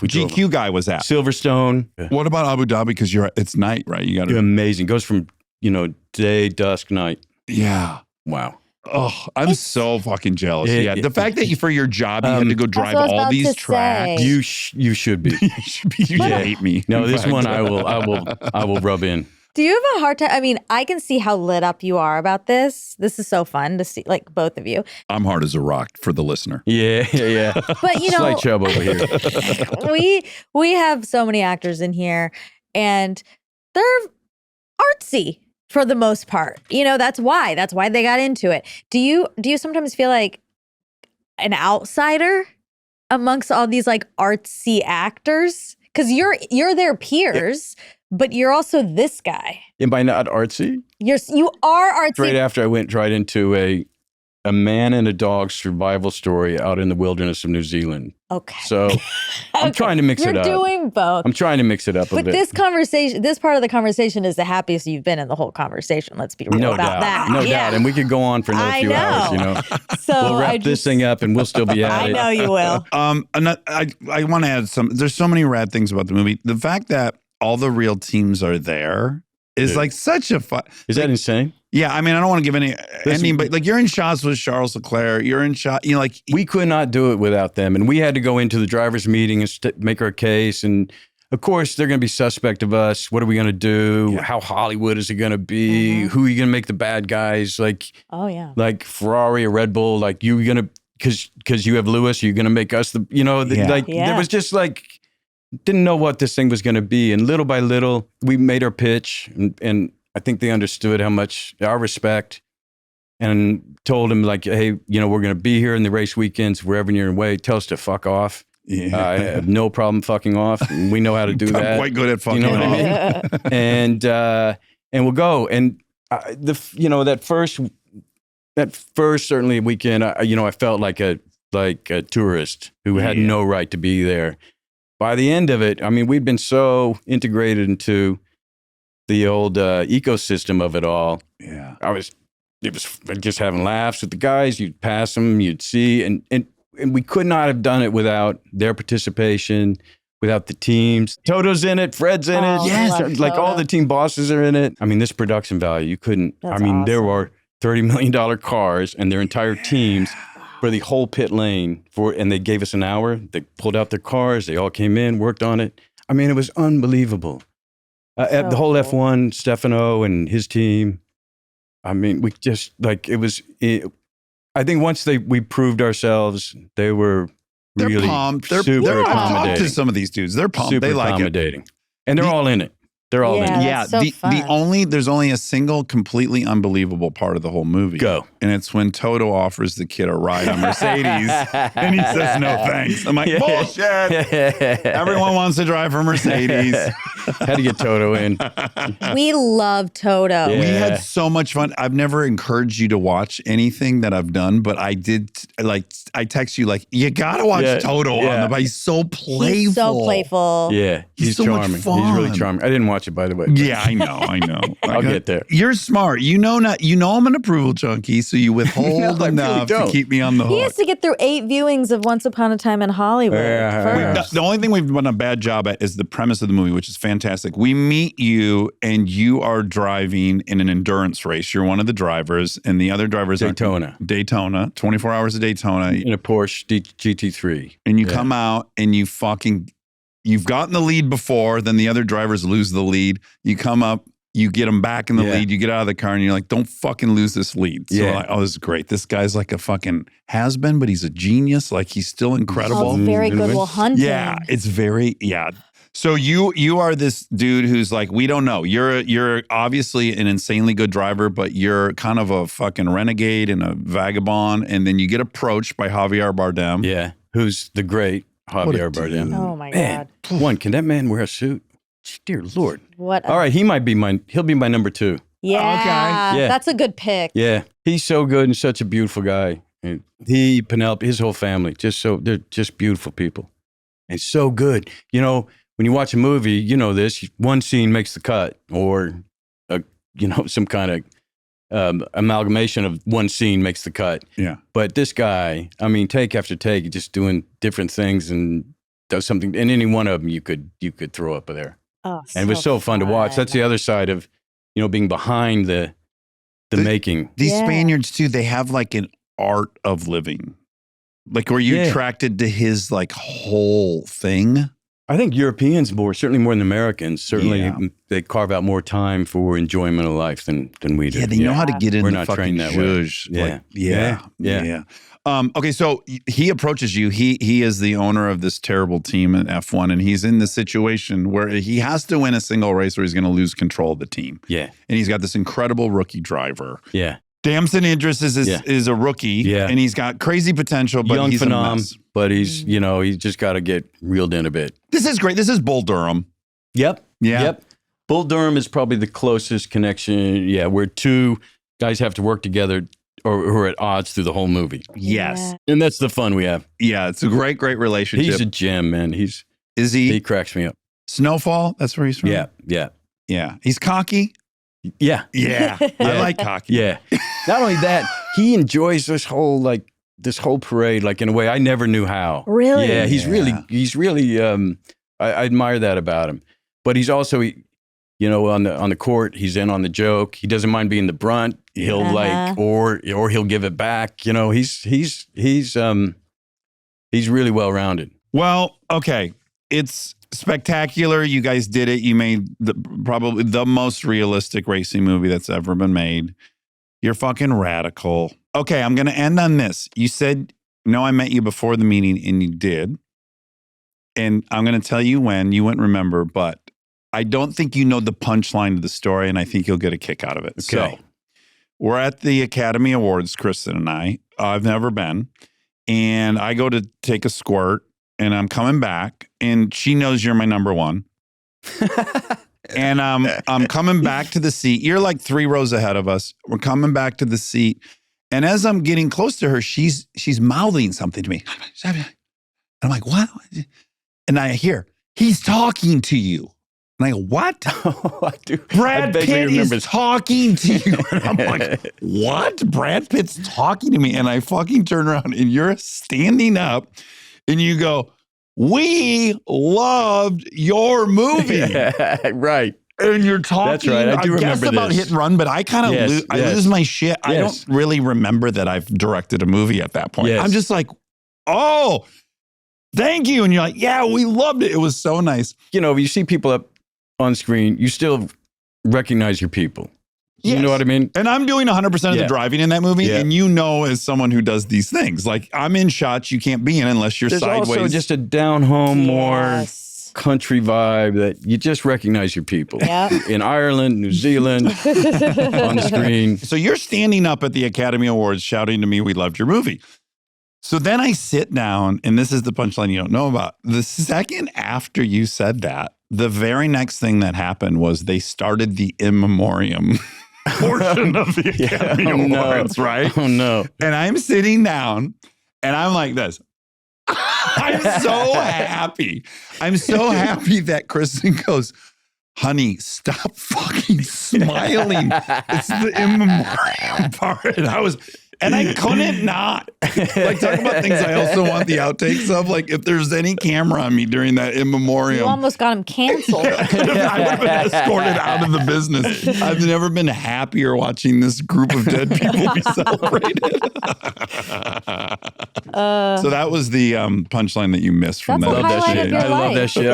we drove GQ guy was at. Silverstone. What about Abu Dhabi? Because it's night, right? You got to. Amazing. Goes from, day, dusk, night. Yeah. Wow. Oh, I'm so fucking jealous. Yeah, Yeah. yeah. The fact that for your job, you had to go drive what I was all about these to tracks. say. You should be. You should hate me. No, In this fact. one I will rub in. Do you have a hard time? I mean, I can see how lit up you are about this. This is so fun to see, like both of you. I'm hard as a rock for the listener. Yeah. But Slight chub over here. we have so many actors in here, and they're artsy for the most part. That's why they got into it. Do you sometimes feel like an outsider amongst all these like artsy actors? Because you're their peers, but you're also this guy. Am I not artsy? You are artsy. Right after I went right into a man and a dog survival story out in the wilderness of New Zealand. Okay. So I'm trying to mix it up. You're doing both. I'm trying to mix it up a But bit. this part of the conversation is the happiest you've been in the whole conversation. Let's be real No about doubt. that. No Yeah. doubt. And we could go on for another I few know. hours, So We'll wrap this thing up and we'll still be at I it. know you will. I want to add some. There's so many rad things about the movie. The fact that all the real teams are there is Dude. like such a fun. Is that insane? Yeah, I mean, I don't want to give any Listen- ending, but like you're in shots with Charles Leclerc. You're in shot. Like We could not do it without them. And we had to go into the driver's meeting and make our case. And of course, they're going to be suspect of us. What are we going to do? Yeah. How Hollywood is it going to be? Who are you going to make the bad guys? Oh yeah. Like Ferrari or Red Bull? Like you going to, because you have Lewis, you're going to make us the, Yeah. there was just like, didn't know what this thing was going to be. And little by little, we made our pitch and I think they understood how much our respect and told him like, hey, we're going to be here in the race weekends, wherever you're away, tell us to fuck off. I have no problem fucking off. We know how to do that. I'm quite good at fucking You know what off. I mean? And we'll go. And that first certainly weekend, I felt like a tourist who had no right to be there. By the end of it, I mean, we'd been so integrated into the old ecosystem of it all. Yeah. It was just having laughs with the guys. You'd pass them, you'd see, and we could not have done it without their participation, without the teams. Toto's in it, Fred's in Oh, it. I love Like all Toto. the team bosses are in it. I mean, this production value, you couldn't. That's There awesome. were $30 million cars and their entire teams for the whole pit lane and they gave us an hour. They pulled out their cars. They all came in, worked on it. I mean, it was unbelievable. So The whole cool. F1, Stefano and his team. I mean, we just like I think once we proved ourselves, they were They're really pumped. They're super I've talked accommodating. to some of these dudes. They're pumped. Super They like it. accommodating, and they're all in it. They're all in Yeah. it. That's so fun. There's only a single completely unbelievable part of the whole movie. Go. And it's when Toto offers the kid a ride on Mercedes and he says no thanks. I'm like, bullshit. Everyone wants to drive for Mercedes. Had to get Toto in. We love Toto. Yeah. We had so much fun. I've never encouraged you to watch anything that I've done, but I did. I text you like, you gotta watch Yeah. Toto on Yeah. the bike. He's so playful. He's so playful. Yeah, He's so much charming. He's really fun. charming. I didn't watch it, by the way. Yeah, I know. I'll get there. You're smart. You know I'm an approval junkie, so you withhold No, I really enough to don't. keep me on the He hook. has to get through 8 viewings of Once Upon a Time in Hollywood Yeah. first. The only thing we've done a bad job at is the premise of the movie, which is fantastic. We meet you and you are driving in an endurance race. You're one of the drivers and the other drivers are Daytona, 24 hours of Daytona. In a Porsche GT3. And you Yeah. come out and you've gotten the lead before, then the other drivers lose the lead. You come up, you get them back in the Yeah. lead, you get out of the car and you're like, don't fucking lose this lead. So Yeah. we're like, oh, this is great. This guy's like a fucking has-been, but he's a genius. Like he's still incredible. Oh, very And good when- Will Hunting. Yeah, it's very So you are this dude who's like, we don't know. You're obviously an insanely good driver, but you're kind of a fucking renegade and a vagabond. And then you get approached by Javier Bardem. Yeah. Who's the great What a Javier Bardem. dude. Oh my Man, God. one, can that man wear a suit? Dear Lord. What? All right, he'll be my number 2. Yeah. Okay. Yeah. That's a good pick. Yeah, he's so good and such a beautiful guy. And he, Penelope, his whole family, they're just beautiful people. And so good. You know, when you watch a movie, you know this, one scene makes the cut or, some kind of amalgamation of one scene makes the cut. Yeah. But this guy, I mean, take after take, just doing different things and does something. And any one of them you could throw up there. Oh, And it was so fun to watch. That's the other side of, being behind the making. These Yeah. Spaniards too, they have like an art of living. Like, were you Yeah. attracted to his like whole thing? I think Europeans certainly more than Americans. Certainly, Yeah. they carve out more time for enjoyment of life than we do. Yeah, they know how to get in We're the not fucking trained that way. zhuzh. Yeah. Like, yeah. Yeah. Okay, so he approaches you. He is the owner of this terrible team in F1, and he's in the situation where he has to win a single race or he's going to lose control of the team. Yeah, And he's got this incredible rookie driver. yeah. Damson Idris is Yeah. is a rookie, Yeah. and he's got crazy potential, but Young he's a phenom, mess. but he's just got to get reeled in a bit. This is great. This is Bull Durham. Yep. Yeah. Yep. Bull Durham is probably the closest connection. Yeah, where two guys have to work together or who are at odds through the whole movie. Yes. And that's the fun we have. Yeah, it's a great relationship. He's a gem, man. Is He he cracks me up. Snowfall? That's where he's from? Yeah, yeah, Yeah. He's cocky? yeah, Yeah. I Yeah. like cocky. yeah. Not only that, he enjoys this whole parade, like in a way I never knew how. Really? Yeah, he's Yeah. really. I admire that about him. But he's also, on the court, he's in on the joke. He doesn't mind being the brunt. He'll Uh-huh. or he'll give it back. He's really well rounded. Well, okay. It's spectacular. You guys did it. You made probably the most realistic racing movie that's ever been made. You're fucking radical. Okay, I'm going to end on this. You said, no, I met you before the meeting, and you did. And I'm going to tell you when. You wouldn't remember, but I don't think you know the punchline of the story, and I think you'll get a kick out of it. Okay. So we're at the Academy Awards, Kristen and I. I've never been. And I go to take a squirt, and I'm coming back, and she knows you're my number one. And I'm coming back to the seat. You're like 3 rows ahead of us. We're coming back to the seat. And as I'm getting close to her, she's mouthing something to me. And I'm like, what? And I hear, he's talking to you. And I go, what? I do. Brad I vaguely Pitt remember is talking to you. And I'm like, what? Brad Pitt's talking to me. And I fucking turn around and you're standing up and you go, we loved your movie. Yeah, right. And you're talking. That's right. I do guess remember about this. hit and run, but I kind of Yes, I yes. lose my shit. I Yes. don't really remember that I've directed a movie at that point. Yes. I'm just like, oh, thank you. And you're like, yeah, we loved it. It was so nice. You see people up on screen, you still recognize your people. You Yes. know what I mean? And I'm doing 100% of the Yeah. driving in that movie. Yeah. And as someone who does these things, like I'm in shots you can't be in unless you're There's sideways. also just a down home, more Yes. country vibe that you just recognize your people. Yep. In Ireland, New Zealand, on the screen. So you're standing up at the Academy Awards shouting to me, we loved your movie. So then I sit down, and this is the punchline you don't know about. The second after you said that, the very next thing that happened was they started the in memoriam portion of the Academy Oh, no. Awards, right? Oh, no. And I'm sitting down, and I'm like this. I'm so happy. I'm so happy that Kristen goes, honey, stop fucking smiling. It's the in memoriam part. And I couldn't not. Like, talk about things I also want the outtakes of. Like, if there's any camera on me during that in You memoriam, almost got him canceled. I would have been escorted out of the business. I've never been happier watching this group of dead people be celebrated. So that was the punchline that you missed from That's that. a highlight of your I love that life. shit.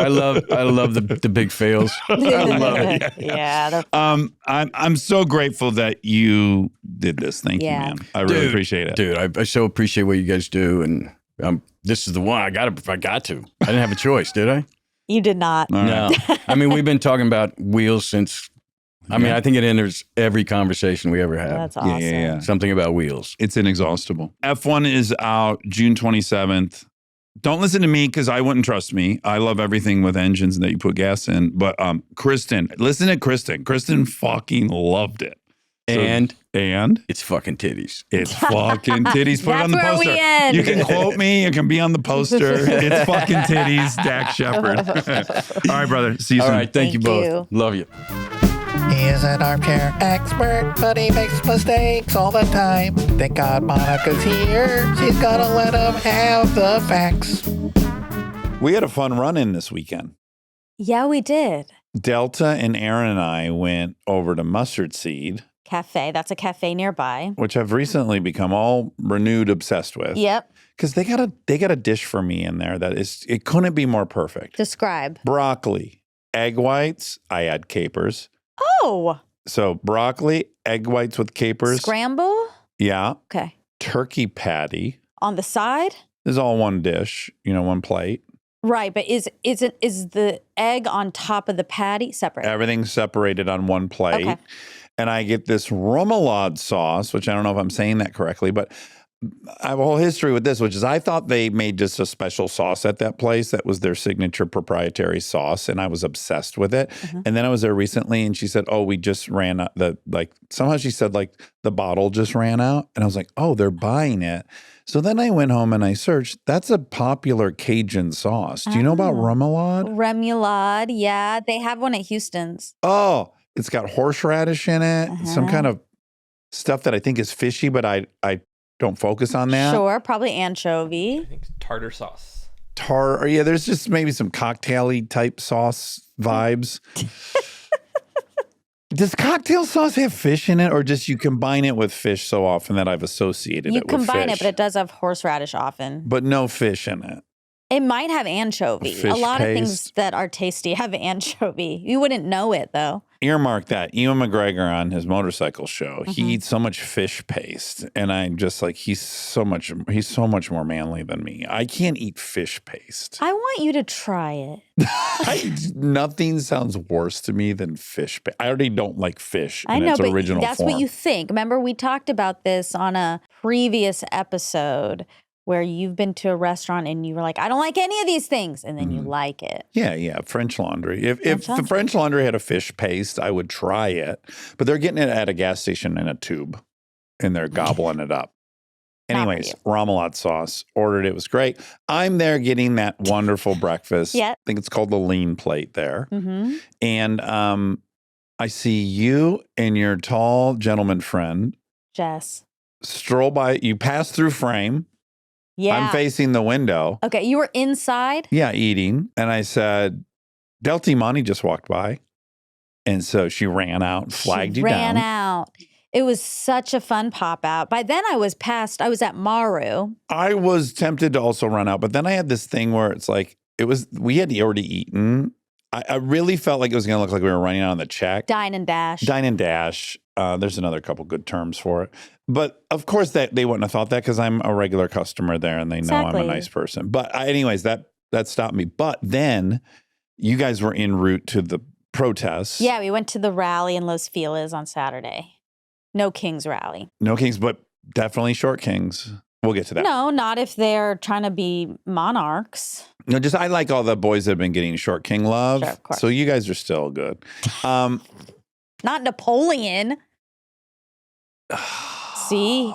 I love the big fails. I love it. Yeah. I'm so grateful that you did this. Thank you, Yeah. man. I really appreciate it. Dude, I so appreciate what you guys do. And this is the one I got to. I didn't have a choice, did I? You did not. All right. No. I mean, we've been talking about wheels since, I think it enters every conversation we ever have. That's awesome. Yeah. Something about wheels. It's inexhaustible. F1 is out June 27th. Don't listen to me because I wouldn't trust me. I love everything with engines that you put gas in. But Kristen, listen to Kristen. Kristen fucking loved it. So- And it's fucking titties. fucking titties. Put it on the That's where we poster. end. You can quote me. It can be on the poster. It's fucking titties, Dax Shepard. All right, brother. See you All soon. right. Thank you Thank both. you. Love you. He is an armchair expert, but he makes mistakes all the time. Thank God Monica's here. She's gonna let him have the facts. We had a fun run-in this weekend. Yeah, we did. Delta and Aaron and I went over to Mustard Seed, Cafe. That's a cafe nearby. which I've recently become all renewed obsessed with. Yep. Because they got a dish for me in there that is, it couldn't be more perfect. Describe. Broccoli, egg whites. I add capers. Oh, So broccoli, egg whites with capers. scramble. Yeah. Okay. Turkey patty. On the side. This is all one dish, one plate. Right, but is the egg on top of the patty separate? Everything's separated on one plate. Okay. And I get this remoulade sauce, which I don't know if I'm saying that correctly, but I have a whole history with this, which is I thought they made just a special sauce at that place that was their signature proprietary sauce, and I was obsessed with it. Mhm. And then I was there recently, and she said, "Oh, we just ran out." Somehow she said the bottle just ran out, and I was like, "Oh, they're buying it." So then I went home and I searched. That's a popular Cajun sauce. Do you know about Oh. remoulade? Remoulade. Yeah, they have one at Houston's. Oh, it's got horseradish in it, some Uh-huh. kind of stuff that I think is fishy, but I don't focus on that. Sure, probably anchovy. I think tartar sauce. Yeah, there's just maybe some cocktail-y type sauce vibes. Does cocktail sauce have fish in it, or just you combine it with fish so often that I've associated You it with combine fish? it, but it does have horseradish often. But no fish in it. It might have anchovy. Fish A lot of things paste. that are tasty have anchovy. You wouldn't know it though. Earmark that. Ewan McGregor on his motorcycle show, he Mm-hmm. eats so much fish paste, and I'm just like, he's so much more manly than me. I can't eat fish paste. I want you to try it. Nothing sounds worse to me than fish paste. I already don't like fish I in know, its but original that's form. what you think. Remember, we talked about this on a previous episode where you've been to a restaurant and you were like, I don't like any of these things. And then you like it. Yeah, French Laundry. If French the Laundry. French Laundry had a fish paste, I would try it. But they're getting it at a gas station in a tube, and they're gobbling it up. Not for Anyways, you. remoulade sauce. Ordered it. It was great. I'm there getting that wonderful breakfast. Yeah. I think it's called the lean plate there. Mm-hmm. And I see you and your tall gentleman friend Jess. stroll by. You pass through frame. Yeah. I'm facing the window. Okay, you were inside. Yeah, eating. And I said, Delty Monty just walked by. And so she ran out and flagged She you ran down. out. It was such a fun pop out. By then I was at Maru. I was tempted to also run out, but then I had this thing where it's like, we had already eaten. I really felt like it was going to look like we were running out on the check. Dine and dash. Dine and dash. There's another couple good terms for it. But of course that they wouldn't have thought that because I'm a regular customer there and they know I'm Exactly. a nice person. But anyways, that stopped me. But then you guys were en route to the protests. Yeah, we went to the rally in Los Feliz on Saturday. No Kings rally. No kings, but definitely short kings. We'll get to that. No, not if they're trying to be monarchs. No, just I like all the boys that have been getting short king love. Sure, of course. So you guys are still good. Not Napoleon. See?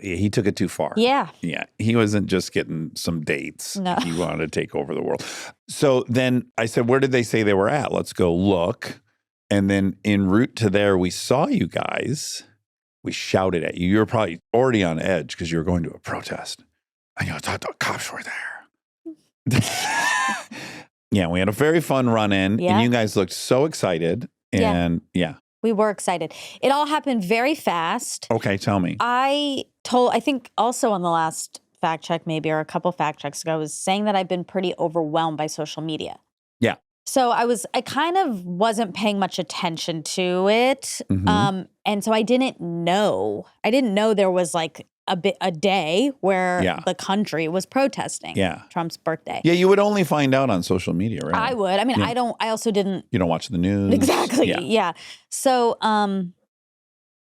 Yeah, he took it too far. Yeah. Yeah, he wasn't just getting some dates. No. He wanted to take over the world. So then I said, where did they say they were at? Let's go look. And then en route to there, we saw you guys. We shouted at you. You were probably already on edge because you were going to a protest. And you thought the cops were there. Yeah, we had a very fun run in. Yeah. And you guys looked so excited. Yeah. And yeah. We were excited. It all happened very fast. Okay, tell me. I think also on the last fact check, maybe, or a couple fact checks ago, I was saying that I've been pretty overwhelmed by social media. Yeah. So I kind of wasn't paying much attention to it. Mhm. And so I didn't know there was like a day where Yeah. the country was protesting. Yeah. Trump's birthday. Yeah, you would only find out on social media, right? I would. I mean, Yeah. I also didn't You don't watch the news. exactly. Yeah. Yeah. So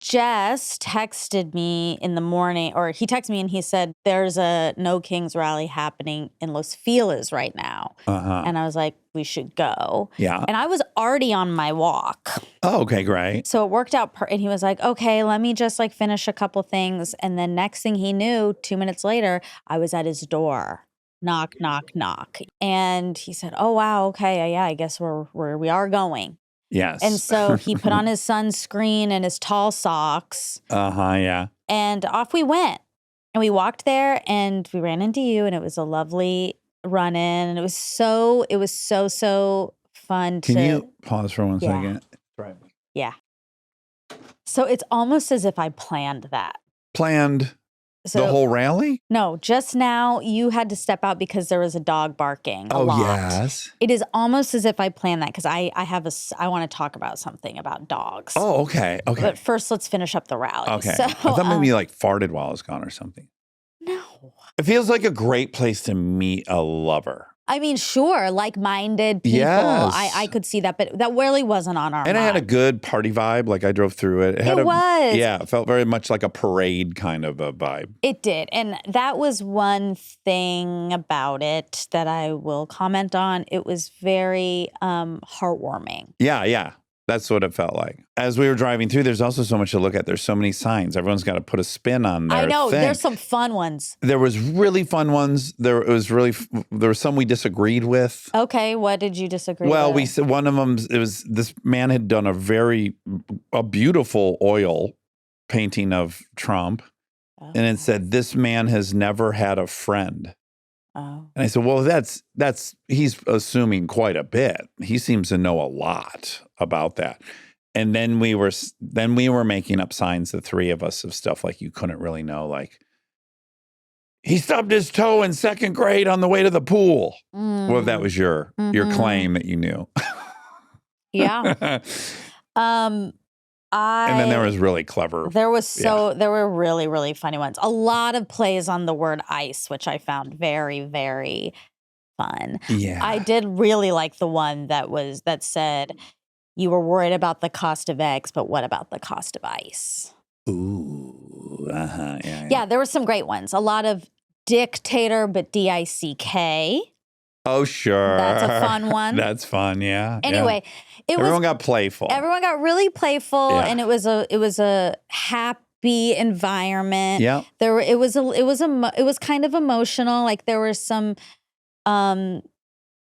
Jess texted me in the morning, or he texted me and he said, there's a No Kings rally happening in Los Feliz right now. Uh-huh. And I was like, we should go. Yeah. And I was already on my walk. Oh, okay, great. So it worked out. And he was like, okay, let me just like finish a couple things. And then next thing he knew, 2 minutes later, I was at his door. Knock, knock, knock. And he said, oh, wow, okay, yeah, I guess we are going. Yes. And so he put on his sunscreen and his tall socks. Uh-huh, yeah. And off we went. And we walked there and we ran into you, and it was a lovely run in. And it was so fun Can you pause for 1 Yeah. second? Right. Yeah. So it's almost as if I planned that. Planned So the whole rally? no, just now you had to step out because there was a dog barking a Oh, lot. yes. It is almost as if I planned that because I want to talk about something about dogs. Oh, okay. Okay. But first, let's finish up the rally. Okay. So, I thought maybe you like farted while I was gone or something. no. It feels like a great place to meet a lover. I mean, sure, like-minded people. Yes. I could see that, but that really wasn't on our And it had a mind. good party vibe. Like I drove through it. It was. Yeah, it felt very much like a parade kind of a vibe. It did. And that was one thing about it that I will comment on. It was very heartwarming. Yeah, yeah. That's what it felt like. As we were driving through, there's also so much to look at. There's so many signs. Everyone's got to put a spin on their I know. thing. There's some fun ones. There was really fun ones. There were some we disagreed with. Okay. What did you disagree Well, we with? said one of them, it was this man had done a beautiful oil painting of Trump. And it said, this man has never had a friend. Oh. And I said, well, he's assuming quite a bit. He seems to know a lot about that. And then we were making up signs, the three of us, of stuff like you couldn't really know, like he stubbed his toe in second grade on the way to the pool. Well, if that was your claim that you knew. Yeah. And then there was really clever. There were really, really funny ones. A lot of plays on the word ice, which I found very, very fun. Yeah. I did really like the one that said, you were worried about the cost of eggs, but what about the cost of ice? Ooh. Uh-huh. Yeah. Yeah, there were some great ones. A lot of dictator, but DICK. Oh, sure. That's a fun one. That's fun. Yeah. Anyway, Everyone got playful. Everyone got really playful, Yeah. and it was a happy environment. Yeah. It was kind of emotional. Like there were some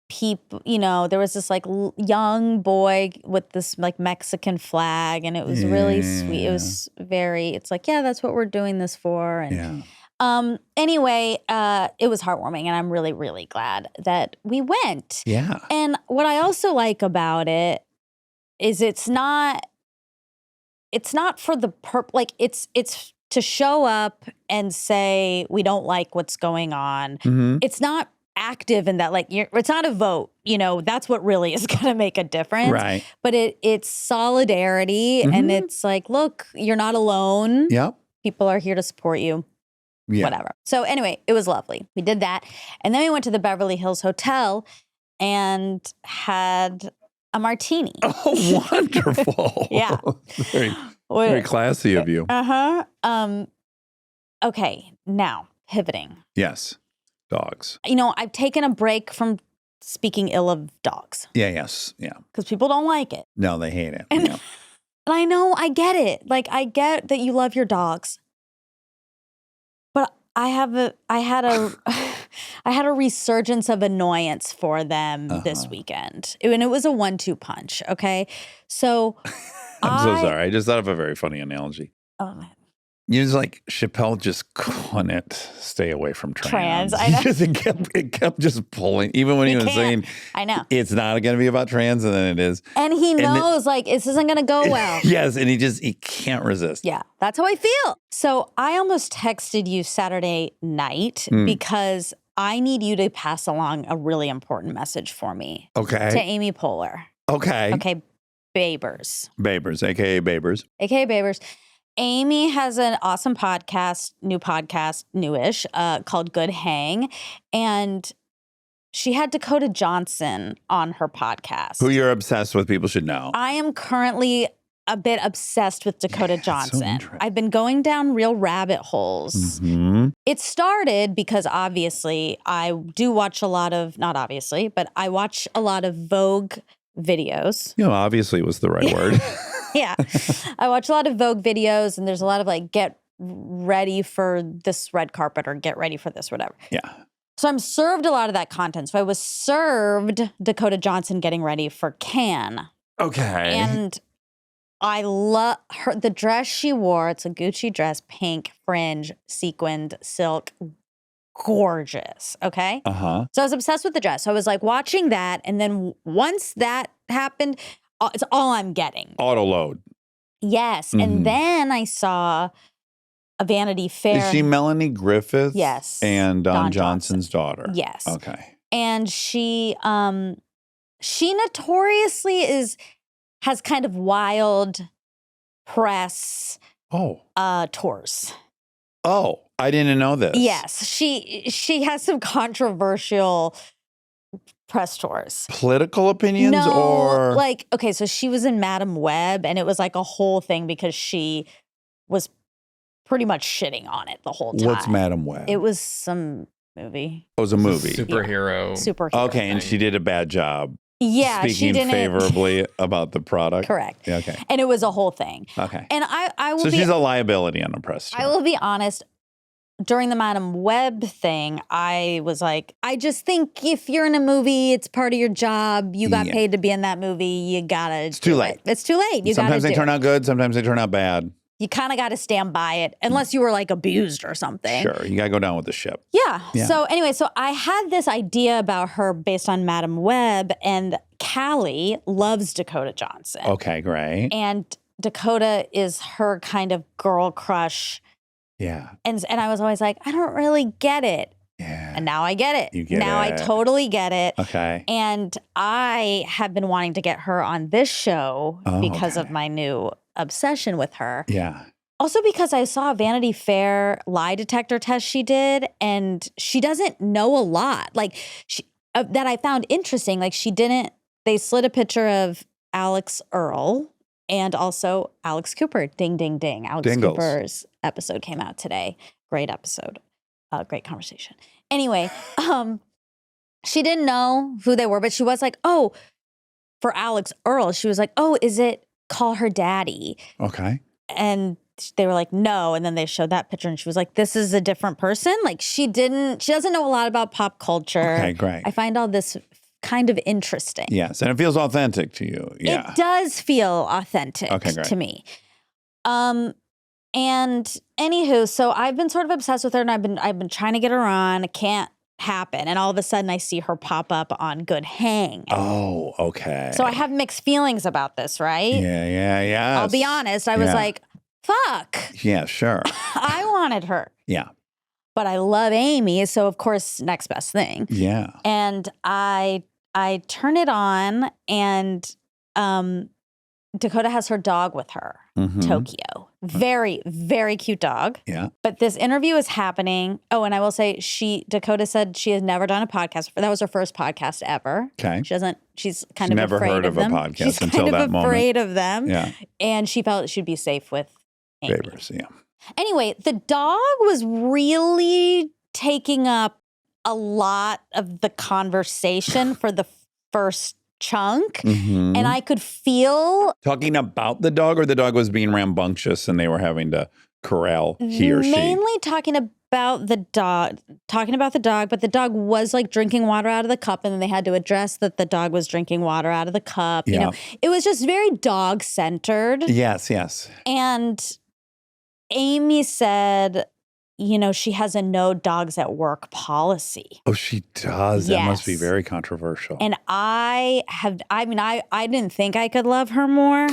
people, there was this like young boy with this like Mexican flag, and it was really sweet. It was it's like, yeah, that's what we're doing this for. And anyway, it was heartwarming, and I'm really, really glad that we went. Yeah. And what I also like about it is it's not for the like it's to show up and say we don't like what's going on. Mm-hmm. It's not active in that, like it's not a vote. That's what really is going to make a difference. Right. But it's solidarity, and it's like, look, you're not alone. Yep. People are here to support you. Yeah. Whatever. So anyway, it was lovely. We did that, and then we went to the Beverly Hills Hotel and had a martini. Oh, wonderful. Yeah. Very, very classy of you. Uh-huh. Okay, now pivoting. Yes. Dogs. I've taken a break from speaking ill of dogs Yeah, yes. Yeah. because people don't like it. No, they hate it. And, Yeah. and I know, I get it. Like, I get that you love your dogs. But I had a resurgence of annoyance for them this weekend. And it was a 1-2 punch, okay? So I'm so sorry. I just thought of a very funny analogy. Oh, man. You was like, Chappelle just couldn't stay away from trans. I know. It kept just pulling, even when he was can't. saying, I know. it's not going to be about trans, and then it is. And he then- knows, like, this isn't going to go well. Yes, and he can't resist. Yeah, that's how I feel. So I almost texted you Saturday night because I need you to pass along a really important message for me to Okay. Amy Poehler. Okay. Okay, Babers. Babers, a.k.a. Babers. AKA Babers. Amy has an awesome newish, called Good Hang. And she had Dakota Johnson on her podcast. Who you're obsessed with, people should know. I am currently a bit obsessed with Dakota Johnson. interesting. I've been going down real rabbit holes. Mm-hmm. It started because obviously I do watch a lot of, not obviously, but I watch a lot of Vogue videos. Obviously was the right word. Yeah. I watch a lot of Vogue videos, and there's a lot of like, get ready for this red carpet or get ready for this, whatever. Yeah. So I'm served a lot of that content. So I was served Dakota Johnson getting ready for Cannes. Okay. And I love her, the dress she wore. It's a Gucci dress, pink, fringe, sequined, silk. Gorgeous. Okay. Uh-huh. So I was obsessed with the dress. So I was like watching that. And then once that happened, it's all I'm getting. Auto load. Yes. Mhm. And then I saw a Vanity Fair. Is she Melanie Griffith? Yes. And Don Don Johnson's daughter? Yes. Okay. And she notoriously has kind of wild press tours. Oh, I didn't know this. Yes, she has some controversial press tours. Political opinions No, or like, okay, so she was in Madam Web, and it was like a whole thing because she was pretty much shitting on it the whole time. what's Madam Web? It was some movie. It was a movie. Superhero. Superhero. Okay, and she did a bad job Yeah, she speaking didn't. favorably about the product. Correct. Yeah, okay. And it was a whole thing. Okay. And I will So be she's a liability on a press tour. I will be honest. During the Madam Web thing, I was like, I just think if you're in a movie, it's part of your job. You got Yeah. paid to be in that movie. You gotta. It's too late. It's too late. You Sometimes gotta they do turn it. out good, sometimes they turn out bad. You kind of got to stand by it, unless you were like abused or something. Sure, you got to go down with the ship. Yeah. Yeah. So anyway, so I had this idea about her based on Madam Web, and Callie loves Dakota Johnson. Okay, great. And Dakota is her kind of girl crush. Yeah, And I was always like, I don't really get it. yeah. And now I get it. You get now it. I totally get it. Okay. And I have been wanting to get her on this show Oh, because okay. of my new obsession with her. Yeah. Also because I saw a Vanity Fair lie detector test she did, and she doesn't know a lot. Like that I found interesting. Like they slid a picture of Alex Earl and also Alex Cooper. Ding, ding, ding. Alex Dingles. Cooper's episode came out today. Great episode. Great conversation. Anyway, she didn't know who they were, but she was like, oh, for Alex Earl, she was like, oh, is it Call Her Daddy? Okay. And they were like, no. And then they showed that picture, and she was like, this is a different person. Like she doesn't know a lot about pop culture. Okay, great. I find all this kind of interesting. Yes, and it feels authentic to you. Yeah. It does feel authentic Okay, great. to me. And anywho, so I've been sort of obsessed with her, and I've been trying to get her on. It can't happen. And all of a sudden I see her pop up on Good Hang. Oh, okay. So I have mixed feelings about this, right? Yeah. I'll be honest. I was Yeah. like, fuck. Yeah, sure. I wanted her. Yeah. But I love Amy, so of course, next best thing. Yeah. And I turn it on, and Dakota has her dog with her, Mhm. Tokyo. Very, very cute dog. Yeah. But this interview is happening. Oh, and I will say, Dakota said she has never done a podcast before. That was her first podcast ever. Okay. She's kind of never afraid heard of of a them. podcast She's until kind that of moment. afraid of them. Yeah. And she felt she'd be safe with Amy. Favors. Yeah. Anyway, the dog was really taking up a lot of the conversation for the first chunk. Mhm. And I could feel Talking about the dog, or the dog was being rambunctious and they were having to corral he or she? mainly talking about the dog, but the dog was like drinking water out of the cup, and then they had to address that the dog was drinking water out of the cup. You Yeah. know, it was just very dog centered. Yes, yes. And Amy said, you know, she has a no dogs at work policy. Oh, she does. That must be Yes. very controversial. And I didn't think I could love her more,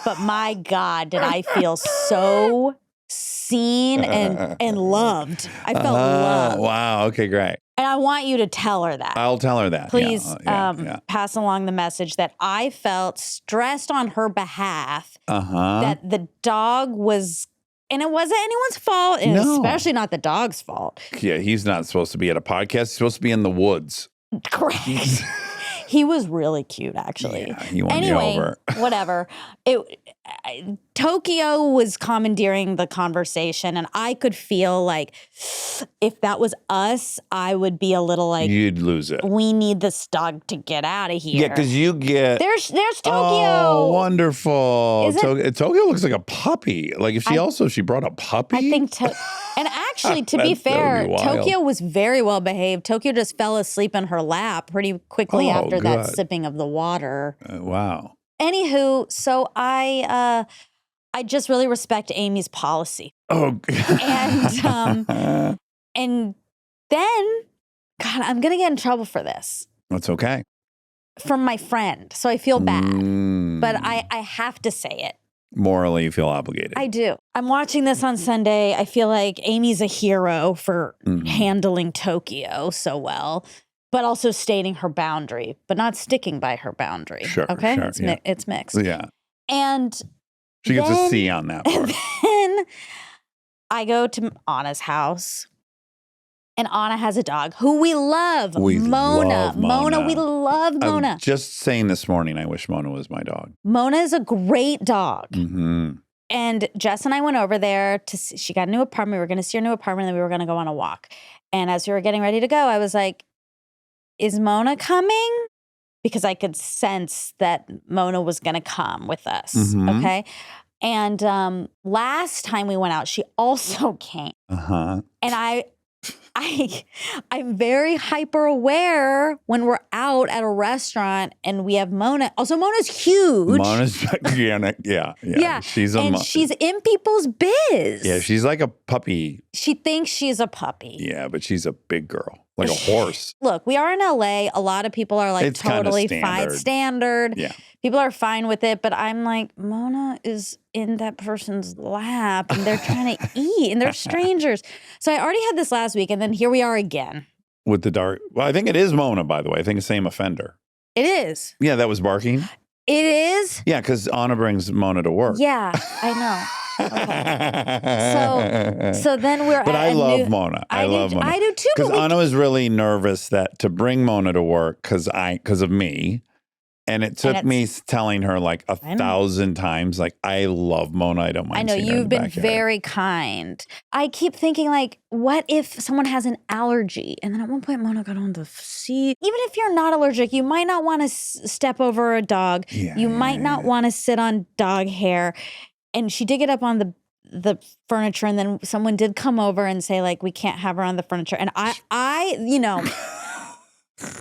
but my God, did I feel so seen and loved. I felt loved. Wow. Okay, great. And I want you to tell her that. I'll tell her that. Please Yeah. pass along the message that I felt stressed on her behalf Uh-huh. that the dog was, and it wasn't anyone's fault, and No. especially not the dog's fault. Yeah, he's not supposed to be at a podcast. He's supposed to be in the woods. Correct. He was really cute, actually. Yeah, he won me Anyway, over. whatever. Tokyo was commandeering the conversation, and I could feel like if that was us, I would be a little like, You'd lose it. we need this dog to get out of here. Yeah, because you get. There's Tokyo. Oh, wonderful. Isn't- Tokyo looks like a puppy. Like if she brought a puppy. I think, and actually, to be That would fair, be wild. Tokyo was very well behaved. Tokyo just fell asleep in her lap pretty quickly Oh, after that good. sipping of the water. Wow. Anywho, so I just really respect Amy's policy, Oh. and then, God, I'm gonna get in trouble for this That's okay. from my friend, so I feel bad, Mm. but I have to say it. Morally, you feel obligated. I do. I'm watching this on Sunday. I feel like Amy's a hero for Mhm. handling Tokyo so well, but also stating her boundary, but not sticking by her boundary. Sure, okay, sure, it's, yeah. it's mixed. Yeah. And She gets a then- C on that and part. then I go to Anna's house, and Anna has a dog who we love. We Mona. love Mona. We love I Mona. was just saying this morning, I wish Mona was my dog. Mona is a great dog. Hmm. And Jess and I went over there to see, she got a new apartment. We were going to see her new apartment, and then we were going to go on a walk. And as we were getting ready to go, I was like, is Mona coming? Because I could sense that Mona was going to come with us. Mhm. Okay. And last time we went out, she also came. Uh-huh. And I'm very hyper aware when we're out at a restaurant and we have Mona. Also, Mona's huge. Mona's gigantic. Yeah. Yeah, She's a and she's in people's biz. Yeah, she's like a puppy. She thinks she's a puppy. Yeah, but she's a big girl. Like a horse. Look, we are in LA. A lot of people are like It's kinda totally fine, standard. Yeah. People are fine with it, but I'm like, Mona is in that person's lap and they're trying to eat and they're strangers. So I already had this last week, and then here we are again. With the dark. Well, I think it is Mona, by the way. I think the same offender. It is. Yeah, that was barking. It is. Yeah, because Anna brings Mona to work. Yeah, I know. So then we're But at I a love new- Mona. I love Mona. I do too. Because but we- Anna was really nervous that to bring Mona to work because of me. And it took me telling her like I know. 1,000 times, like, I love Mona. I don't mind. I know seeing her in you've the been backyard. very kind. I keep thinking, like, what if someone has an allergy? And then at one point, Mona got on the seat. Even if you're not allergic, you might not want to step over a dog. Yeah, You yeah, might not want to sit on dog hair. And she did get up on the furniture, and then someone did come over and say, like, we can't have her on the furniture. And I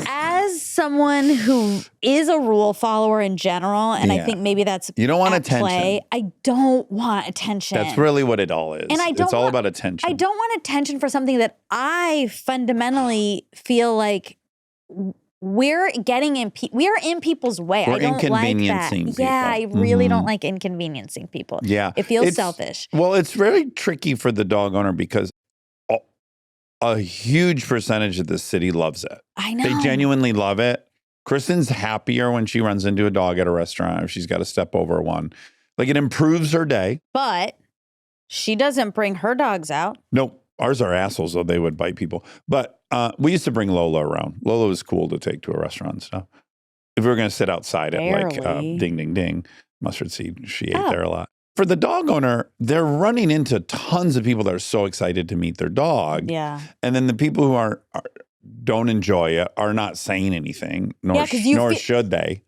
as someone who is a rule follower in general, and I Yeah. think maybe that's You don't want at attention. play, I don't want attention. That's really what it all is. And I don't it's all want- about attention. I don't want attention for something that I fundamentally feel like we're getting we are in people's way. We're I don't like that. inconveniencing Yeah, I people. really Mhm. don't like inconveniencing people. Yeah. It feels It's- selfish. Well, it's very tricky for the dog owner because a huge percentage of the city loves it. I know. They genuinely love it. Kristen's happier when she runs into a dog at a restaurant if she's got to step over one. Like it improves her day. But she doesn't bring her dogs out. Nope. Ours are assholes, though they would bite people. But we used to bring Lola around. Lola was cool to take to a restaurant and stuff. If we were going to sit outside at like Barely. ding, ding, ding, mustard seed, she ate Oh. there a lot. For the dog owner, they're running into tons of people that are so excited to meet their dog. Yeah. And then the people who don't enjoy it are not saying anything, nor, Yeah, 'cause you nor feel- should they.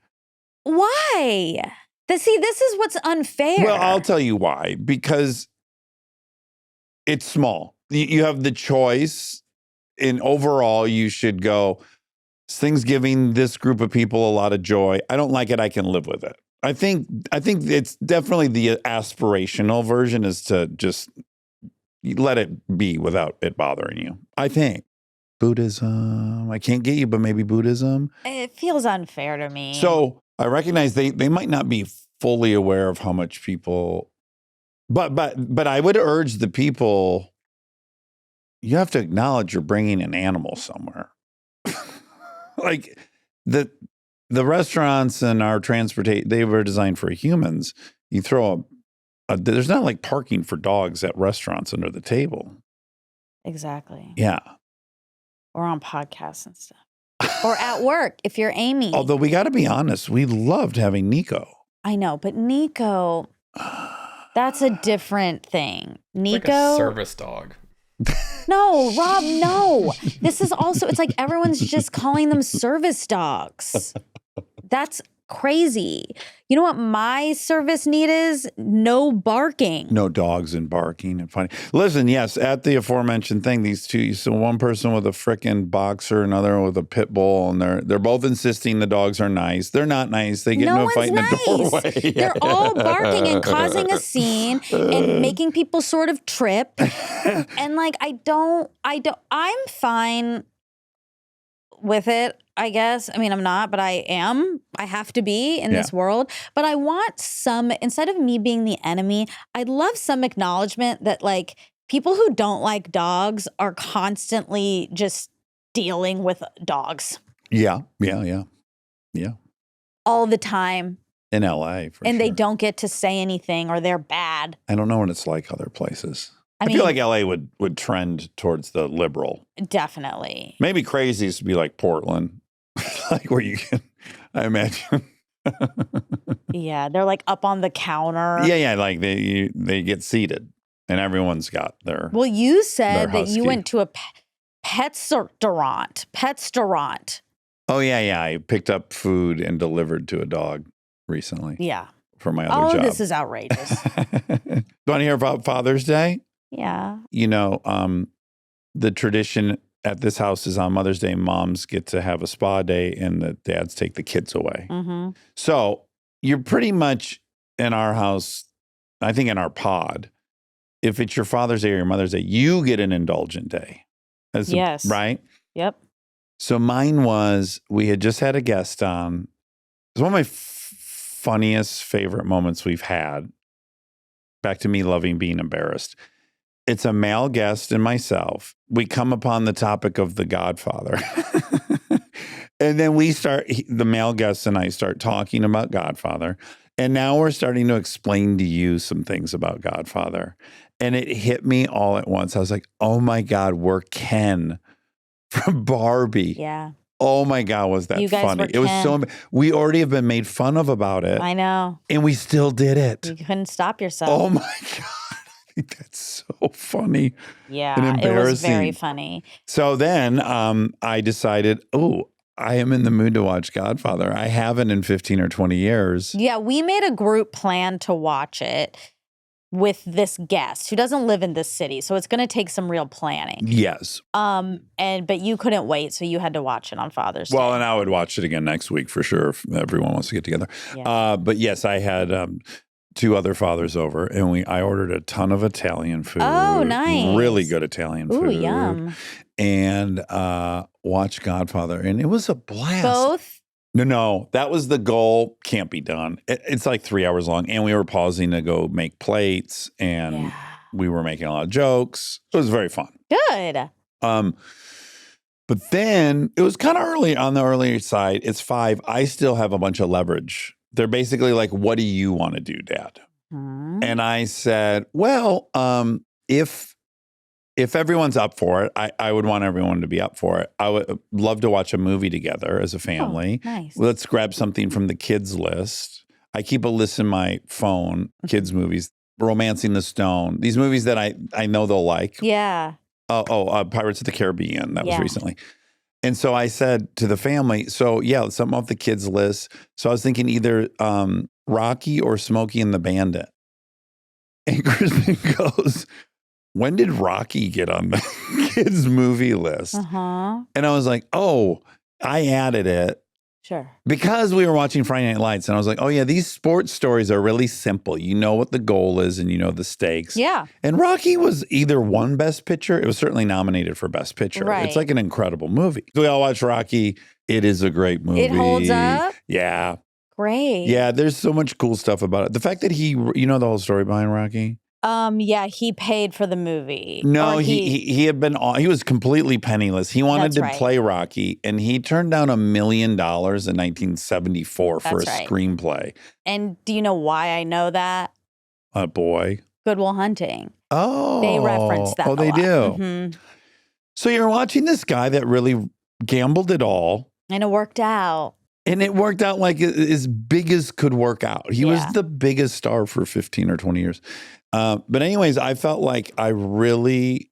Why? This is what's unfair. Well, I'll tell you why. Because it's small. You have the choice. And overall, you should go, this thing's giving this group of people a lot of joy. I don't like it. I can live with it. I think it's definitely the aspirational version is to just let it be without it bothering you. I think. Buddhism. I can't get you, but maybe Buddhism. It feels unfair to me. So I recognize they might not be fully aware of how much people, but I would urge the people, you have to acknowledge you're bringing an animal somewhere. Like the restaurants and our transportation, they were designed for humans. You throw there's not like parking for dogs at restaurants under the table. Exactly. Yeah. Or on podcasts and stuff. Or at work, if you're Amy. Although we got to be honest, we loved having Nico. I know, but Nico, That's a different thing. Like Nico. a service dog. No, Rob, no. This is also, it's like everyone's just calling them service dogs. That's crazy. You know what my service need is? No barking. No dogs and barking and funny. Listen, yes, at the aforementioned thing, these two, so one person with a frickin' boxer, another with a pit bull, and they're both insisting the dogs are nice. They're not nice. They get No into a fight in one's the doorway. They're all barking and causing a scene and making people sort of trip. And like, I'm fine with it, I guess. I mean, I'm not, but I am. I have to be in this world. But I want some, instead of me being the enemy, I'd love some acknowledgement that like people who don't like dogs are constantly just dealing with dogs Yeah. all the time. In LA, for And sure. they don't get to say anything or they're bad. I don't know what it's like other places. I mean, feel like LA would trend towards the liberal. definitely. Maybe crazy is to be like Portland, like where you can, I imagine. Yeah, they're like up on the counter. Yeah, like they get seated, and everyone's got their. Well, you said They're that you husky. went to a pet restaurant. Oh yeah. I picked up food and delivered to a dog recently Yeah. for my All other of job. this is outrageous. Do you want to hear about Father's Day? Yeah. You know, the tradition at this house is on Mother's Day, moms get to have a spa day and the dads take the kids away. Mm-hmm. So you're pretty much in our house, I think in our pod, if it's your Father's Day or your Mother's Day, you get an indulgent day. Yes. Right? Yep. So mine was, we had just had a guest on. It's one of my funniest favorite moments we've had. Back to me loving being embarrassed. It's a male guest and myself. We come upon the topic of The Godfather. And then the male guest and I start talking about Godfather. And now we're starting to explain to you some things about Godfather. And it hit me all at once. I was like, oh my God, we're Ken from Barbie. Yeah. Oh my God, was that You guys funny? were It was Ken. so, we already have been made fun of about it. I know. And we still did it. You couldn't stop yourself. Oh my God. I think that's so funny. Yeah. and It was very embarrassing. funny. So then I decided, I am in the mood to watch Godfather. I haven't in 15 or 20 years. Yeah. We made a group plan to watch it with this guest who doesn't live in this city. So it's going to take some real planning. Yes. But you couldn't wait. So you had to watch it on Father's Day. Well, and I would watch it again next week for sure if everyone wants to get together. Yeah. But yes, I had two other fathers over, and I ordered a ton of Italian food. Oh, nice. Really good Italian Ooh, food. yum. And watched Godfather, and it was a blast. Both? No, that was the goal. Can't be done. It's like 3 hours long, and we were pausing to go make plates, and Yeah. we were making a lot of jokes. It was very fun. Good. But then it was kind of early on the earlier side. It's 5. I still have a bunch of leverage. They're basically like, what do you want to do, Dad? Hmm. And I said, well, if everyone's up for it, I would want everyone to be up for it. I would love to watch a movie together as a family. Oh, nice. Let's grab something from the kids list. I keep a list in my phone, kids movies, Romancing the Stone. These movies that I know they'll like. Yeah. Pirates of the Caribbean. That was Yeah. recently. And so I said to the family, so yeah, something off the kids list. So I was thinking either Rocky or Smokey and the Bandit. And Kristen goes, when did Rocky get on the kids movie list? Uh-huh. And I was like, oh, I added it Sure. because we were watching Friday Night Lights. And I was like, oh yeah, these sports stories are really simple. You know what the goal is and you know the stakes. Yeah. And Rocky was either won Best Picture. It was certainly nominated for Best Picture. Right. It's like an incredible movie. We all watch Rocky. It is a great movie. It holds up? Yeah. Great. Yeah. There's so much cool stuff about it. The fact that you know the whole story behind Rocky? Yeah, he paid for the movie. No, Or he was completely penniless. He wanted That's to right. play Rocky, and he turned down $1 million in 1974 for a That's right. screenplay. And do you know why I know that? A boy. Good Will Hunting. Oh. They reference that. Oh, they a lot. do. Mhm. So you're watching this guy that really gambled it all. And it worked out. And it worked out like as big as could work out. He was Yeah. the biggest star for 15 or 20 years. But anyways, I felt like I was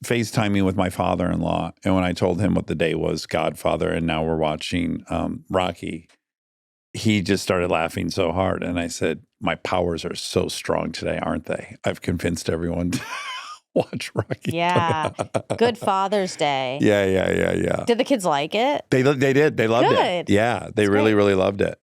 FaceTiming with my father-in-law. And when I told him what the day was, Godfather, and now we're watching Rocky, he just started laughing so hard. And I said, my powers are so strong today, aren't they? I've convinced everyone to watch Rocky. Yeah. Good Father's Day. Yeah. Did the kids like it? They did. They loved it. Good. Yeah, they really, really loved it.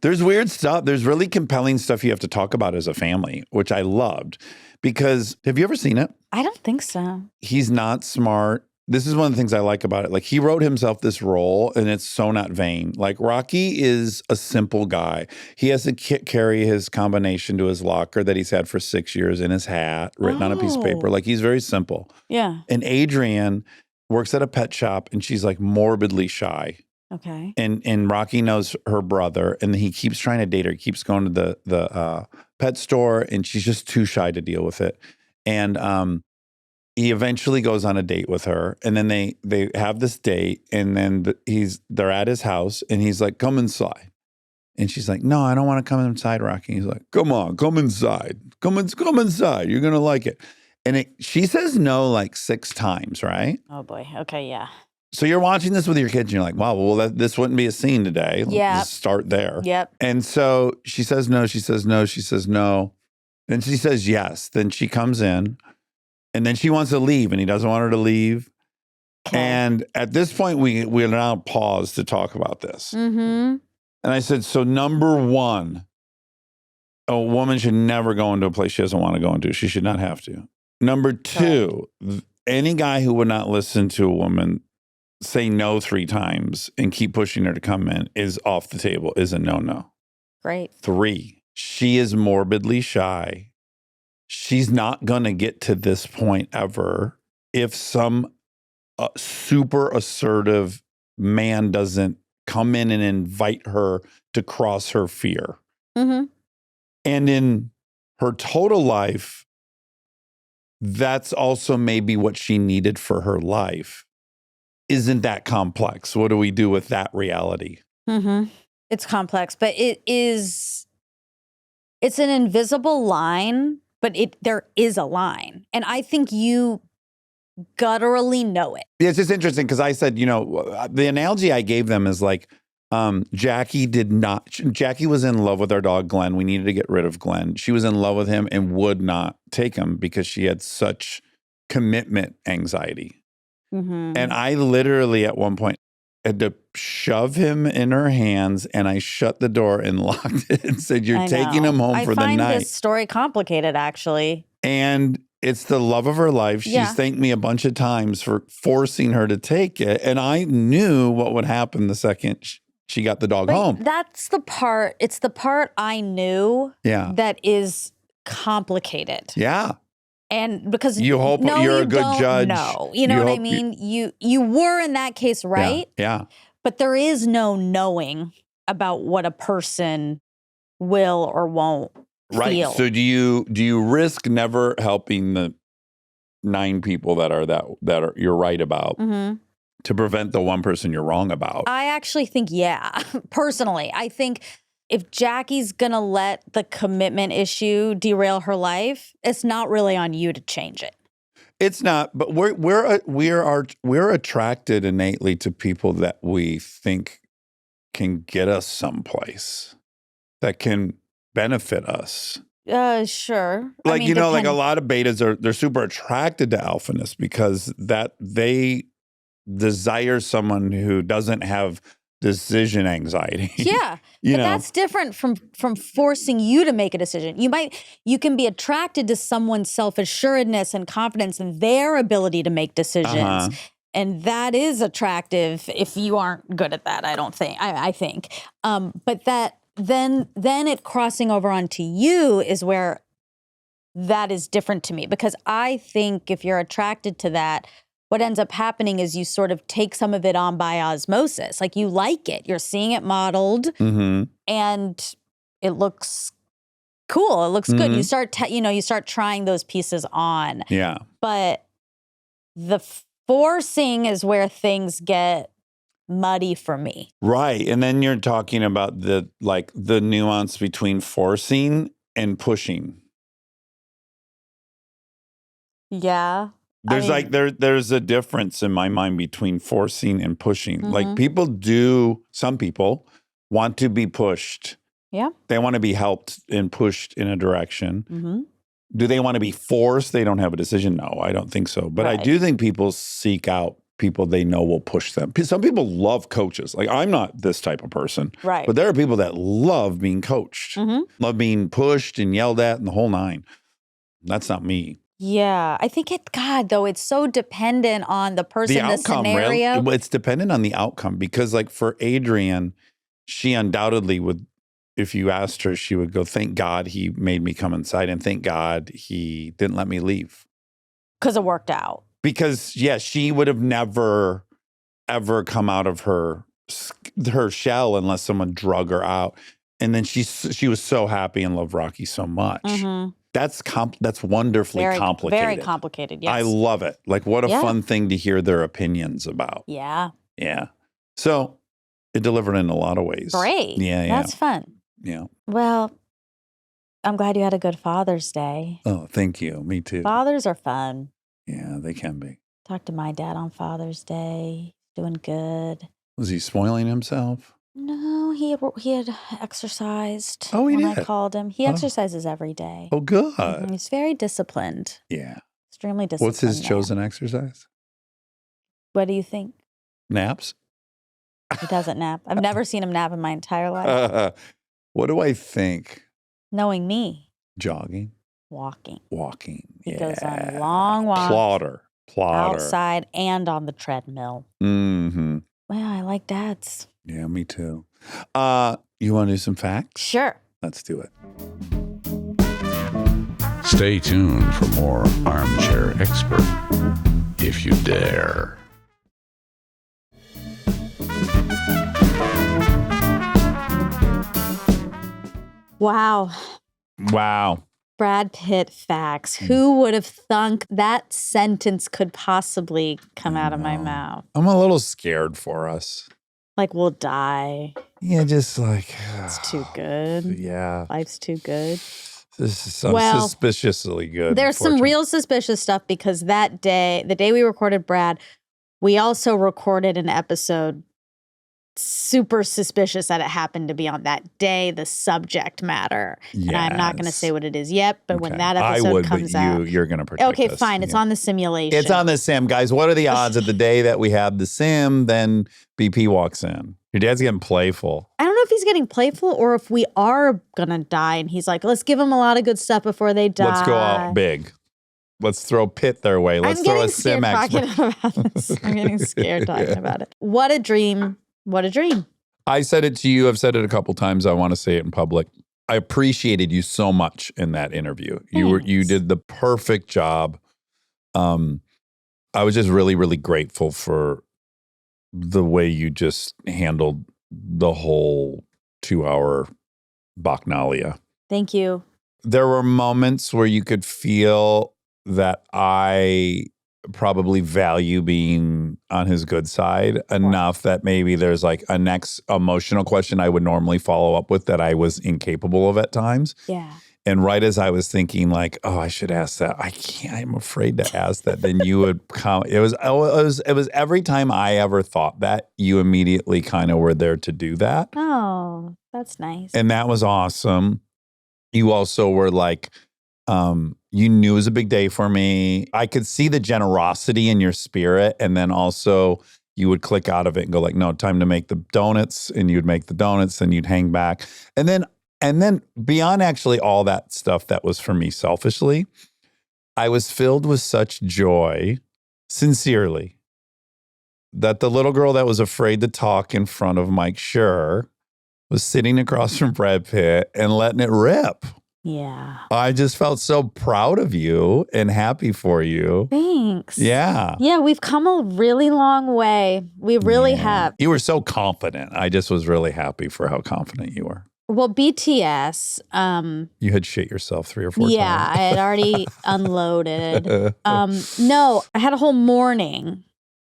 There's weird stuff. There's really compelling stuff you have to talk about as a family, which I loved. Because have you ever seen it? I don't think so. He's not smart. This is one of the things I like about it. Like, he wrote himself this role, and it's so not vain. Like, Rocky is a simple guy. He has to carry his combination to his locker that he's had for 6 years in his hat, written on a piece of paper. Oh. Like, he's very simple. Yeah. And Adrienne works at a pet shop, and she's like morbidly shy. Okay. And Rocky knows her brother, and he keeps trying to date her. He keeps going to the pet store, and she's just too shy to deal with it. And he eventually goes on a date with her, and then they have this date, and then they're at his house, and he's like, "Come inside," and she's like, "No, I don't want to come inside, Rocky." He's like, "Come on, come inside, come inside. You're gonna like it." And she says no like 6 times, right? Oh boy. Okay. Yeah. So you're watching this with your kids, and you're like, "Wow, well, this wouldn't be a scene today." Let's Yeah. just start there. Yep. And so she says no, she says no, she says no. Then she says yes. Then she comes in, and then she wants to leave, and he doesn't want her to leave. Okay. And at this point, we're now paused to talk about this. Mm-hmm. And I said, so number one, a woman should never go into a place she doesn't want to go into. She should not have to. Number two, any guy who would not listen to a woman say no 3 times and keep pushing her to come in is off the table, is a no-no. Great. 3, she is morbidly shy. She's not going to get to this point ever if some super assertive man doesn't come in and invite her to cross her fear. Mm-hmm. And in her total life, that's also maybe what she needed for her life. Isn't that complex? What do we do with that reality? Mm-hmm. It's complex, but it's an invisible line, but there is a line. And I think you gutturally know it. Yeah, it's just interesting because I said, the analogy I gave them is like, Jackie was in love with our dog, Glenn. We needed to get rid of Glenn. She was in love with him and would not take him because she had such commitment anxiety. Mm-hmm. And I literally at one point had to shove him in her hands, and I shut the door and locked it and said, "You're taking him home for the night." I find this story complicated, actually. And it's the love of her life. She's Yeah. thanked me a bunch of times for forcing her to take it. And I knew what would happen the second she got the dog But home. that's the part, it's the part I knew Yeah. that is complicated. Yeah. And because You hope you're a good don't judge. know. You know You what I hope mean? You were in that case right, Yeah. but there is no knowing about what a person will or won't Right. feel. So do you risk never helping the 9 people that are you're right about Mm-hmm. to prevent the one person you're wrong about? I actually think, yeah, personally, I think if Jackie's gonna let the commitment issue derail her life, it's not really on you to change it. It's not, but we're attracted innately to people that we think can get us someplace, that can benefit us. Sure. Like, I mean, like a lot of betas they're super attracted to alphaness because that they desire someone who doesn't have decision anxiety. Yeah, You but know. that's different from forcing you to make a decision. You can be attracted to someone's self-assuredness and confidence in their ability to make decisions. Uh-huh. And that is attractive if you aren't good at that, I think. But that then it crossing over onto you is where that is different to me, because I think if you're attracted to that, what ends up happening is you sort of take some of it on by osmosis. Like, you like it. You're seeing it modeled Mm-hmm. and it looks cool. It looks good. Mhm. You start trying those pieces on. Yeah. But the forcing is where things get muddy for me. Right. And then you're talking about the nuance between forcing and pushing. Yeah. There's there's a difference in my mind between forcing and pushing. Like some people want to be pushed. Yeah. They want to be helped and pushed in a direction. Mm-hmm. Do they want to be forced? They don't have a decision. No, I don't think so. But I do think people seek out people they know will push them. Some people love coaches. Like I'm not this type of person. Right. But there are people that love being coached, love being pushed and yelled at and the whole nine. That's not me. Yeah. I think it's so dependent on the person, The outcome, scenario. Well, it's dependent on the outcome because like for Adrienne, she undoubtedly would, if you asked her, she would go, thank God he made me come inside and thank God he didn't let me leave. Because it worked out. Because, she would have never, ever come out of her shell unless someone drug her out. And then she was so happy and loved Rocky so much. Mm-hmm. That's wonderfully complicated. Very complicated, yes. I love it. Like, what a fun thing to hear their opinions about. Yeah. Yeah. So it delivered in a lot of ways. Great. Yeah. That's fun. Yeah. Well, I'm glad you had a good Father's Day. Oh, thank you. Me too. Fathers are fun. Yeah, they can be. Talked to my dad on Father's Day. Doing good. Was he spoiling himself? No, he had exercised. Oh, he when did? I called him. He exercises every day. Oh, good. He's very disciplined. Yeah. Extremely disciplined. What's his man. chosen exercise? What do you think? Naps? He doesn't nap. I've never seen him nap in my entire life. What do I think? Knowing me. Jogging? Walking. He goes on long walks. Plotter. Outside and on the treadmill. Mm-hmm. Well, I like dads. Yeah, me too. You want to do some facts? Sure. Let's do it. Stay tuned for more Armchair Expert, if you dare. Wow. Brad Pitt facts. Who would have thunk that sentence could possibly come out of my mouth? I'm a little scared for us. Like, we'll die. Yeah, just like... It's too good. Yeah. Life's too good. This is so Well, suspiciously good. There's some real suspicious stuff because that day, the day we recorded Brad, we also recorded an episode super suspicious that it happened to be on that day, the subject matter. And I'm not going to say what it is yet, but when that episode comes out. You're going to protect Okay, us. fine. It's on the simulation. It's on the sim, guys. What are the odds that the day that we have the sim, then BP walks in? Your dad's getting playful. I don't know if he's getting playful or if we are going to die. And he's like, let's give them a lot of good stuff before they die. Let's go out big. Let's throw Pitt their way. Let's throw a sim expert. I'm getting scared talking about it. What a dream. What a dream. I said it to you. I've said it a couple times. I want to say it in public. I appreciated you so much in that interview. You did the perfect job. I was just really, really grateful for the way you just handled the whole 2-hour Bacchanalia. Thank you. There were moments where you could feel that I probably value being on his good side enough that maybe there's like a next emotional question I would normally follow up with that I was incapable of at times. Yeah. And right as I was thinking like, oh, I should ask that. I can't, I'm afraid to ask that. Then you would come. It was every time I ever thought that, you immediately kind of were there to do that. Oh, that's nice. And that was awesome. You also were like, you knew it was a big day for me. I could see the generosity in your spirit. And then also you would click out of it and go like, no, time to make the donuts. And you'd make the donuts and you'd hang back. And then beyond actually all that stuff that was for me selfishly, I was filled with such joy, sincerely, that the little girl that was afraid to talk in front of Mike Schur was sitting across from Brad Pitt and letting it rip. Yeah. I just felt so proud of you and happy for you. Thanks. Yeah. Yeah, we've come a really long way. We really have. You were so confident. I just was really happy for how confident you were. Well, BTS. You had shit yourself 3 or 4 times. Yeah, I had already unloaded. No, I had a whole morning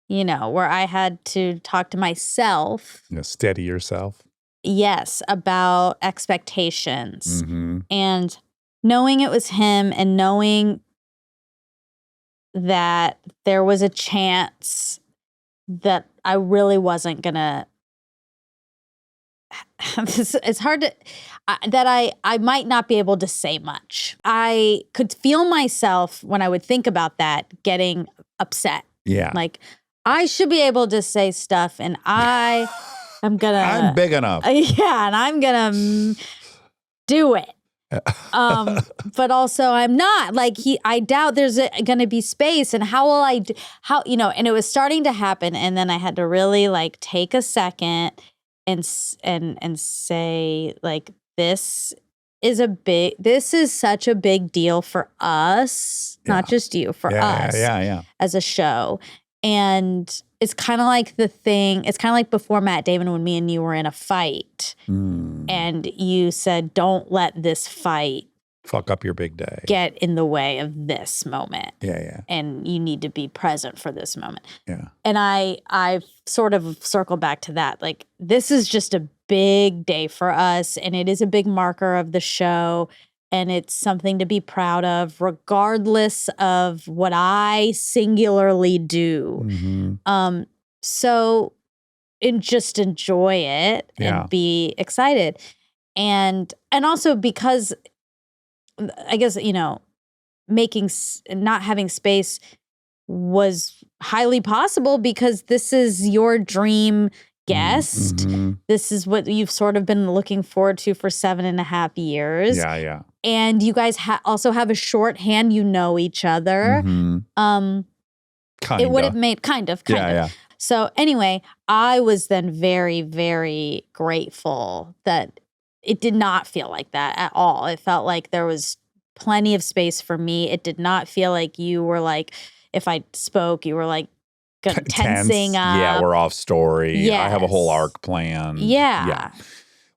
where I had to talk to myself. Steady yourself. Yes, about expectations. Mm-hmm. And knowing it was him and knowing that there was a chance that I really wasn't going to. It's hard to. That I might not be able to say much. I could feel myself when I would think about that getting upset. Yeah. Like, I should be able to say stuff and I'm gonna. I'm big enough. Yeah, and I'm gonna do it. But also I'm not. Like I doubt there's gonna be space. And how will I do? And it was starting to happen, and then I had to really like take a second and say like, this is such a big deal for us, not just you, for us as a show. And it's kind of like it's kind of like before Matt Damon, when me and you were in a fight and you said, don't let this fight fuck up your big day, get in the way of this moment. Yeah. And you need to be present for this moment. Yeah. And I've sort of circled back to that. Like, this is just a big day for us, and it is a big marker of the show, and it's something to be proud of, regardless of what I singularly do. Mm-hmm. So just enjoy it and be excited. And also because I guess, not having space was highly possible because this is your dream guest. Mm-hmm. This is what you've sort of been looking forward to for 7.5 years. Yeah. And you guys also have a shorthand, each other. Mm-hmm. It would have made kind of. Yeah. So anyway, I was then very, very grateful that it did not feel like that at all. It felt like there was plenty of space for me. It did not feel like you were like, if I spoke, you were like tensing up. Yeah, we're off story. Yes. I have a whole arc plan. Yeah.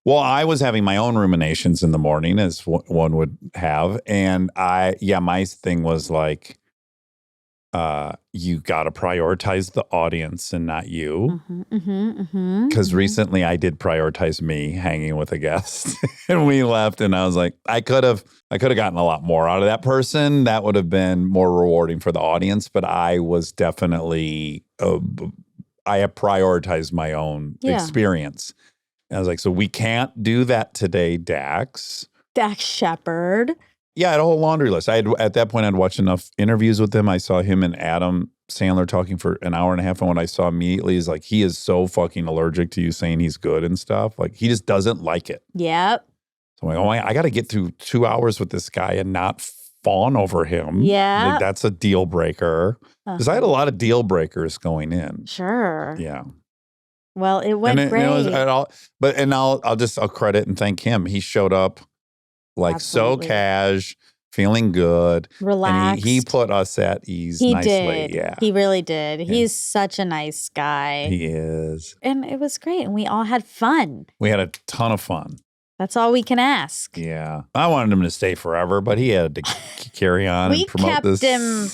Well, I was having my own ruminations in the morning, as one would have. And my thing was like, you got to prioritize the audience and not you. Because recently I did prioritize me hanging with a guest and we left, and I was like, I could have gotten a lot more out of that person. That would have been more rewarding for the audience. But I was definitely, I have prioritized my own experience. And I was like, so we can't do that today, Dax. Dax Shepard. Yeah, I had a whole laundry list. At that point, I'd watched enough interviews with him. I saw him and Adam Sandler talking for an hour and a half. And what I saw immediately is like, he is so fucking allergic to you saying he's good and stuff. Like, he just doesn't like it. Yep. So I'm like, I got to get through 2 hours with this guy and not fawn over him. Yeah. Like, that's a deal breaker. Because I had a lot of deal breakers going in. Sure. Yeah. Well, it went great. I'll credit and thank him. He showed up like Absolutely. so cash, feeling good. Relaxed. And he put us at ease He nicely. did. Yeah. He really did. He's such a nice guy. He is. And it was great. And we all had fun. We had a ton of fun. That's all we can ask. Yeah. I wanted him to stay forever, but he had to carry on We and promote kept this. him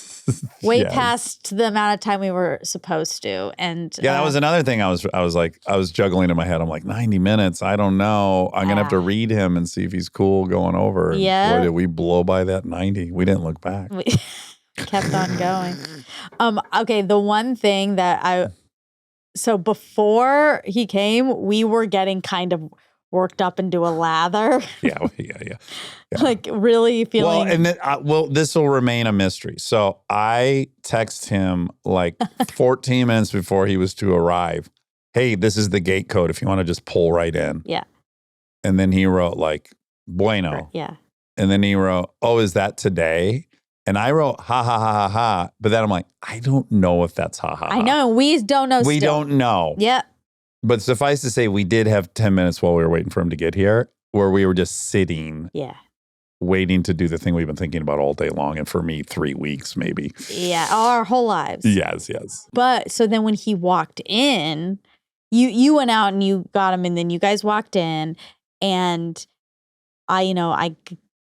way Yes. past the amount of time we were supposed to. And Yeah, that was another thing I was juggling in my head. I'm like, 90 minutes. I don't know. I'm going to have to read him and see if he's cool going over. And Yeah. boy, did we blow by that 90. We didn't look back. we kept on going. Okay, the one thing that so before he came, we were getting kind of worked up into a lather. Yeah. Like really feeling. This will remain a mystery. So I text him like 14 minutes before he was to arrive. Hey, this is the gate code if you want to just pull right in. Yeah. And then he wrote like, bueno. Yeah. And then he wrote, oh, is that today? And I wrote, ha, ha, ha, ha, ha. But then I'm like, I don't know if that's ha, ha, ha. I know. We don't know We still. don't know. Yeah. But suffice to say, we did have 10 minutes while we were waiting for him to get here where we were just sitting, waiting to do the thing we've been thinking about all day long. And for me, 3 weeks maybe. Yeah. Our whole lives. Yes. But so then when he walked in, you went out and you got him, and then you guys walked in, and I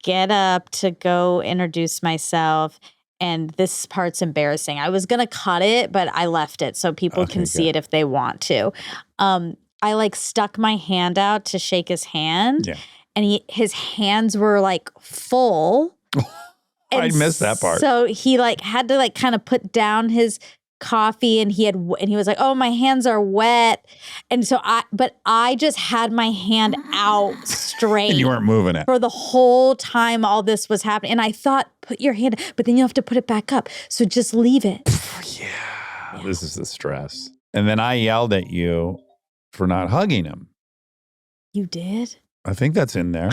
get up to go introduce myself, and this part's embarrassing. I was gonna cut it, but I left it so people can see it if they want to. I like stuck my hand out to shake his hand, and his hands were like full. I missed that part. So he like had to like kind of put down his coffee, and he was like, "Oh, my hands are wet," and so I just had my hand out straight. And you weren't moving it for the whole time all this was happening, and I thought, put your hand, but then you have to put it back up, so just leave it. yeah, this is the stress. And then I yelled at you for not hugging him. You did? I think that's in there.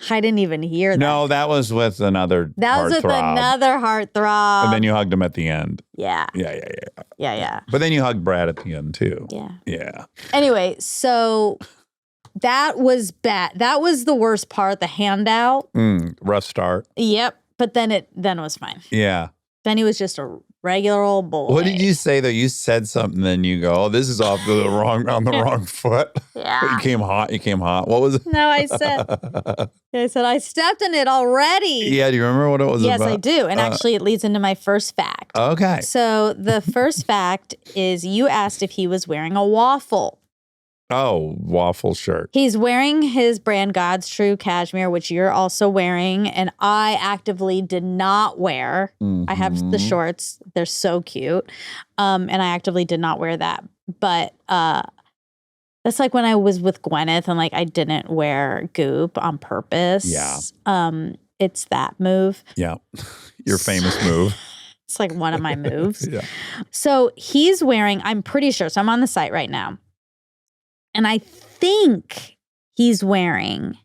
I didn't even hear that. No, that was with another That was with another heartthrob. And then you hugged him at the end. Yeah. Yeah. But then you hugged Brad at the end too. Yeah. Anyway, so that was bad. That was the worst part, the handout. Rough start. Yep. But then it was fine. Yeah. Then he was just a regular old boy. What did you say though? You said something, then you go, "Oh, this is on the wrong foot." Yeah. You came hot. What was it? No, I said I stepped in it already. Yeah, do you remember what it was Yes, about? I do. And actually it leads into my first fact. Okay. So the first fact is you asked if he was wearing a waffle. Oh, waffle shirt. He's wearing his brand God's True Cashmere, which you're also wearing, and I actively did not wear. I have the shorts. They're so cute. And I actively did not wear that. But that's like when I was with Gwyneth and like I didn't wear Goop on purpose. Yeah. It's that move. Yeah. Your famous move. It's like one of my moves. Yeah. So he's wearing, I'm pretty sure, so I'm on the site right now. And I think he's wearing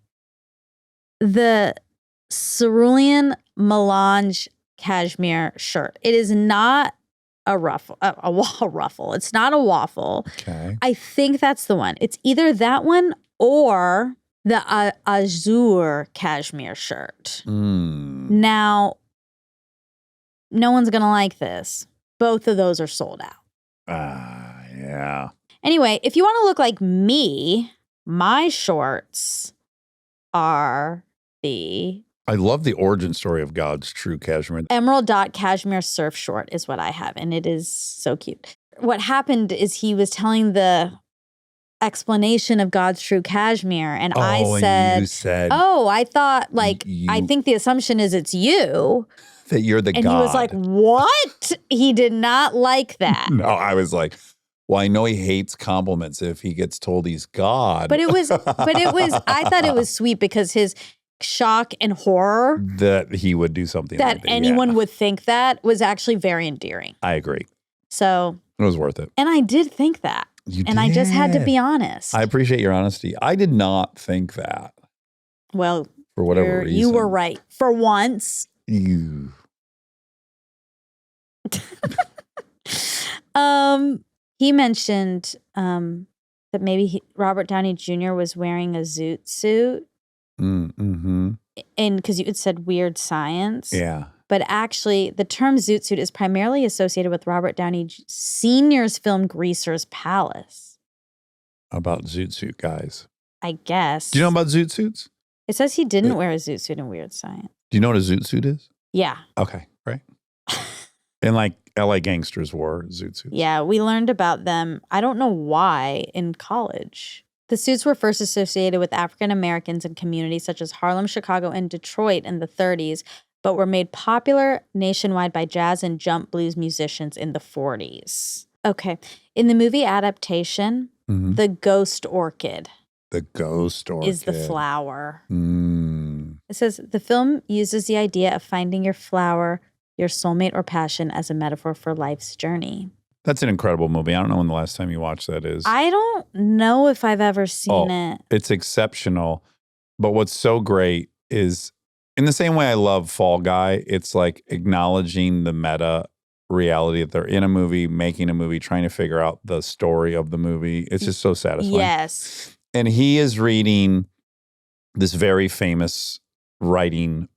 the cerulean melange cashmere shirt. It is not a ruffle. It's not a waffle. Okay. I think that's the one. It's either that one or the azure cashmere shirt. Now, no one's going to like this. Both of those are sold out. Yeah. Anyway, if you want to look like me, my shorts are the I love the origin story of God's True Cashmere. emerald dot cashmere surf short is what I have, and it is so cute. What happened is he was telling the explanation of God's True Cashmere, and I and you said, "Oh, I thought like I think the assumption is it's you." that you're the And God. he was like, "What?" He did not like that. No, I was like, well, I know he hates compliments if he gets told he's God. But it was, I thought it was sweet because his shock and horror that he would do something that like that. anyone would think that was actually very endearing. I agree. So it was worth it. And I did think that. And I just had to be honest. I appreciate your honesty. I did not think that. Well, for whatever reason. You were right. For once. You. He mentioned that maybe Robert Downey Jr. was wearing a zoot suit. Mm-hmm. And because you had said weird science. Yeah. But actually, the term zoot suit is primarily associated with Robert Downey Sr.'s film Greaser's Palace. About zoot suit guys. I guess. Do you know about zoot suits? It says he didn't wear a zoot suit in Weird Science. Do you know what a zoot suit is? Yeah. Okay, right. And like LA gangsters wore zoot suits. Yeah, we learned about them, I don't know why, in college. The suits were first associated with African Americans in communities such as Harlem, Chicago, and Detroit in the 30s, but were made popular nationwide by jazz and jump blues musicians in the 40s. Okay. In the movie adaptation, the ghost orchid. The ghost orchid. Is the flower. Mm. It says, the film uses the idea of finding your flower, your soulmate or passion as a metaphor for life's journey. That's an incredible movie. I don't know when the last time you watched that is. I don't know if I've ever seen it. It's exceptional. But what's so great is, in the same way I love Fall Guy, it's like acknowledging the meta reality that they're in a movie, making a movie, trying to figure out the story of the movie. It's just so satisfying. Yes. And he is reading this very famous writing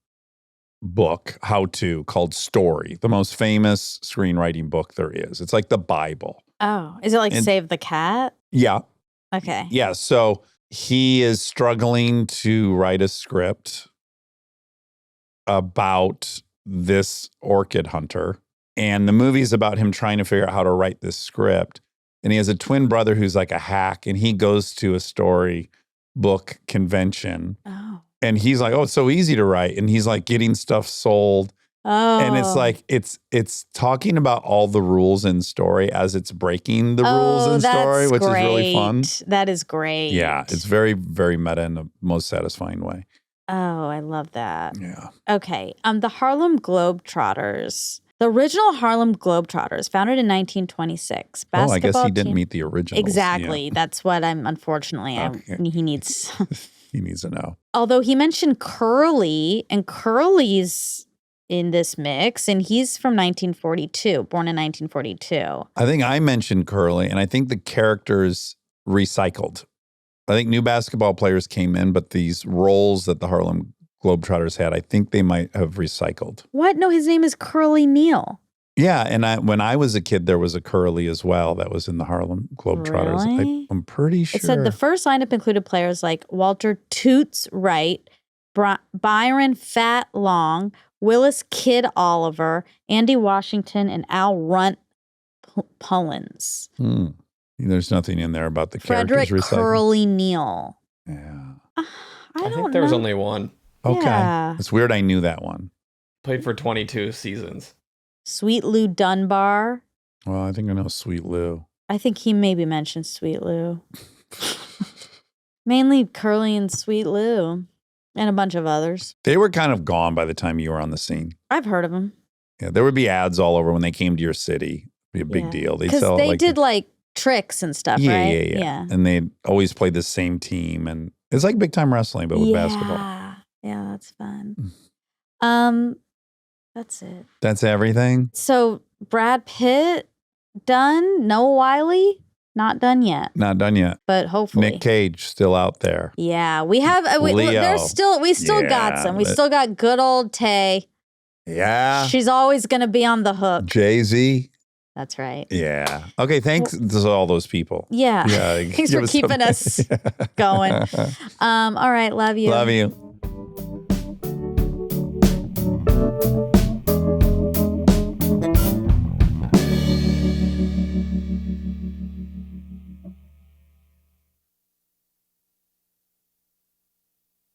book, called Story, the most famous screenwriting book there is. It's like the Bible. Oh, is it like Save the Cat? Yeah. Okay. Yeah. So he is struggling to write a script about this orchid hunter. And the movie's about him trying to figure out how to write this script. And he has a twin brother who's like a hack, and he goes to a storybook convention. Oh. And he's like, oh, it's so easy to write. And he's like getting stuff sold. Oh. And it's like, it's talking about all the rules in story as it's breaking the rules in story, which is really fun. That is great. Yeah, it's very, very meta in the most satisfying way. Oh, I love that. Yeah. Okay. The Harlem Globetrotters. The original Harlem Globetrotters, founded in 1926. Oh, I guess he didn't team. meet the originals. Exactly. Yeah. That's what unfortunately, Okay. he needs. He needs to know. Although he mentioned Curly, and Curly's in this mix, and he's from 1942, born in 1942. I think I mentioned Curly, and I think the characters recycled. I think new basketball players came in, but these roles that the Harlem Globetrotters had, I think they might have recycled. What? No, his name is Curly Neal. Yeah, and when I was a kid, there was a Curly as well that was in the Harlem Globetrotters. Really? I'm pretty sure. It said the first lineup included players like Walter Toots Wright, Byron Fat Long, Willis Kid Oliver, Andy Washington, and Al Runt Pullins. There's nothing in there about the Frederick characters recycled. Curly Neal. Yeah. I don't think there was know. only one. Okay. Yeah. It's weird I knew that one. Played for 22 seasons. Sweet Lou Dunbar. Well, I think I know Sweet Lou. I think he maybe mentioned Sweet Lou. Mainly Curly and Sweet Lou. And a bunch of others. They were kind of gone by the time you were on the scene. I've heard of them. Yeah, there would be ads all over when they came to your city. It'd be a big deal. Because sell they like did like tricks and stuff, yeah, right? yeah. And they always played the same team. And it's like big time wrestling, but with basketball. Yeah, that's fun. That's it. That's everything? So Brad Pitt, done. Noah Wiley, not done yet. Not done yet. But hopefully. Nick Cage, still out there. Yeah, we have. Leo. We still got some. We still got good old Tay. Yeah. She's always going to be on the hook. Jay-Z. That's right. Yeah. Okay, thanks to all those people. Yeah. Yeah. Thanks for keeping us going. All right. Love you. Love you.